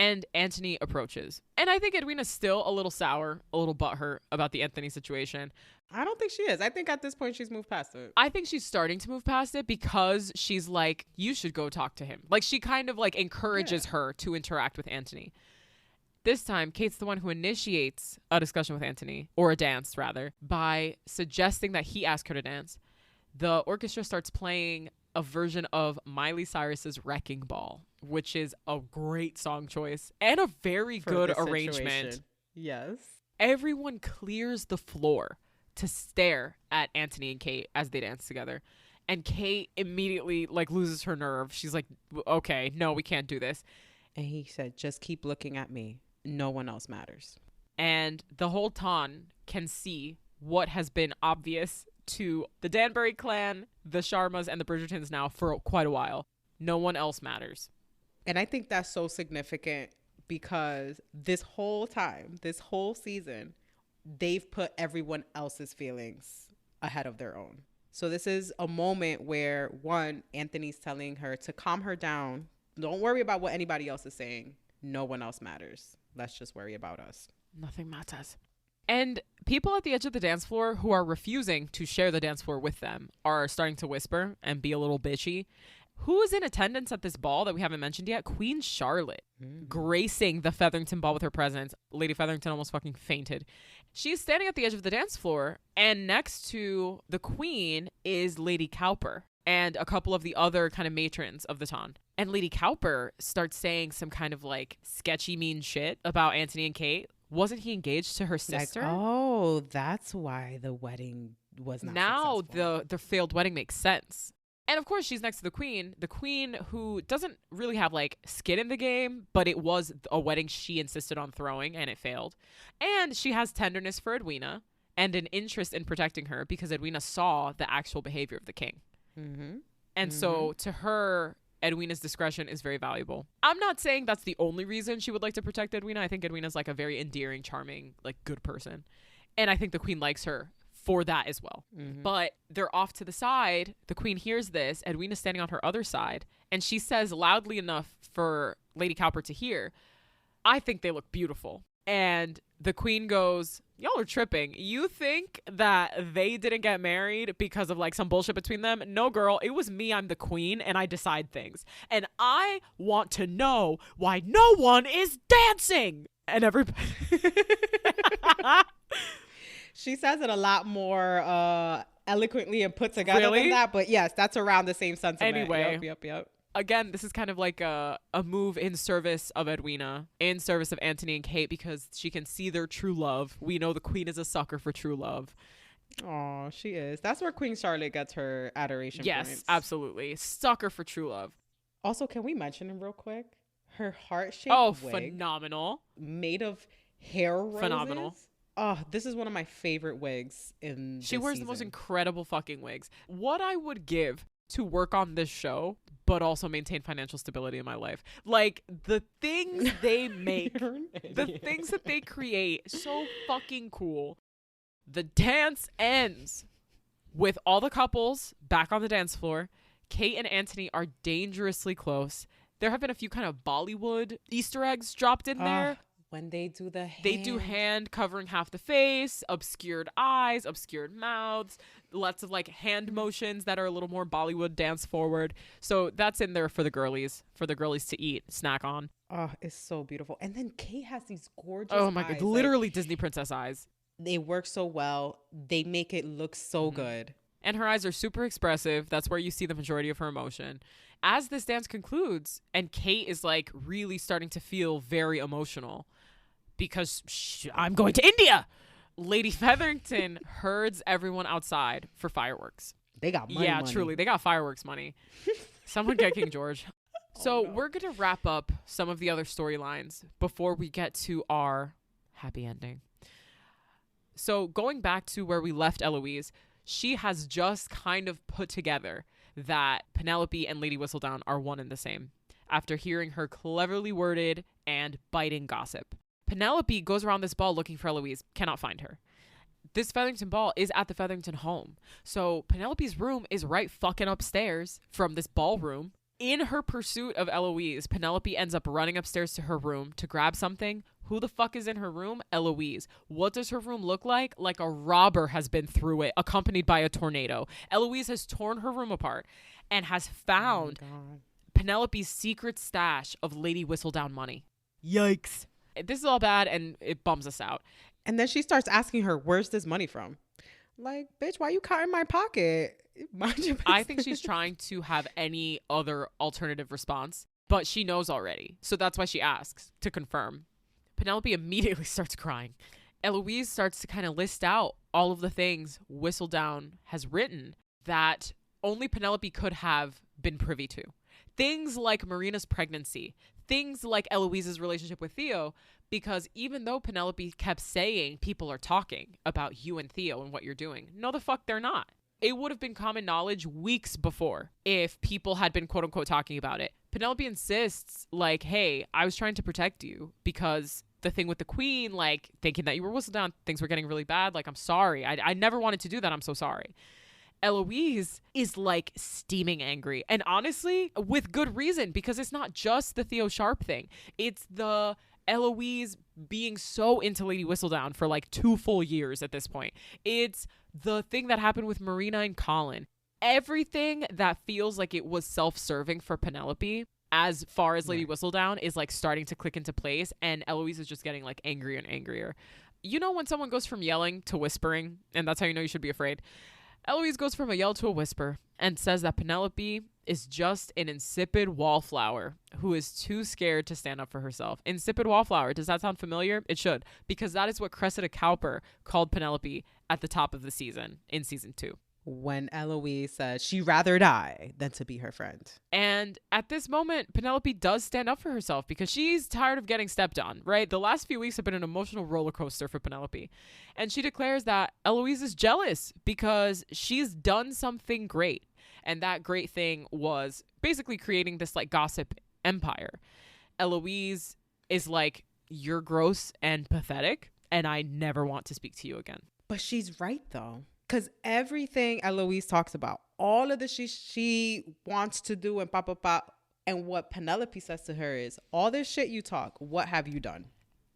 And Anthony approaches. And I think Edwina's still a little sour, a little butthurt about the Anthony situation. I don't think she is. I think at this point she's moved past it. I think she's starting to move past it because she's like, you should go talk to him. Like, she kind of like encourages her to interact with Anthony. This time, Kate's the one who initiates a discussion with Anthony, or a dance rather, by suggesting that he ask her to dance. The orchestra starts playing a version of Miley Cyrus's Wrecking Ball, which is a great song choice and a very good arrangement. Yes. Everyone clears the floor to stare at Anthony and Kate as they dance together. And Kate immediately like loses her nerve. She's like, okay, no, we can't do this. And he said, just keep looking at me. No one else matters. And the whole ton can see what has been obvious to the Danbury clan, the Sharmas, and the Bridgertons now for quite a while. No one else matters. And I think that's so significant because this whole time, this whole season, they've put everyone else's feelings ahead of their own. So this is a moment where, one, Anthony's telling her to calm her down. Don't worry about what anybody else is saying. No one else matters. Let's just worry about us. Nothing matters. And people at the edge of the dance floor who are refusing to share the dance floor with them are starting to whisper and be a little bitchy. Who is in attendance at this ball that we haven't mentioned yet? Queen Charlotte, gracing the Featherington ball with her presence. Lady Featherington almost fucking fainted. She's standing at the edge of the dance floor, and next to the queen is Lady Cowper and a couple of the other kind of matrons of the ton. And Lady Cowper starts saying some kind of like sketchy mean shit about Anthony and Kate. Wasn't he engaged to her sister? Like, oh, that's why the wedding was not successful. Now the failed wedding makes sense. And of course, she's next to the queen who doesn't really have like skin in the game, but it was a wedding she insisted on throwing and it failed. And she has tenderness for Edwina and an interest in protecting her because Edwina saw the actual behavior of the king. Mm-hmm. And so to her, Edwina's discretion is very valuable. I'm not saying that's the only reason she would like to protect Edwina. I think Edwina's like a very endearing, charming, like good person. And I think the queen likes her for that as well. Mm-hmm. But they're off to the side. The queen hears this. Edwina's standing on her other side. And she says loudly enough for Lady Cowper to hear, I think they look beautiful. And the queen goes, y'all are tripping. You think that they didn't get married because of like some bullshit between them? No, girl, it was me. I'm the queen and I decide things. And I want to know why no one is dancing. And everybody... She says it a lot more eloquently and put together than that. But yes, that's around the same sentiment. Anyway. Yep. Again, this is kind of like a move in service of Edwina, in service of Anthony and Kate, because she can see their true love. We know the queen is a sucker for true love. Oh, she is. That's where Queen Charlotte gets her adoration Yes, points. absolutely. Sucker for true love. Also, can we mention him real quick? Her heart-shaped wig. Phenomenal. Made of hair roses. Phenomenal. Oh, this is one of my favorite wigs in She wears season. the most incredible fucking wigs. What I would give to work on this show, but also maintain financial stability in my life. Like, the things they make, the things that they create, so fucking cool. The dance ends with all the couples back on the dance floor. Kate and Anthony are dangerously close. There have been a few kind of Bollywood Easter eggs dropped in there. When they do the hand. They do hand covering half the face, obscured eyes, obscured mouths, lots of like hand motions that are a little more Bollywood dance forward. So that's in there for the girlies to eat, snack on. Oh, it's so beautiful. And then Kate has these gorgeous Oh my eyes. God, literally like, Disney princess eyes. They work so well. They make it look so good. And her eyes are super expressive. That's where you see the majority of her emotion. As this dance concludes, and Kate is like really starting to feel very emotional, because I'm going to India. Lady Featherington herds everyone outside for fireworks. They got money. Yeah, truly. They got fireworks money. Someone get King George. So we're going to wrap up some of the other storylines before we get to our happy ending. So going back to where we left Eloise, she has just kind of put together that Penelope and Lady Whistledown are one and the same after hearing her cleverly worded and biting gossip. Penelope goes around this ball looking for Eloise, cannot find her. This Featherington ball is at the Featherington home. So Penelope's room is right fucking upstairs from this ballroom. In her pursuit of Eloise, Penelope ends up running upstairs to her room to grab something. Who the fuck is in her room? Eloise. What does her room look like? Like a robber has been through it, accompanied by a tornado. Eloise has torn her room apart and has found Penelope's secret stash of Lady Whistledown money. Yikes. This is all bad, and it bums us out. And then she starts asking her, where's this money from? Like, bitch, why you counting my pocket? Mind your business. I think she's trying to have any other alternative response, but she knows already. So that's why she asks to confirm. Penelope immediately starts crying. Eloise starts to kind of list out all of the things Whistledown has written that only Penelope could have been privy to. Things like Marina's pregnancy, things like Eloise's relationship with Theo, because even though Penelope kept saying people are talking about you and Theo and what you're doing, no the fuck they're not. It would have been common knowledge weeks before if people had been quote unquote talking about it. Penelope insists like, hey, I was trying to protect you because the thing with the queen, like thinking that you were Whistledown, things were getting really bad. Like, I'm sorry. I never wanted to do that. I'm so sorry. Eloise is like steaming angry. And honestly, with good reason, because it's not just the Theo Sharp thing. It's the Eloise being so into Lady Whistledown for like 2 full years at this point. It's the thing that happened with Marina and Colin. Everything that feels like it was self-serving for Penelope as far as Lady Whistledown is like starting to click into place, and Eloise is just getting like angrier and angrier. You know when someone goes from yelling to whispering, and that's how you know you should be afraid? Eloise goes from a yell to a whisper and says that Penelope is just an insipid wallflower who is too scared to stand up for herself. Insipid wallflower. Does that sound familiar? It should, because that is what Cressida Cowper called Penelope at the top of the season in season 2. When Eloise says she'd rather die than to be her friend. And at this moment, Penelope does stand up for herself because she's tired of getting stepped on, right? The last few weeks have been an emotional roller coaster for Penelope. And she declares that Eloise is jealous because she's done something great. And that great thing was basically creating this like gossip empire. Eloise is like, you're gross and pathetic, and I never want to speak to you again. But she's right, though. Because everything Eloise talks about, all of the she wants to do and and what Penelope says to her is, all this shit you talk, what have you done?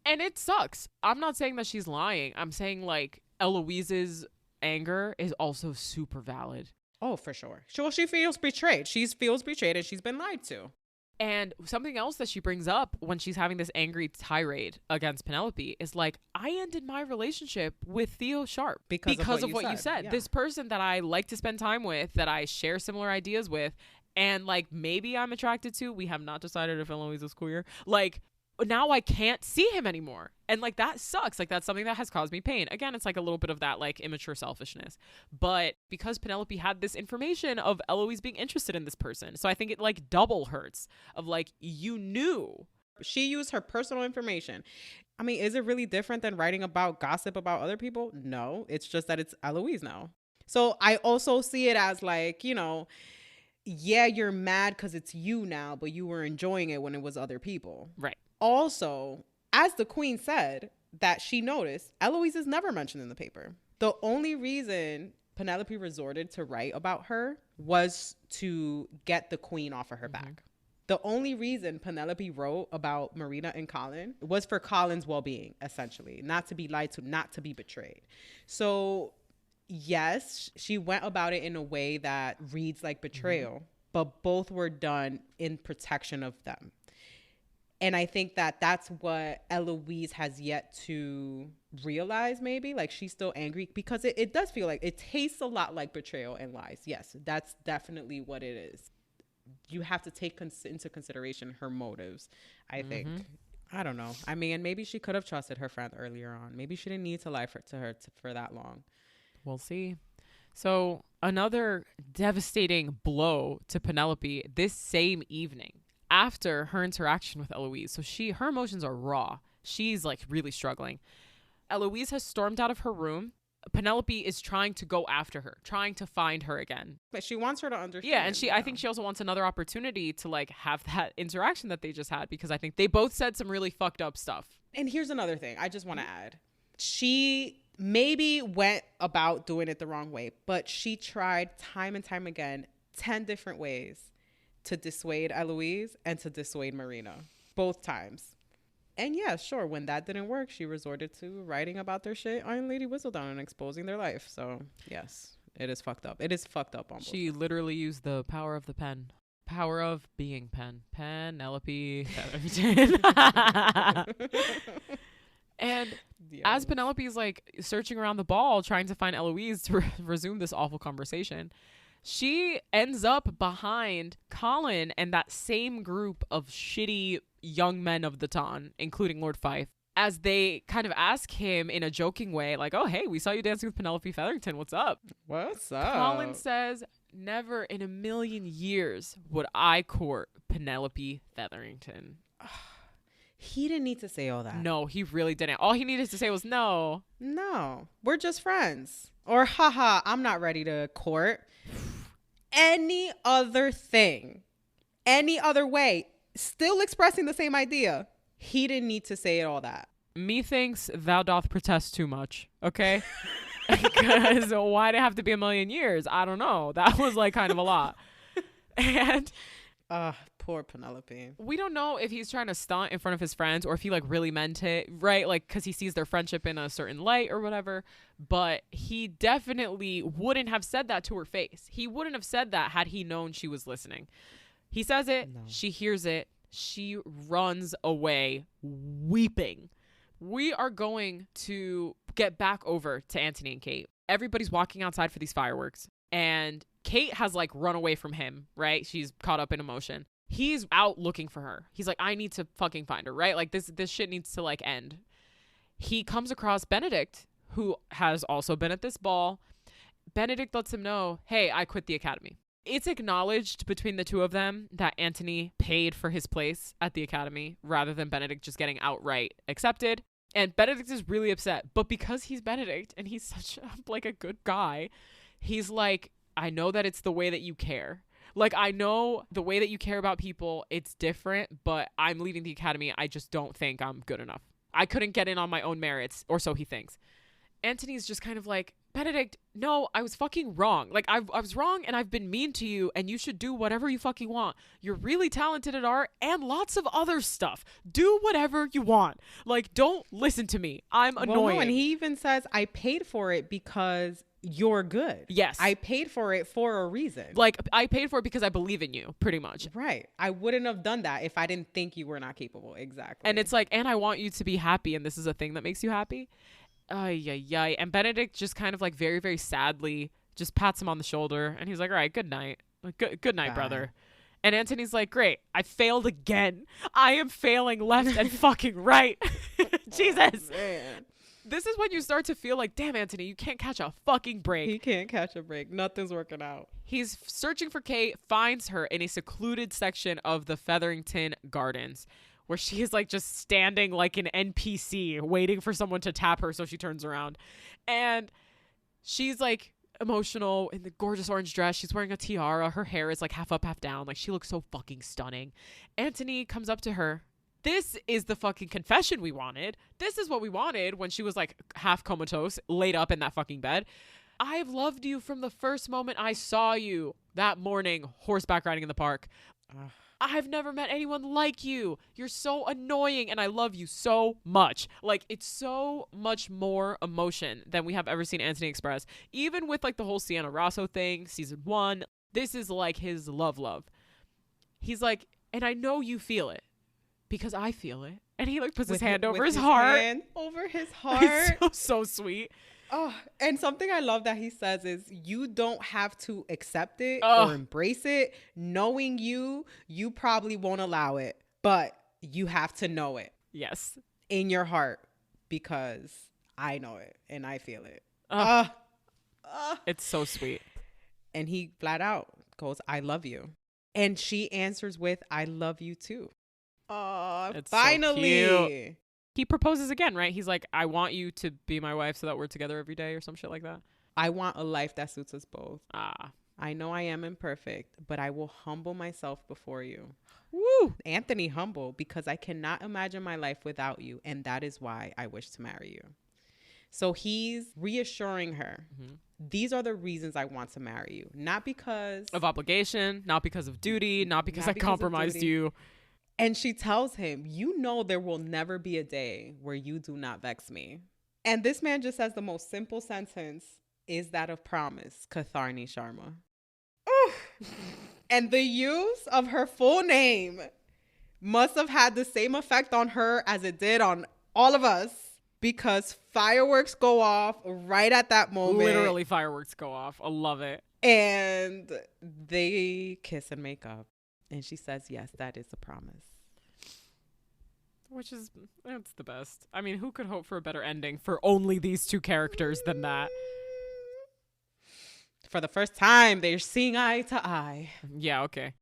And it sucks. I'm not saying that she's lying. I'm saying like Eloise's anger is also super valid. Oh, for sure. Sure, she feels betrayed. She feels betrayed and she's been lied to. And something else that she brings up when she's having this angry tirade against Penelope is like, I ended my relationship with Theo Sharp because of what you said. Yeah. This person that I like to spend time with, that I share similar ideas with, and like maybe I'm attracted to. We have not decided if Eloise is queer. Like, now I can't see him anymore. And like, that sucks. Like, that's something that has caused me pain. Again, it's like a little bit of that like immature selfishness. But because Penelope had this information of Eloise being interested in this person, so I think it like double hurts of like, you knew. She used her personal information. I mean, is it really different than writing about gossip about other people? No, it's just that it's Eloise now. So I also see it as like, you know, yeah, you're mad because it's you now, but you were enjoying it when it was other people. Right. Also, as the queen said that she noticed, Eloise is never mentioned in the paper. The only reason Penelope resorted to write about her was to get the queen off of her back. The only reason Penelope wrote about Marina and Colin was for Colin's well-being, essentially. Not to be lied to, not to be betrayed. So, yes, she went about it in a way that reads like betrayal, but both were done in protection of them. And I think that that's what Eloise has yet to realize, maybe. Like, she's still angry because it does feel like it tastes a lot like betrayal and lies. Yes, that's definitely what it is. You have to take into consideration her motives, I think. I don't know. I mean, maybe she could have trusted her friend earlier on. Maybe she didn't need to lie to her for that long. We'll see. So another devastating blow to Penelope this same evening. After her interaction with Eloise, so her emotions are raw. She's like really struggling. Eloise has stormed out of her room. Penelope is trying to go after her, trying to find her again. But she wants her to understand. Yeah, and I think she also wants another opportunity to like have that interaction that they just had, because I think they both said some really fucked up stuff. And here's another thing I just want to add. She maybe went about doing it the wrong way, but she tried time and time again, 10 different ways to dissuade Eloise and to dissuade Marina. Both times. And yeah, sure, when that didn't work, she resorted to writing about their shit on Lady Whistledown and exposing their life. So, yes, it is fucked up. It is fucked up on both She sides. literally used the power of the pen. Power of being pen. Penelope Featherington. And as Penelope's like searching around the ball trying to find Eloise to resume this awful conversation, she ends up behind Colin and that same group of shitty young men of the ton, including Lord Fife, as they kind of ask him in a joking way, like, oh, hey, we saw you dancing with Penelope Featherington. What's up? What's up? Colin says, never in a million years would I court Penelope Featherington. He didn't need to say all that. No, he really didn't. All he needed to say was no. No, we're just friends. Or, haha, I'm not ready to court. Any other thing, any other way, still expressing the same idea. He didn't need to say all that. Methinks thou doth protest too much, okay? Because why'd it have to be a million years? I don't know. That was like kind of a lot. And poor Penelope. we don't know if he's trying to stunt in front of his friends or if he like really meant it, right? Like, because he sees their friendship in a certain light or whatever. But he definitely wouldn't have said that to her face. He wouldn't have said that had he known she was listening. He says it. No. She hears it. She runs away weeping. We are going to get back over to Anthony and Kate. Everybody's walking outside for these fireworks. And Kate has like run away from him, right? She's caught up in emotion. He's out looking for her. He's like, I need to fucking find her, right? Like this shit needs to like end. He comes across Benedict, who has also been at this ball. Benedict lets him know, hey, I quit the academy. It's acknowledged between the two of them that Anthony paid for his place at the academy rather than Benedict just getting outright accepted. And Benedict is really upset. But because he's Benedict and he's such a good guy, he's like, I know that it's the way that you care. Like, I know the way that you care about people, it's different, but I'm leaving the academy. I just don't think I'm good enough. I couldn't get in on my own merits, or so he thinks. Anthony's just kind of like, Benedict, no, I was fucking wrong. Like, I was wrong and I've been mean to you and you should do whatever you fucking want. You're really talented at art and lots of other stuff. Do whatever you want. Like, don't listen to me. I'm annoying. Well, no, and he even says, I paid for it because you're good. Yes. I paid for it for a reason. Like, I paid for it because I believe in you, pretty much. Right. I wouldn't have done that if I didn't think you were not capable. Exactly. And it's like, and I want you to be happy, and this is a thing that makes you happy. And Benedict just kind of like very, very sadly just pats him on the shoulder, and he's like, all right, good night. Like, good night, brother. And Anthony's like, great, I failed again. I am failing left and fucking right. Jesus. Oh, man. This is when you start to feel like, damn, Anthony, you can't catch a fucking break. He can't catch a break. Nothing's working out. He's searching for Kate, finds her in a secluded section of the Featherington Gardens, where she is like just standing like an NPC waiting for someone to tap her so she turns around. And she's like emotional in the gorgeous orange dress. She's wearing a tiara. Her hair is like half up, half down. Like, she looks so fucking stunning. Anthony comes up to her. This is the fucking confession we wanted. This is what we wanted when she was like half comatose, laid up in that fucking bed. I've loved you from the first moment I saw you that morning, horseback riding in the park. I've never met anyone like you. You're so annoying and I love you so much. Like, it's so much more emotion than we have ever seen Anthony express. Even with like the whole Sienna Rosso thing, season 1, this is like his love. He's like, and I know you feel it because I feel it. And he like puts his hand over his heart. Hand over his heart. It's so sweet. Oh, and something I love that he says is, you don't have to accept it or embrace it. Knowing you probably won't allow it, but you have to know it. Yes. In your heart, because I know it and I feel it. It's so sweet. And he flat out goes, I love you. And she answers with, I love you too. Oh, finally. So cute. He proposes again, right? He's like, I want you to be my wife so that we're together every day or some shit like that. I want a life that suits us both. I know I am imperfect, but I will humble myself before you. Woo! Anthony humble, because I cannot imagine my life without you. And that is why I wish to marry you. So he's reassuring her. These are the reasons I want to marry you. Not because of obligation, not because of duty, not because I compromised you. And she tells him, you know there will never be a day where you do not vex me. And this man just says the most simple sentence, is that of promise, Katharni Sharma. And the use of her full name must have had the same effect on her as it did on all of us, because fireworks go off right at that moment. Literally fireworks go off. I love it. And they kiss and make up. And she says, yes, that is a promise. Which is, that's the best. I mean, who could hope for a better ending for only these two characters than that? For the first time, they're seeing eye to eye. Yeah, okay.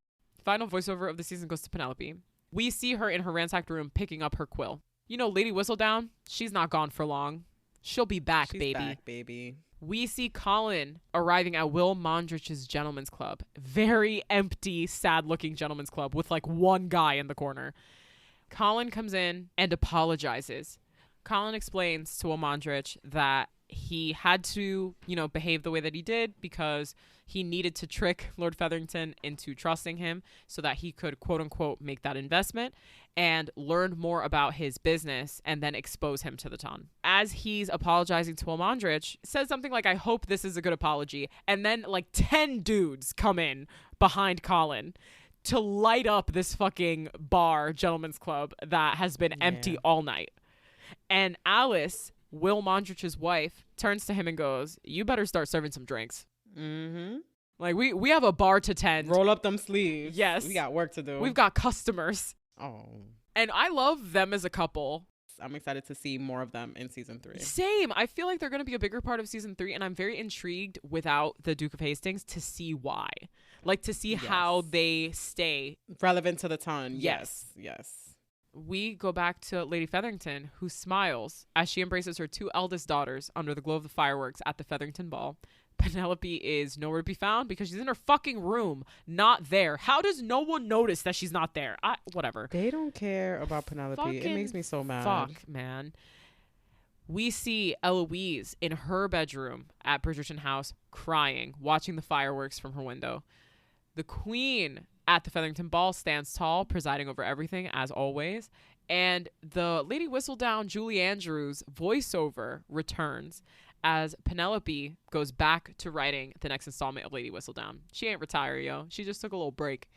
Final voiceover of the season goes to Penelope. We see her in her ransacked room picking up her quill. You know, Lady Whistledown, she's not gone for long. She'll be back, She's baby. back, baby. We see Colin arriving at Will Mondrich's gentleman's club. Very empty, sad-looking gentleman's club with like one guy in the corner. Colin comes in and apologizes. Colin explains to Will Mondrich that he had to, you know, behave the way that he did because he needed to trick Lord Featherington into trusting him so that he could, quote unquote, make that investment and learn more about his business and then expose him to the ton. As he's apologizing to Will Mondrich, says something like, I hope this is a good apology. And then like 10 dudes come in behind Colin to light up this fucking bar, gentleman's club, that has been empty all night. And Alice, Will Mondrich's wife, turns to him and goes, you better start serving some drinks. Mm-hmm. Like, we have a bar to tend. Roll up them sleeves. Yes. We got work to do. We've got customers. Oh. And I love them as a couple. I'm excited to see more of them in season 3. Same. I feel like they're going to be a bigger part of season 3, and I'm very intrigued without the Duke of Hastings to see why. Like, to see how they stay relevant to the ton. Yes. We go back to Lady Featherington, who smiles as she embraces her 2 eldest daughters under the glow of the fireworks at the Featherington Ball. Penelope is nowhere to be found because she's in her fucking room, not there. How does no one notice that she's not there? Whatever. They don't care about Penelope. It makes me so mad. Fuck, man. We see Eloise in her bedroom at Bridgerton House crying, watching the fireworks from her window. The Queen at the Featherington Ball stands tall, presiding over everything, as always. And the Lady Whistledown, Julie Andrews voiceover returns as Penelope goes back to writing the next installment of Lady Whistledown. She ain't retired, yo. She just took a little break.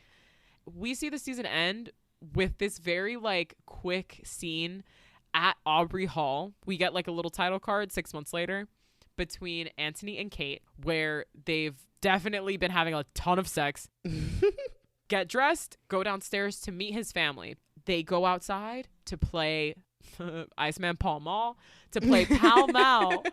We see the season end with this very, like, quick scene at Aubrey Hall. We get, like, a little title card 6 months later between Anthony and Kate, where they've definitely been having a ton of sex. Get dressed, go downstairs to meet his family. They go outside to play Iceman Paul Mall, to play Pall Mall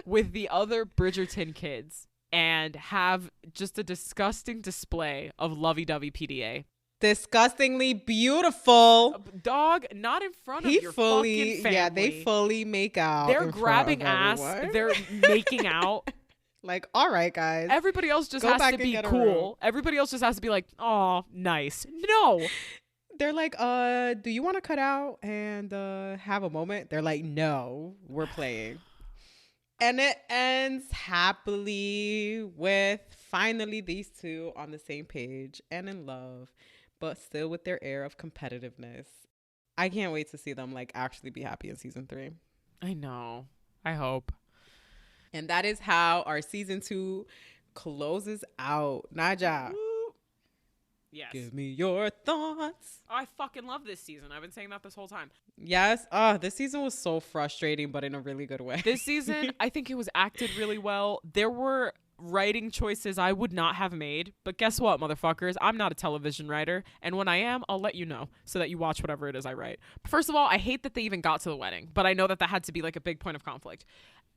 with the other Bridgerton kids, and have just a disgusting display of lovey-dovey PDA. Disgustingly beautiful. Dog, not in front of your fucking family. Yeah, they fully make out. They're grabbing ass. They're making out. Like, all right, guys. Everybody else just has to be cool. Everybody else just has to be like, oh, nice. No. They're like, do you want to cut out and have a moment? They're like, no, we're playing. And it ends happily with finally these two on the same page and in love, but still with their air of competitiveness. I can't wait to see them like actually be happy in season 3. I know. I hope. And that is how our season 2 closes out. Nadja. Yes. Give me your thoughts. I fucking love this season. I've been saying that this whole time. Yes. This season was so frustrating, but in a really good way. This season, I think it was acted really well. There were writing choices I would not have made. But guess what, motherfuckers? I'm not a television writer. And when I am, I'll let you know so that you watch whatever it is I write. First of all, I hate that they even got to the wedding. But I know that had to be like a big point of conflict.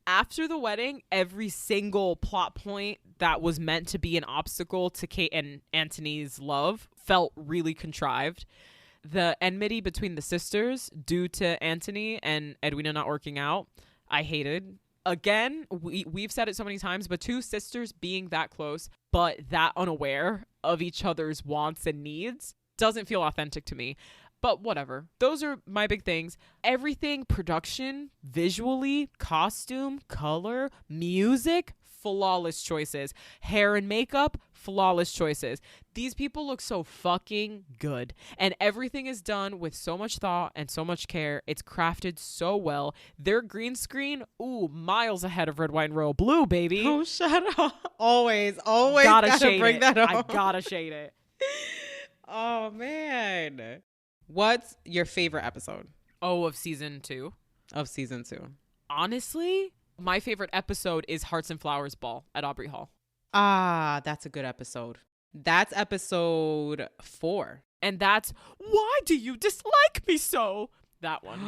After the wedding, every single plot point that was meant to be an obstacle to Kate and Anthony's love felt really contrived. The enmity between the sisters due to Anthony and Edwina not working out, I hated. Again, we've said it so many times, but 2 sisters being that close, but that unaware of each other's wants and needs doesn't feel authentic to me. But whatever. Those are my big things. Everything, production, visually, costume, color, music, flawless choices. Hair and makeup, flawless choices. These people look so fucking good. And everything is done with so much thought and so much care. It's crafted so well. Their green screen, ooh, miles ahead of Red, White, and Royal Blue, baby. Oh, shut up. Always gotta shade bring it. that up. I gotta shade it. Oh, man. What's your favorite episode Oh, of season 2? of season 2? Honestly, my favorite episode is Hearts and Flowers Ball at Aubrey Hall. Ah, that's a good episode. That's episode 4. And that's Why Do You Dislike Me So? That one.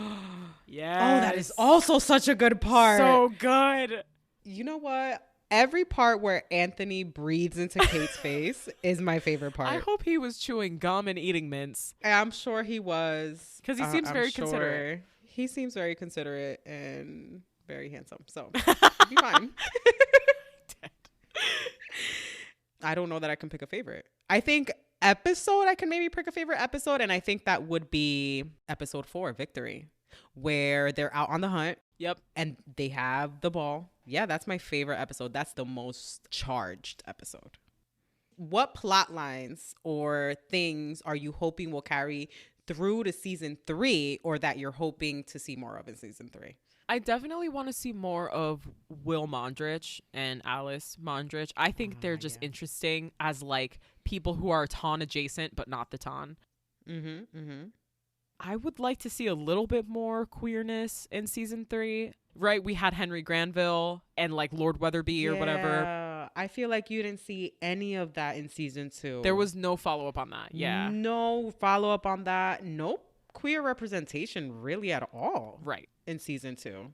Yeah. Oh, that is also such a good part. so good. You know what? Every part where Anthony breathes into Kate's face is my favorite part. I hope he was chewing gum and eating mints. I'm sure he was. 'Cause he seems very considerate. He seems very considerate and very handsome. So, it'll be fine. I don't know that I can pick a favorite. I think episode, I can maybe pick a favorite episode. And I think that would be episode 4, Victory, where they're out on the hunt. Yep. And they have the ball. Yeah, that's my favorite episode. That's the most charged episode. What plot lines or things are you hoping will carry through to season 3, or that you're hoping to see more of in season 3? I definitely want to see more of Will Mondrich and Alice Mondrich. I think they're just interesting as like people who are Ton adjacent, but not the Ton. I would like to see a little bit more queerness in season 3. Right? We had Henry Granville and like Lord Weatherby or whatever. I feel like you didn't see any of that in season 2. There was no follow-up on that. Yeah. No follow-up on that. Nope. Queer representation really at all. Right. In season 2.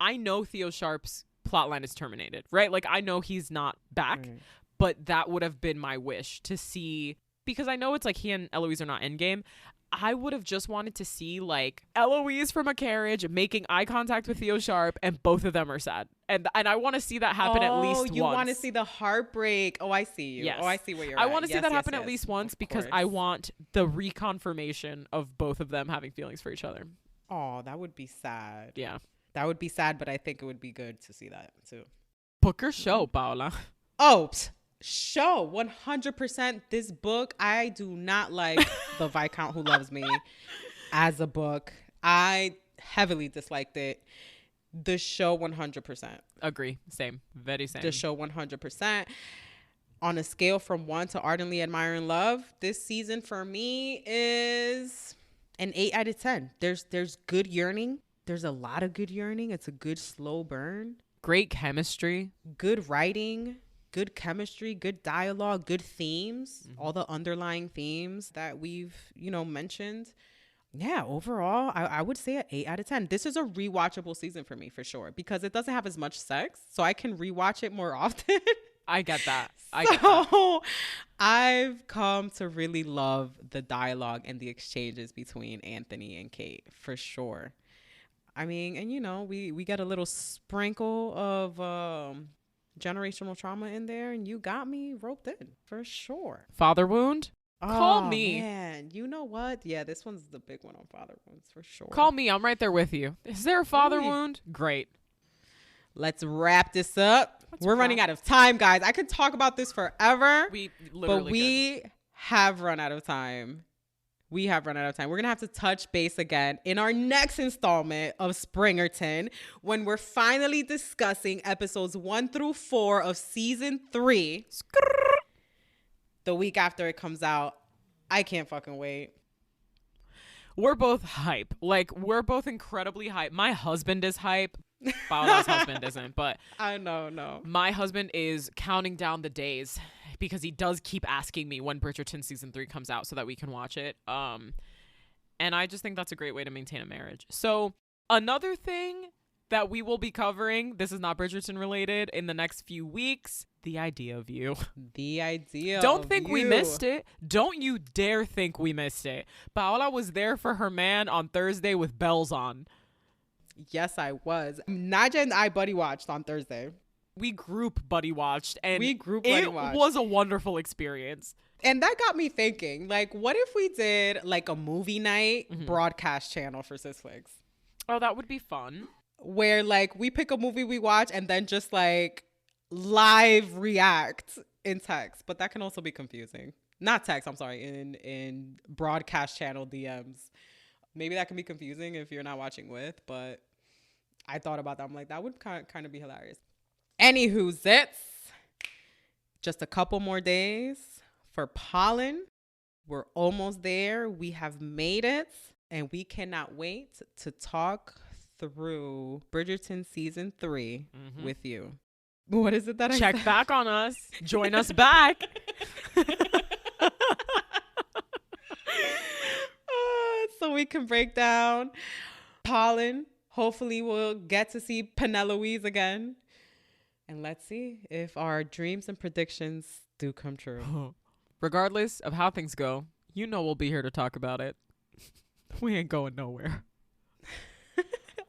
I know Theo Sharp's plotline is terminated, right? Like I know he's not back, but that would have been my wish to see, because I know it's like he and Eloise are not endgame. I would have just wanted to see like Eloise from a carriage making eye contact with Theo Sharp and both of them are sad. And I want to see that happen at least once. You want to see the heartbreak. Oh, I see you. Yes. Oh, I see where you're I at. want to see that happen at least once because course. I want the reconfirmation of both of them having feelings for each other. Oh, that would be sad. Yeah. That would be sad, but I think it would be good to see that too. Book or show, Paola? Oh, show 100%. This book, I do not like The Viscount Who Loves Me as a book. I heavily disliked it. The show 100%. Agree. Same. Very same. The show 100%. On a scale from 1 to ardently admire and love, this season for me is an 8 out of 10. There's good yearning. There's a lot of good yearning. It's a good slow burn. Great chemistry. Good writing. Good chemistry, good dialogue, good themes, all the underlying themes that we've, mentioned. Yeah, overall, I would say an 8 out of 10. This is a rewatchable season for me for sure because it doesn't have as much sex, so I can rewatch it more often. I get that. I've come to really love the dialogue and the exchanges between Anthony and Kate for sure. I mean, and we get a little sprinkle of generational trauma in there, and you got me roped in for sure. Father wound? Call me. Man, you know what? Yeah, this one's the big one on father wounds for sure. Call me. I'm right there with you. Is there a father wound? Great. Let's wrap this up. We're running out of time, guys. I could talk about this forever. We literally have run out of time. We're going to have to touch base again in our next installment of Springerton when we're finally discussing episodes 1 through 4 of season 3. The week after it comes out. I can't fucking wait. We're both hype. Like, we're both incredibly hype. My husband is hype. Paola's husband isn't, but I know, no. My husband is counting down the days because he does keep asking me when Bridgerton season 3 comes out so that we can watch it. And I just think that's a great way to maintain a marriage. So another thing that we will be covering, this is not Bridgerton related, in the next few weeks, the idea of you. The idea Don't of think you. we missed it. Don't you dare think we missed it. Paola was there for her man on Thursday with bells on. Yes, I was. Nadja and I buddy watched on Thursday. We group buddy watched, and it was a wonderful experience. And that got me thinking, like, what if we did like a movie night broadcast channel for Sisflix? Oh, that would be fun. Where like we pick a movie we watch and then just like live react in text. But that can also be confusing. Not text, I'm sorry, in broadcast channel DMs. Maybe that can be confusing if you're not watching with, but I thought about that. I'm like, that would kind of be hilarious. Anywho, zits. Just a couple more days for pollen. We're almost there. We have made it. And we cannot wait to talk through Bridgerton season 3 with you. What is it that I check said? back on us? Join us back. So we can break down pollen. Hopefully we'll get to see Peneloise again. And let's see if our dreams and predictions do come true. Regardless of how things go, you know we'll be here to talk about it. We ain't going nowhere.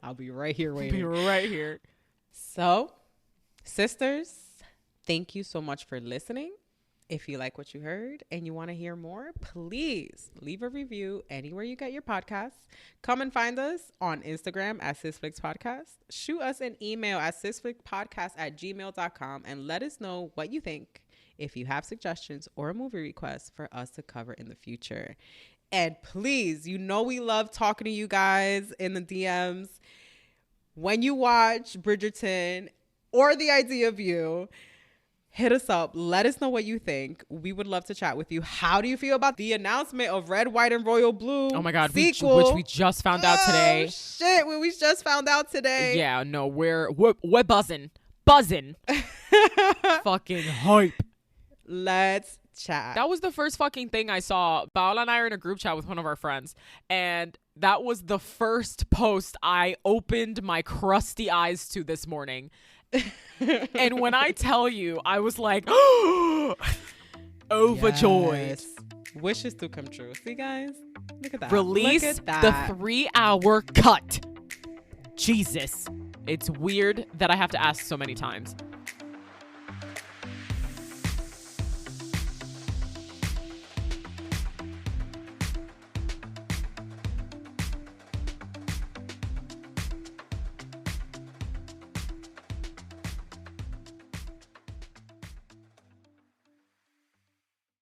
I'll be right here waiting. Be right here. So, sisters, thank you so much for listening. If you like what you heard and you want to hear more, please leave a review anywhere you get your podcasts. Come and find us on Instagram at Sisflix Podcast. Shoot us an email at sisflixpodcast@gmail.com and let us know what you think. If you have suggestions or a movie request for us to cover in the future. And please, you know we love talking to you guys in the DMs. When you watch Bridgerton or The Idea of You, hit us up. Let us know what you think. We would love to chat with you. How do you feel about the announcement of Red, White, and Royal Blue? Oh my God, sequel? which we just found out today. Shit, we just found out today. Yeah, no, we're buzzing. Fucking hype. Let's chat. That was the first fucking thing I saw. Paola and I are in a group chat with one of our friends, and that was the first post I opened my crusty eyes to this morning. And when I tell you, I was like, overjoyed. Yes. Wishes to come true. See, guys? Look at that. Release Look at the that. 3-hour cut. Jesus. It's weird that I have to ask so many times.